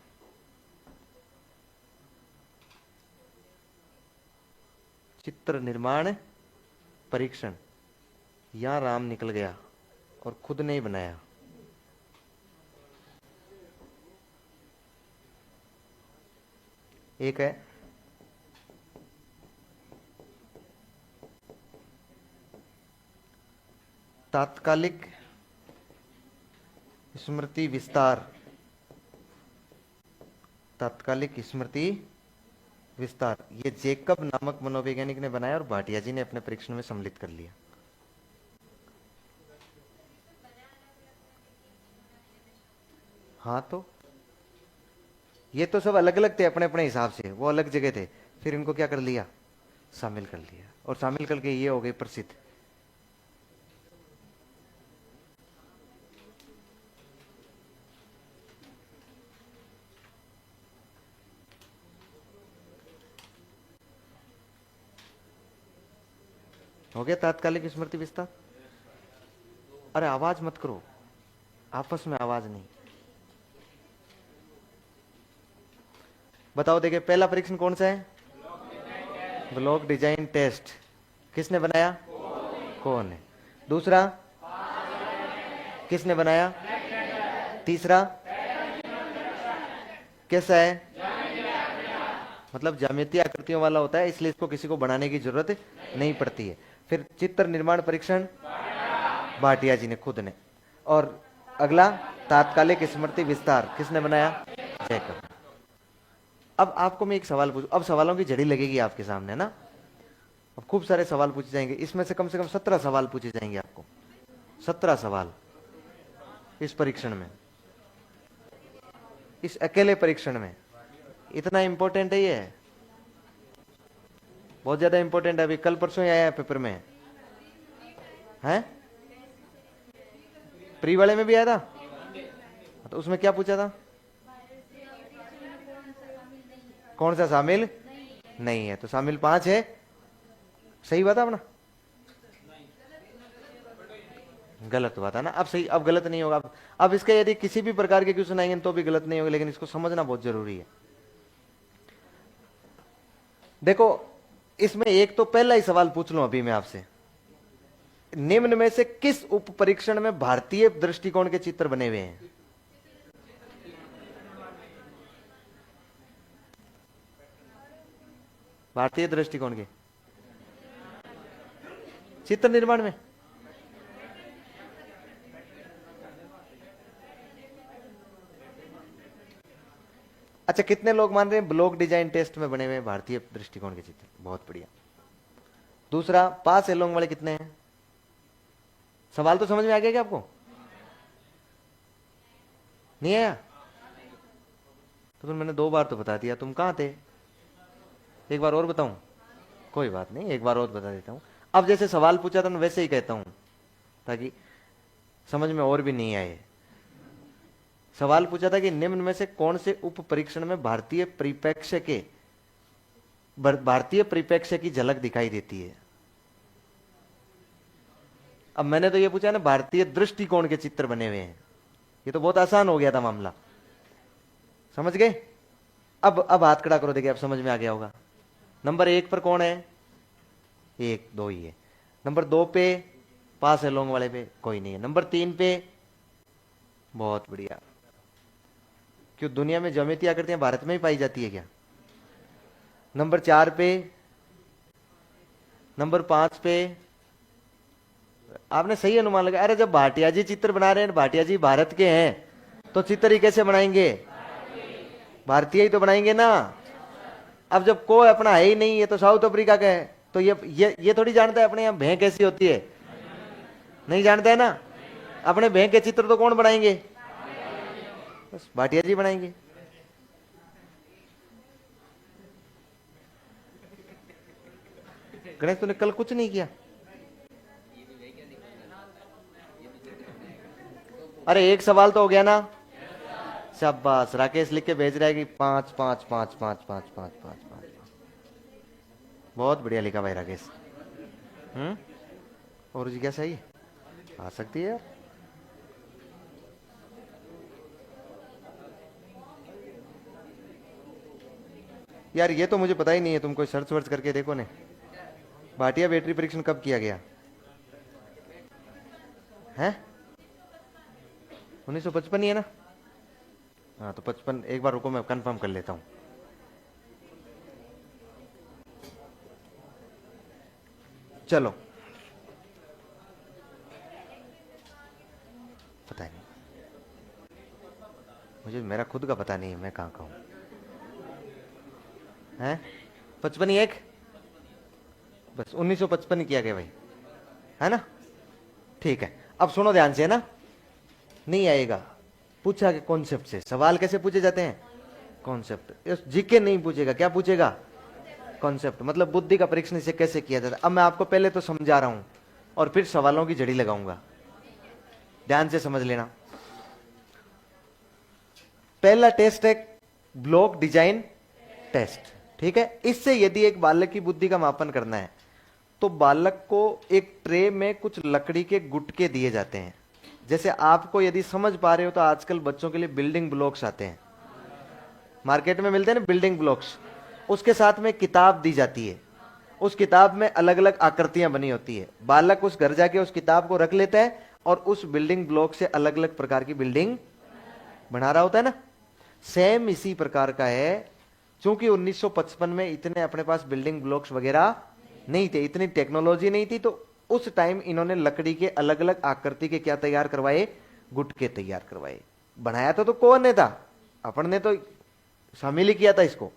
चित्र निर्माण परीक्षण। यहां राम निकल गया और खुद ने ही बनाया। एक है तात्कालिक स्मृति विस्तार, तात्कालिक स्मृति विस्तार। ये जेकब नामक मनोवैज्ञानिक ने बनाया और भाटिया जी ने अपने परीक्षण में सम्मिलित कर लिया। हाँ, तो ये तो सब अलग अलग थे अपने अपने हिसाब से, वो अलग जगह थे, फिर इनको क्या कर लिया, शामिल कर लिया, और शामिल करके ये हो गए प्रसिद्ध। हो गया तात्कालिक स्मृति विस्तार। अरे आवाज मत करो, आपस में आवाज नहीं। बताओ, देखिए पहला परीक्षण कौन सा है, ब्लॉक डिजाइन टेस्ट। किसने बनाया, कौन है। दूसरा किसने बनाया, तीसरा कैसा है, मतलब ज्यामितीय आकृतियों वाला होता है, इसलिए इसको किसी को बनाने की जरूरत नहीं पड़ती है। फिर चित्र निर्माण परीक्षण भाटिया जी ने खुद ने, और अगला तात्कालिक स्मृति विस्तार किसने बनाया, जैकब। अब आपको मैं एक सवाल पूछूं, अब सवालों की झड़ी लगेगी आपके सामने ना, अब खूब सारे सवाल पूछे जाएंगे, इसमें से कम 17 सवाल पूछे जाएंगे आपको, 17 सवाल इस परीक्षण में, इस अकेले परीक्षण में। इतना इंपॉर्टेंट है ये, बहुत ज्यादा इंपॉर्टेंट है। अभी कल परसों ही आया है पेपर में, है प्री वाले में भी आया था, तो उसमें क्या पूछा था, कौन सा शामिल नहीं है, तो शामिल 5 है, सही बात है अपना, गलत बात है ना। अब सही, अब गलत नहीं होगा। अब इसके यदि किसी भी प्रकार के क्वेश्चन आएंगे तो भी गलत नहीं होगा, लेकिन इसको समझना बहुत जरूरी है। देखो, इसमें एक तो पहला ही सवाल पूछ लूं अभी मैं आपसे, निम्न में से किस उप परीक्षण में भारतीय दृष्टिकोण के चित्र बने हुए हैं। भारतीय दृष्टिकोण के चित्र निर्माण में, अच्छा कितने लोग मान रहे हैं ब्लॉक डिजाइन टेस्ट में बने हुए हैं भारतीय दृष्टिकोण के चित्र, बहुत बढ़िया। दूसरा, पास एलोंग वाले कितने हैं, सवाल तो समझ में आ गया क्या आपको, नहीं आया, तो फिर मैंने 2 बार तो बता दिया, तुम कहां थे, एक बार और बताऊं, कोई बात नहीं, एक बार और बता देता हूं। अब जैसे सवाल पूछा था ना वैसे ही कहता हूं, ताकि समझ में और भी नहीं आए। सवाल पूछा था कि निम्न में से कौन से उप परीक्षण में भारतीय परिप्रेक्ष्य की झलक दिखाई देती है। अब मैंने तो ये पूछा ना, भारतीय दृष्टिकोण के चित्र बने हुए हैं, ये तो बहुत आसान हो गया था मामला, समझ गए। अब हाथ खड़ा करो, देखिए अब समझ में आ गया होगा। नंबर 1 पर कौन है, 1 2 ही है। नंबर 2 पे पास एलोंग वाले पे कोई नहीं है। नंबर 3 पे, बहुत बढ़िया। क्यों, दुनिया में ज्यामितीय आकृतियां भारत में ही पाई जाती है क्या। नंबर 4 पे, नंबर 5 पे, आपने सही अनुमान लगाया। अरे जब भाटिया जी चित्र बना रहे हैं, भाटिया जी भारत के हैं, तो चित्र ही कैसे बनाएंगे, भारतीय ही तो बनाएंगे ना। अब जब कोई अपना है ही नहीं, ये तो साउथ अफ्रीका का है, तो ये थोड़ी जानता है अपने यहाँ भैं कैसी होती है, नहीं जानता है ना। अपने भैं के चित्र तो कौन बनाएंगे, बस भाटिया जी बनाएंगे। गणेश तूने कल कुछ नहीं किया, अरे एक सवाल तो हो गया ना, शाबाश, राकेश लिख के भेज रहा है कि 5 5 5 5 5 5 5 5 5। बहुत बढ़िया लिखा भाई राकेश। और जी क्या सही आ सकती है यार। यार ये तो मुझे पता ही नहीं है, तुम कोई सर्च वर्च करके देखो ने। भाटिया बैटरी परीक्षण कब किया गया है? 1955 ही है ना? हाँ तो 55, एक बार रुको मैं कंफर्म कर लेता हूँ। चलो, पता नहीं मुझे, मेरा खुद का पता नहीं है मैं कहाँ का हूँ। है 55 बस 1955 किया गया भाई, है ना? ठीक है, अब सुनो ध्यान से, है ना? नहीं आएगा, पूछा कि कॉन्सेप्ट से। सवाल कैसे पूछे जाते हैं? कॉन्सेप्ट। जीके नहीं पूछेगा, क्या पूछेगा? कॉन्सेप्ट। मतलब बुद्धि का परीक्षण इसे कैसे किया जाता है। अब मैं आपको पहले तो समझा रहा हूं और फिर सवालों की जड़ी लगाऊंगा, ध्यान से समझ लेना। पहला टेस्ट है ब्लॉक डिजाइन टेस्ट, ठीक है? इससे यदि एक बालक की बुद्धि का मापन करना है तो बालक को एक ट्रे में कुछ लकड़ी के गुटके दिए जाते हैं। जैसे आपको यदि समझ पा रहे हो तो आजकल बच्चों के लिए बिल्डिंग ब्लॉक्स आते हैं, मार्केट में मिलते हैं ना बिल्डिंग ब्लॉक्स। उसके साथ में किताब दी जाती है, उस किताब में अलग अलग आकृतियां बनी होती है। बालक उस घर जाके उस किताब को रख लेता है और उस बिल्डिंग ब्लॉक से अलग अलग प्रकार की बिल्डिंग बना रहा होता है ना। सेम इसी प्रकार का है। क्योंकि 1955 में इतने अपने पास बिल्डिंग ब्लॉक्स वगैरह नहीं थे, इतनी टेक्नोलॉजी नहीं थी, तो उस टाइम इन्होंने लकड़ी के अलग अलग आकृति के क्या तैयार करवाए? गुटके तैयार करवाए। बनाया तो कौन ने था? अपन ने तो शामिल ही किया था इसको।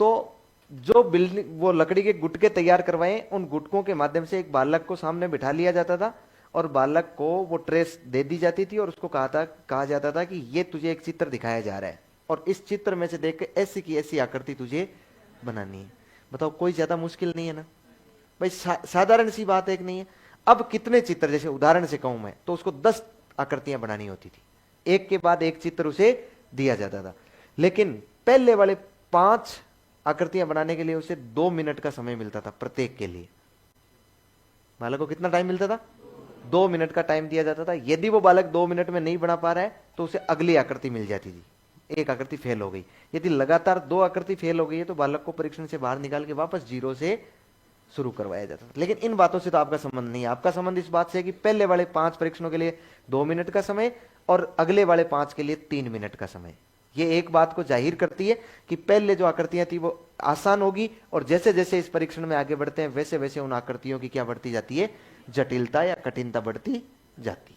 तो जो बिल्डिंग वो लकड़ी के गुटके तैयार करवाए, उन गुटकों के माध्यम से एक बालक को सामने बिठा लिया जाता था और बालक को वो ट्रेस दे दी जाती थी और उसको कहा जाता था कि ये तुझे एक चित्र दिखाया जा रहा है और इस चित्र में से देख के ऐसी की ऐसी आकृति तुझे बनानी है। बताओ, कोई ज्यादा मुश्किल नहीं है ना भाई, साधारण सी बात एक नहीं है। अब कितने चित्र, जैसे उदाहरण से कहूं मैं तो उसको 10 आकृतियां बनानी होती थी, एक के बाद एक चित्र उसे दिया जाता था। लेकिन पहले वाले 5 आकृतियां बनाने के लिए उसे 2 मिनट का समय मिलता था प्रत्येक के लिए। बालक को कितना टाइम मिलता था? 2 मिनट का टाइम दिया जाता था। यदि वो बालक 2 मिनट में नहीं बना पा रहा है तो उसे अगली आकृति मिल जाती थी। एक आकृति फेल हो गई, यदि लगातार 2 आकृति फेल हो गई है तो बालक को परीक्षण से बाहर निकाल के वापस 0 से शुरू करवाया जाता था। लेकिन इन बातों से तो आपका संबंध नहीं है। आपका संबंध इस बात से है कि पहले वाले 5 परीक्षणों के लिए 2 मिनट का समय और अगले वाले 5 के लिए 3 मिनट का समय। ये एक बात को जाहिर करती है कि पहले जो आकृतियां थी वो आसान होगी और जैसे जैसे इस परीक्षण में आगे बढ़ते हैं वैसे वैसे उन आकृतियों की क्या बढ़ती जाती है? जटिलता या कठिनता बढ़ती जाती।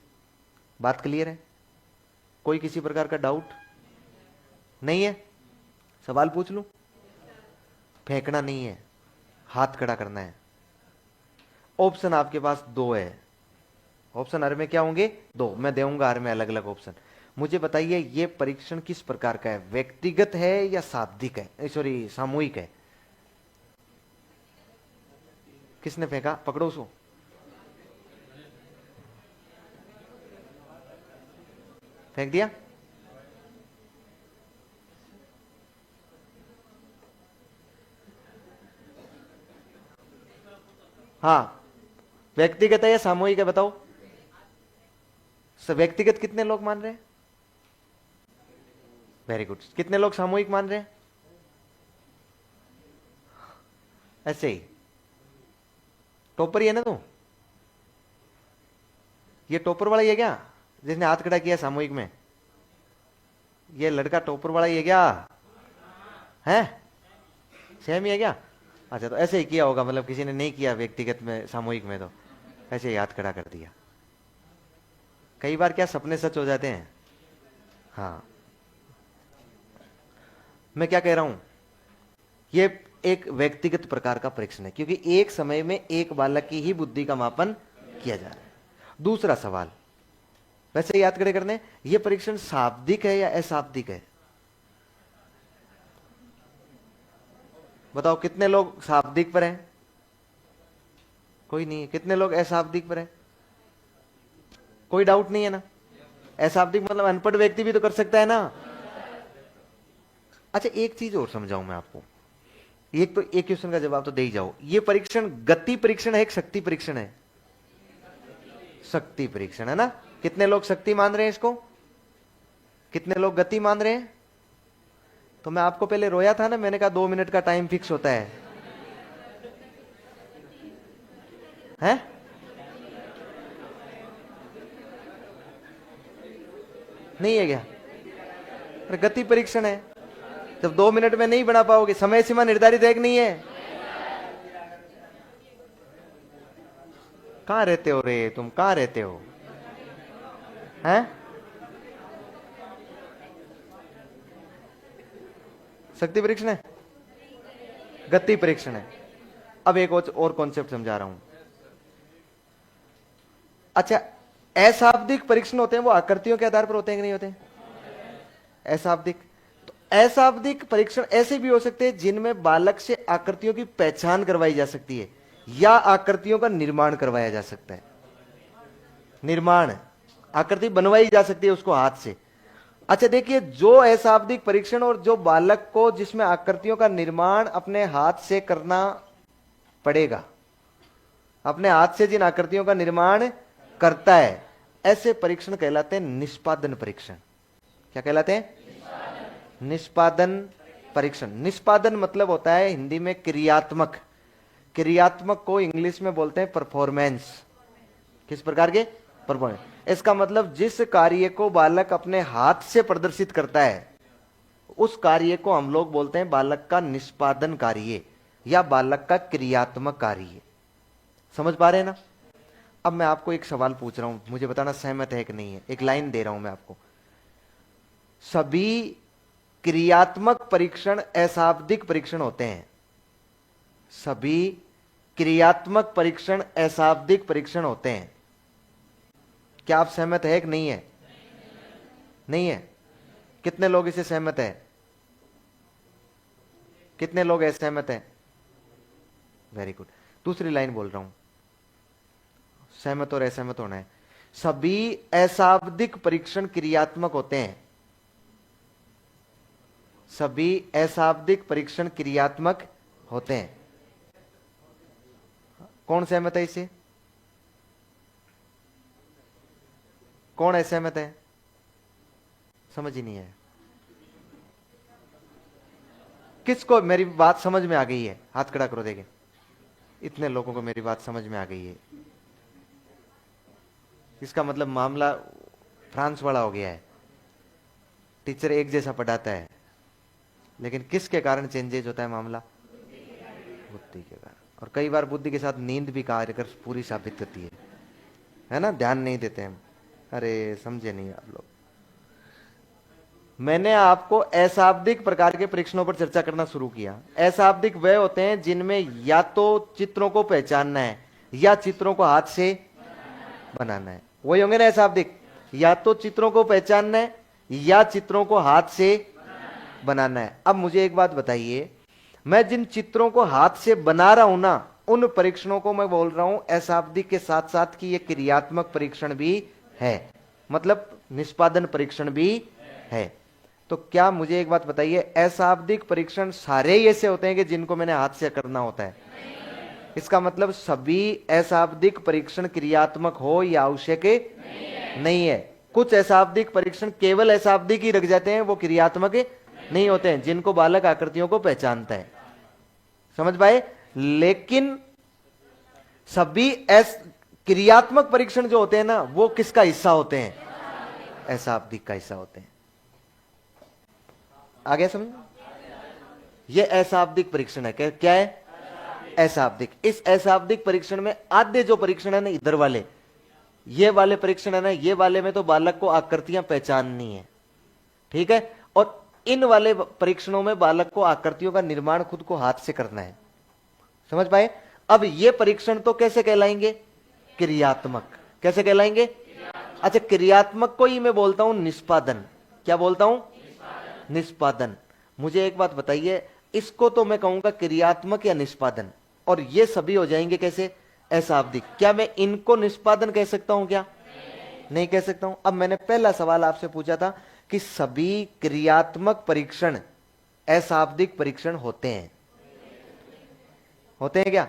बात क्लियर है? कोई किसी प्रकार का डाउट नहीं है? सवाल पूछ लूं? फेंकना नहीं है, हाथ खड़ा करना है। ऑप्शन आपके पास 2 है। ऑप्शन हर में क्या होंगे? 2। मैं दूंगा हर में अलग अलग ऑप्शन। मुझे बताइए ये परीक्षण किस प्रकार का है? व्यक्तिगत है या शाब्दिक है, सॉरी सामूहिक है? किसने फेंका? पकड़ो उसको। फेंक दिया? हाँ, व्यक्तिगत है या सामूहिक है बताओ? व्यक्तिगत कितने लोग मान रहे हैं? Very good. कितने लोग सामूहिक मान रहे हैं? ऐसे ही टॉपर ही है ना तू? ये टॉपर वाला ही है क्या जिसने हाथ खड़ा किया सामूहिक में? ये लड़का टॉपर वाला ही है क्या? है? सेम ही है क्या? अच्छा, तो ऐसे ही किया होगा, मतलब किसी ने नहीं किया व्यक्तिगत में सामूहिक में, तो ऐसे ही हाथ खड़ा कर दिया। कई बार क्या सपने सच हो जाते हैं। हाँ, मैं क्या कह रहा हूं, ये एक व्यक्तिगत प्रकार का परीक्षण है क्योंकि एक समय में एक बालक की ही बुद्धि का मापन किया जा रहा है। दूसरा सवाल वैसे ही याद खड़े करने, ये परीक्षण शाब्दिक है या अशाब्दिक है? बताओ कितने लोग शाब्दिक पर हैं? कोई नहीं है। कितने लोग अशाब्दिक पर हैं? कोई डाउट नहीं है ना? अशाब्दिक मतलब अनपढ़ व्यक्ति भी तो कर सकता है ना। अच्छा एक चीज और समझाऊं मैं आपको, एक तो एक क्वेश्चन का जवाब तो दे ही जाओ। ये परीक्षण गति परीक्षण है कि शक्ति परीक्षण है? शक्ति परीक्षण है ना। कितने लोग शक्ति मान रहे हैं इसको, कितने लोग गति मान रहे हैं? तो मैं आपको पहले रोया था ना, मैंने कहा 2 मिनट का टाइम फिक्स होता है, हैं? नहीं है क्या? अरे गति परीक्षण है, जब 2 मिनट में नहीं बना पाओगे, समय सीमा निर्धारित है कि नहीं है? कहां रहते हो रे तुम, कहां रहते हो हैं? शक्ति परीक्षण है, गति परीक्षण है। अब एक और कॉन्सेप्ट समझा रहा हूं। अच्छा अशाब्दिक परीक्षण होते हैं वो आकृतियों के आधार पर होते हैं कि नहीं होते? अशाब्दिक, तो अशाब्दिक परीक्षण ऐसे भी हो सकते हैं जिनमें बालक से आकृतियों की पहचान करवाई जा सकती है या आकृतियों का निर्माण करवाया जा सकता है। निर्माण, आकृति बनवाई जा सकती है उसको हाथ से। अच्छा देखिए, जो अशाब्दिक परीक्षण और जो बालक को जिसमें आकृतियों का निर्माण अपने हाथ से करना पड़ेगा, अपने हाथ से जिन आकृतियों का निर्माण करता है, ऐसे परीक्षण कहलाते हैं निष्पादन परीक्षण। क्या कहलाते हैं? निष्पादन परीक्षण। निष्पादन मतलब होता है हिंदी में क्रियात्मक, क्रियात्मक को इंग्लिश में बोलते हैं परफॉर्मेंस। किस प्रकार के? परफॉर्मेंस। इसका मतलब जिस कार्य को बालक अपने हाथ से प्रदर्शित करता है उस कार्य को हम लोग बोलते हैं बालक का निष्पादन कार्य या बालक का क्रियात्मक कार्य। समझ पा रहे हैं ना? अब मैं आपको एक सवाल पूछ रहा हूं, मुझे बताना सहमत है कि नहीं है। एक लाइन दे रहा हूं मैं आपको, सभी क्रियात्मक परीक्षण अशाब्दिक परीक्षण होते हैं। सभी क्रियात्मक परीक्षण अशाब्दिक परीक्षण होते हैं। क्या आप सहमत है कि नहीं है? नहीं है? कितने लोग इसे सहमत है? कितने लोग असहमत हैं? Very good. दूसरी लाइन बोल रहा हूं, सहमत और असहमत होना है। सभी अशाब्दिक परीक्षण क्रियात्मक होते हैं। सभी अशाब्दिक परीक्षण क्रियात्मक होते हैं। कौन सहमत है इससे? कौन असहमत है? समझ ही नहीं है। किसको मेरी बात समझ में आ गई है? हाथ खड़ा करो, देखें। इतने लोगों को मेरी बात समझ में आ गई है। इसका मतलब मामला फ्रांस वाला हो गया है। टीचर एक जैसा पढ़ाता है, लेकिन किसके कारण चेंजेज होता है मामला? बुद्धि के कारण। और कई बार बुद्धि के साथ नींद भी कार्य कर पूरी साबित होती है ना? ध्यान नहीं देते हम। अरे समझे नहीं आप लोग। मैंने आपको अशाब्दिक प्रकार के परीक्षणों पर चर्चा करना शुरू किया। अशाब्दिक वे होते हैं जिनमें या तो चित्रों को पहचानना है या चित्रों को हाथ से बनाना है। वही होंगे ना अशाब्दिक, या तो चित्रों को पहचानना है या चित्रों को हाथ से बनाना है। अब मुझे एक बात बताइए, मैं जिन चित्रों को हाथ से बना रहा हूं ना, उन परीक्षणों को मैं बोल रहा हूं अशाब्दिक के साथ साथ कि यह क्रियात्मक परीक्षण भी है, मतलब निष्पादन परीक्षण भी है। तो क्या मुझे एक बात बताइए, अशाब्दिक परीक्षण सारे ही ऐसे होते हैं कि जिनको मैंने हाथ से करना होता है? इसका मतलब सभी अशाब्दिक परीक्षण क्रियात्मक हो या आवश्यक नहीं है। कुछ अशाब्दिक परीक्षण केवल अशाब्दिक ही रख जाते हैं, वो क्रियात्मक नहीं होते हैं, जिनको बालक आकृतियों को पहचानता है। समझ पाए? लेकिन सभी क्रियात्मक परीक्षण जो होते हैं ना, वो किसका हिस्सा होते हैं? अशाब्दिक का हिस्सा होते हैं। आ गया समझ? ये अशाब्दिक परीक्षण है। क्या है? अशाब्दिक। इस अशाब्दिक परीक्षण में आधे जो परीक्षण है ना, इधर वाले, ये वाले परीक्षण है ना, ये वाले में तो बालक को आकृतियां पहचाननी है, ठीक है। और इन वाले परीक्षणों में बालक को आकृतियों का निर्माण खुद को हाथ से करना है। समझ पाए? अब ये परीक्षण तो कैसे कहलाएंगे? क्रियात्मक। कैसे कहलाएंगे? अच्छा, क्रियात्मक को ही मैं बोलता हूं निष्पादन। क्या बोलता हूं? निष्पादन। मुझे एक बात बताइए, इसको तो मैं कहूंगा क्रियात्मक या निष्पादन, और ये सभी हो जाएंगे कैसे? अशाब्दिक। क्या मैं इनको निष्पादन कह सकता हूं? क्या नहीं कह सकता हूं। अब मैंने पहला सवाल आपसे पूछा था कि सभी क्रियात्मक परीक्षण अशाब्दिक परीक्षण होते हैं, होते हैं क्या?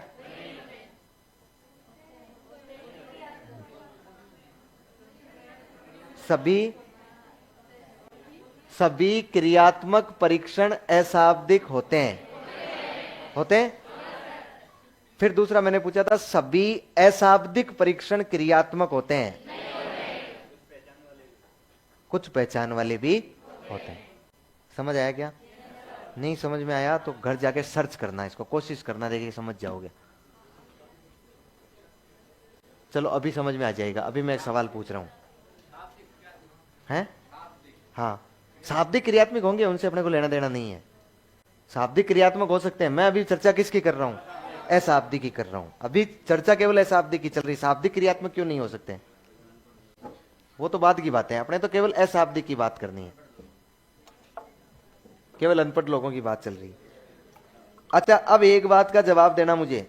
सभी क्रियात्मक परीक्षण अशाब्दिक होते हैं, होते हैं। फिर दूसरा मैंने पूछा था सभी अशाब्दिक परीक्षण क्रियात्मक होते हैं, कुछ पहचान वाले भी होते हैं। समझ आया क्या? नहीं समझ में आया तो घर जाके सर्च करना, इसको कोशिश करना, देखिए समझ जाओगे। चलो अभी समझ में आ जाएगा। अभी मैं एक सवाल पूछ रहा हूं, हैं? हाँ, शाब्दिक क्रियात्मक होंगे, उनसे अपने को लेना देना नहीं है। शाब्दिक क्रियात्मक हो सकते हैं। मैं अभी चर्चा किसकी कर रहा हूं? अशाब्दिक की कर रहा हूं। अभी चर्चा केवल अशाब्दिक की चल रही, शाब्दिक क्रियात्मक क्यों नहीं हो सकते? वो तो बाद की बात है, अपने तो केवल अशाब्दिक की बात करनी है, केवल अनपढ़ लोगों की बात चल रही है। अच्छा, अब एक बात का जवाब देना मुझे,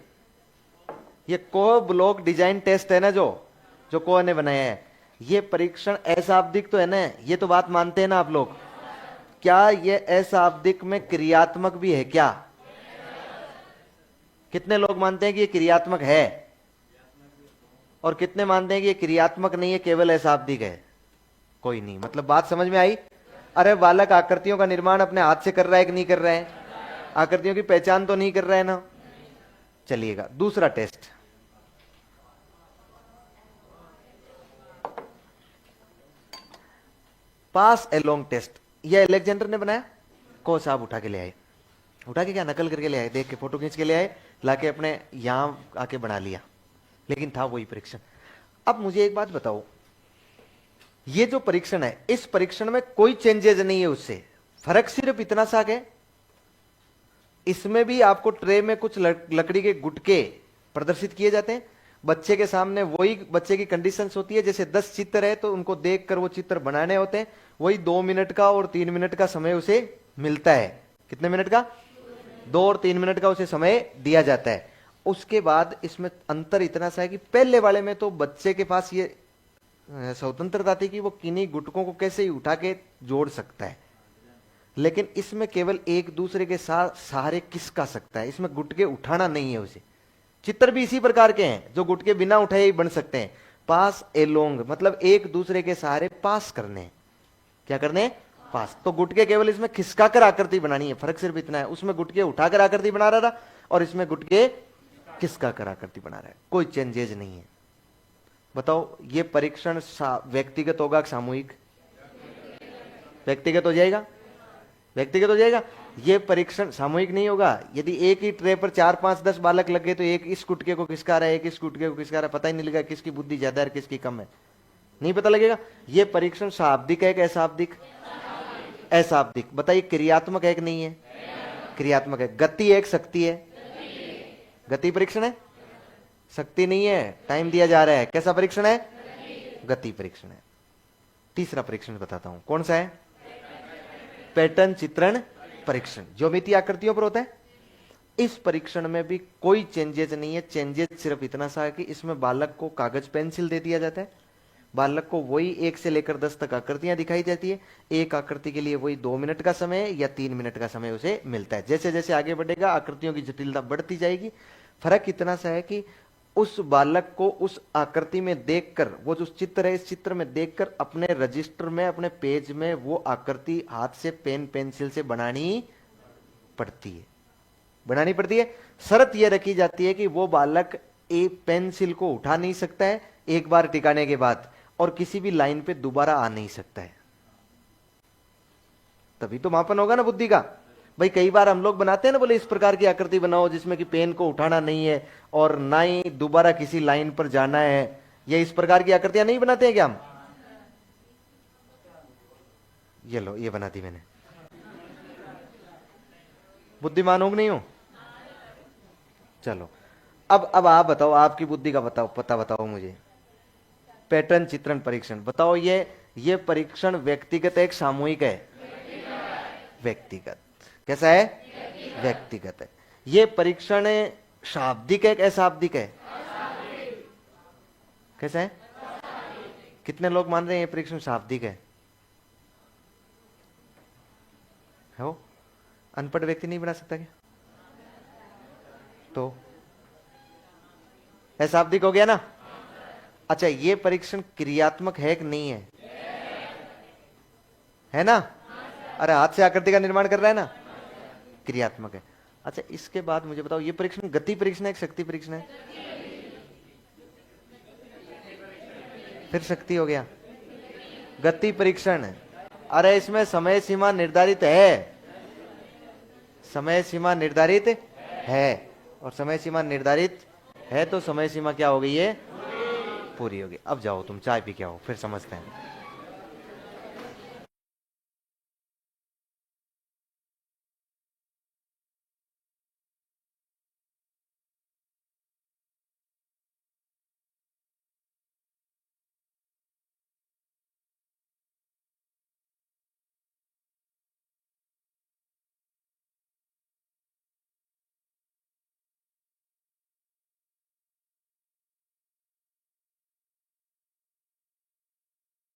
ये को ब्लॉक डिजाइन टेस्ट है ना, जो को ने बनाया है, ये परीक्षण अशाब्दिक तो है ना, ये तो बात मानते हैं ना आप लोग? क्या ये अशाब्दिक में क्रियात्मक भी है क्या? कितने लोग मानते हैं कि ये क्रियात्मक है, और कितने मानते हैं कि ये क्रियात्मक नहीं है, केवल अशाब्दिक है? कोई नहीं। मतलब बात समझ में आई? अरे बालक आकृतियों का निर्माण अपने हाथ से कर रहा है कि नहीं कर रहा है? आकृतियों की पहचान तो नहीं कर रहा है ना? चलिएगा दूसरा टेस्ट। पास एलोंग टेस्ट, ये अलेक्जेंडर ने बनाया, को साहब उठा के ले आए, उठा के क्या नकल करके ले आए, देख के फोटो खींच के ले आए, लाके अपने यहां आके बना लिया, लेकिन था वही परीक्षण। अब मुझे एक बात बताओ, ये जो परीक्षण है, इस परीक्षण में कोई चेंजेस नहीं है उससे, फर्क सिर्फ इतना सा है, इसमें भी आपको ट्रे में कुछ लकड़ी के गुटके प्रदर्शित किए जाते हैं, बच्चे के सामने वही बच्चे की कंडीशंस होती है, जैसे 10 चित्र है तो उनको देखकर वो चित्र बनाने होते हैं, वही 2 मिनट का और 3 मिनट का समय उसे मिलता है। कितने मिनट का? 2 और 3 मिनट का उसे समय दिया जाता है। उसके बाद इसमें अंतर इतना सा है कि पहले वाले में तो बच्चे के पास ये स्वतंत्रता थी कि वो किन्हीं गुटकों को कैसे ही उठा के जोड़ सकता है, लेकिन इसमें केवल एक दूसरे के साथ सहारे किसका सकता है, इसमें गुटके उठाना नहीं है उसे। चित्र भी इसी प्रकार के हैं जो गुटके बिना उठाए ही बन सकते हैं। पास एलोंग मतलब एक दूसरे के सहारे पास करने, क्या करने? पास। तो गुटके केवल इसमें खिसकाकर आकृति बनानी है, फर्क सिर्फ इतना है, उसमें गुटके उठाकर आकृति बना रहा था और इसमें गुटके खिसकाकर आकृति बना रहा है, कोई चेंजेज नहीं है। बताओ ये परीक्षण व्यक्तिगत होगा कि सामूहिक? व्यक्तिगत हो जाएगा, व्यक्तिगत हो जाएगा। ये परीक्षण सामूहिक नहीं होगा। यदि एक ही ट्रे पर 4, 5, 10 बालक लगे तो एक इस गुटके को खिसका रहा है, एक इस गुटके को खिसका रहा है, पता ही नहीं लगेगा किसकी बुद्धि ज्यादा है किसकी कम है, नहीं पता लगेगा। ये परीक्षण शाब्दिक है कि अशाब्दिक? अशाब्दिक। बताइए क्रियात्मक है कि नहीं है? क्रियात्मक है। गति है कि शक्ति है? गति परीक्षण है, शक्ति नहीं है, टाइम दिया जा रहा है। कैसा परीक्षण है? गति परीक्षण है। तीसरा परीक्षण बताता हूं, कौन सा है? पैटर्न चित्रण परीक्षण, ज्योमेट्री आकृतियों पर होता है। इस परीक्षण में भी कोई चेंजेस नहीं है, चेंजेस सिर्फ इतना सा है कि इसमें बालक को कागज पेंसिल दे दिया जाता है, बालक को वही 1 से लेकर 10 तक आकृतियां दिखाई जाती है, एक आकृति के लिए वही 2 मिनट का समय या 3 मिनट का समय उसे मिलता है। जैसे जैसे आगे बढ़ेगा आकृतियों की जटिलता बढ़ती जाएगी। फर्क इतना सा है कि उस बालक को उस आकृति में देखकर, वो जो चित्र है इस चित्र में देखकर अपने रजिस्टर में, अपने पेज में वो आकृति हाथ से पेन पेंसिल से बनानी पड़ती है, बनानी पड़ती है। शर्त यह रखी जाती है कि वो बालक एक पेंसिल को उठा नहीं सकता है एक बार टिकाने के बाद, और किसी भी लाइन पे दोबारा आ नहीं सकता है, तभी तो मापन होगा ना बुद्धि का। भाई कई बार हम लोग बनाते हैं ना, बोले इस प्रकार की आकृति बनाओ जिसमें कि पेन को उठाना नहीं है और ना ही दोबारा किसी लाइन पर जाना है, ये इस प्रकार की आकृतियां नहीं बनाते हैं क्या हम? ये लो, ये बना दी मैंने। बुद्धिमान हो कि नहीं हो? चलो अब आप बताओ, आपकी बुद्धि का बताओ, पता बताओ मुझे। पैटर्न चित्रण परीक्षण बताओ, ये परीक्षण व्यक्तिगत है कि सामूहिक है? व्यक्तिगत। कैसा है? व्यक्तिगत है। ये परीक्षण शाब्दिक है कि अशाब्दिक है? कैसा है? कितने लोग मान रहे हैं ये परीक्षण शाब्दिक है? हो अनपढ़ व्यक्ति नहीं बना सकता क्या? तो अशाब्दिक हो गया ना? अच्छा, ये परीक्षण क्रियात्मक है कि नहीं है? है ना? अरे हाथ से आकृति का निर्माण कर रहा है ना, क्रियात्मक है। अच्छा, इसके बाद मुझे बताओ, ये परीक्षण गति परीक्षण है कि शक्ति परीक्षण है? फिर शक्ति हो गया, गति परीक्षण है। अरे इसमें समय सीमा निर्धारित है, समय सीमा निर्धारित है, और समय सीमा निर्धारित है तो समय सीमा क्या हो गई है? पूरी हो गई। अब जाओ तुम चाय पी के आओ, फिर समझते हैं।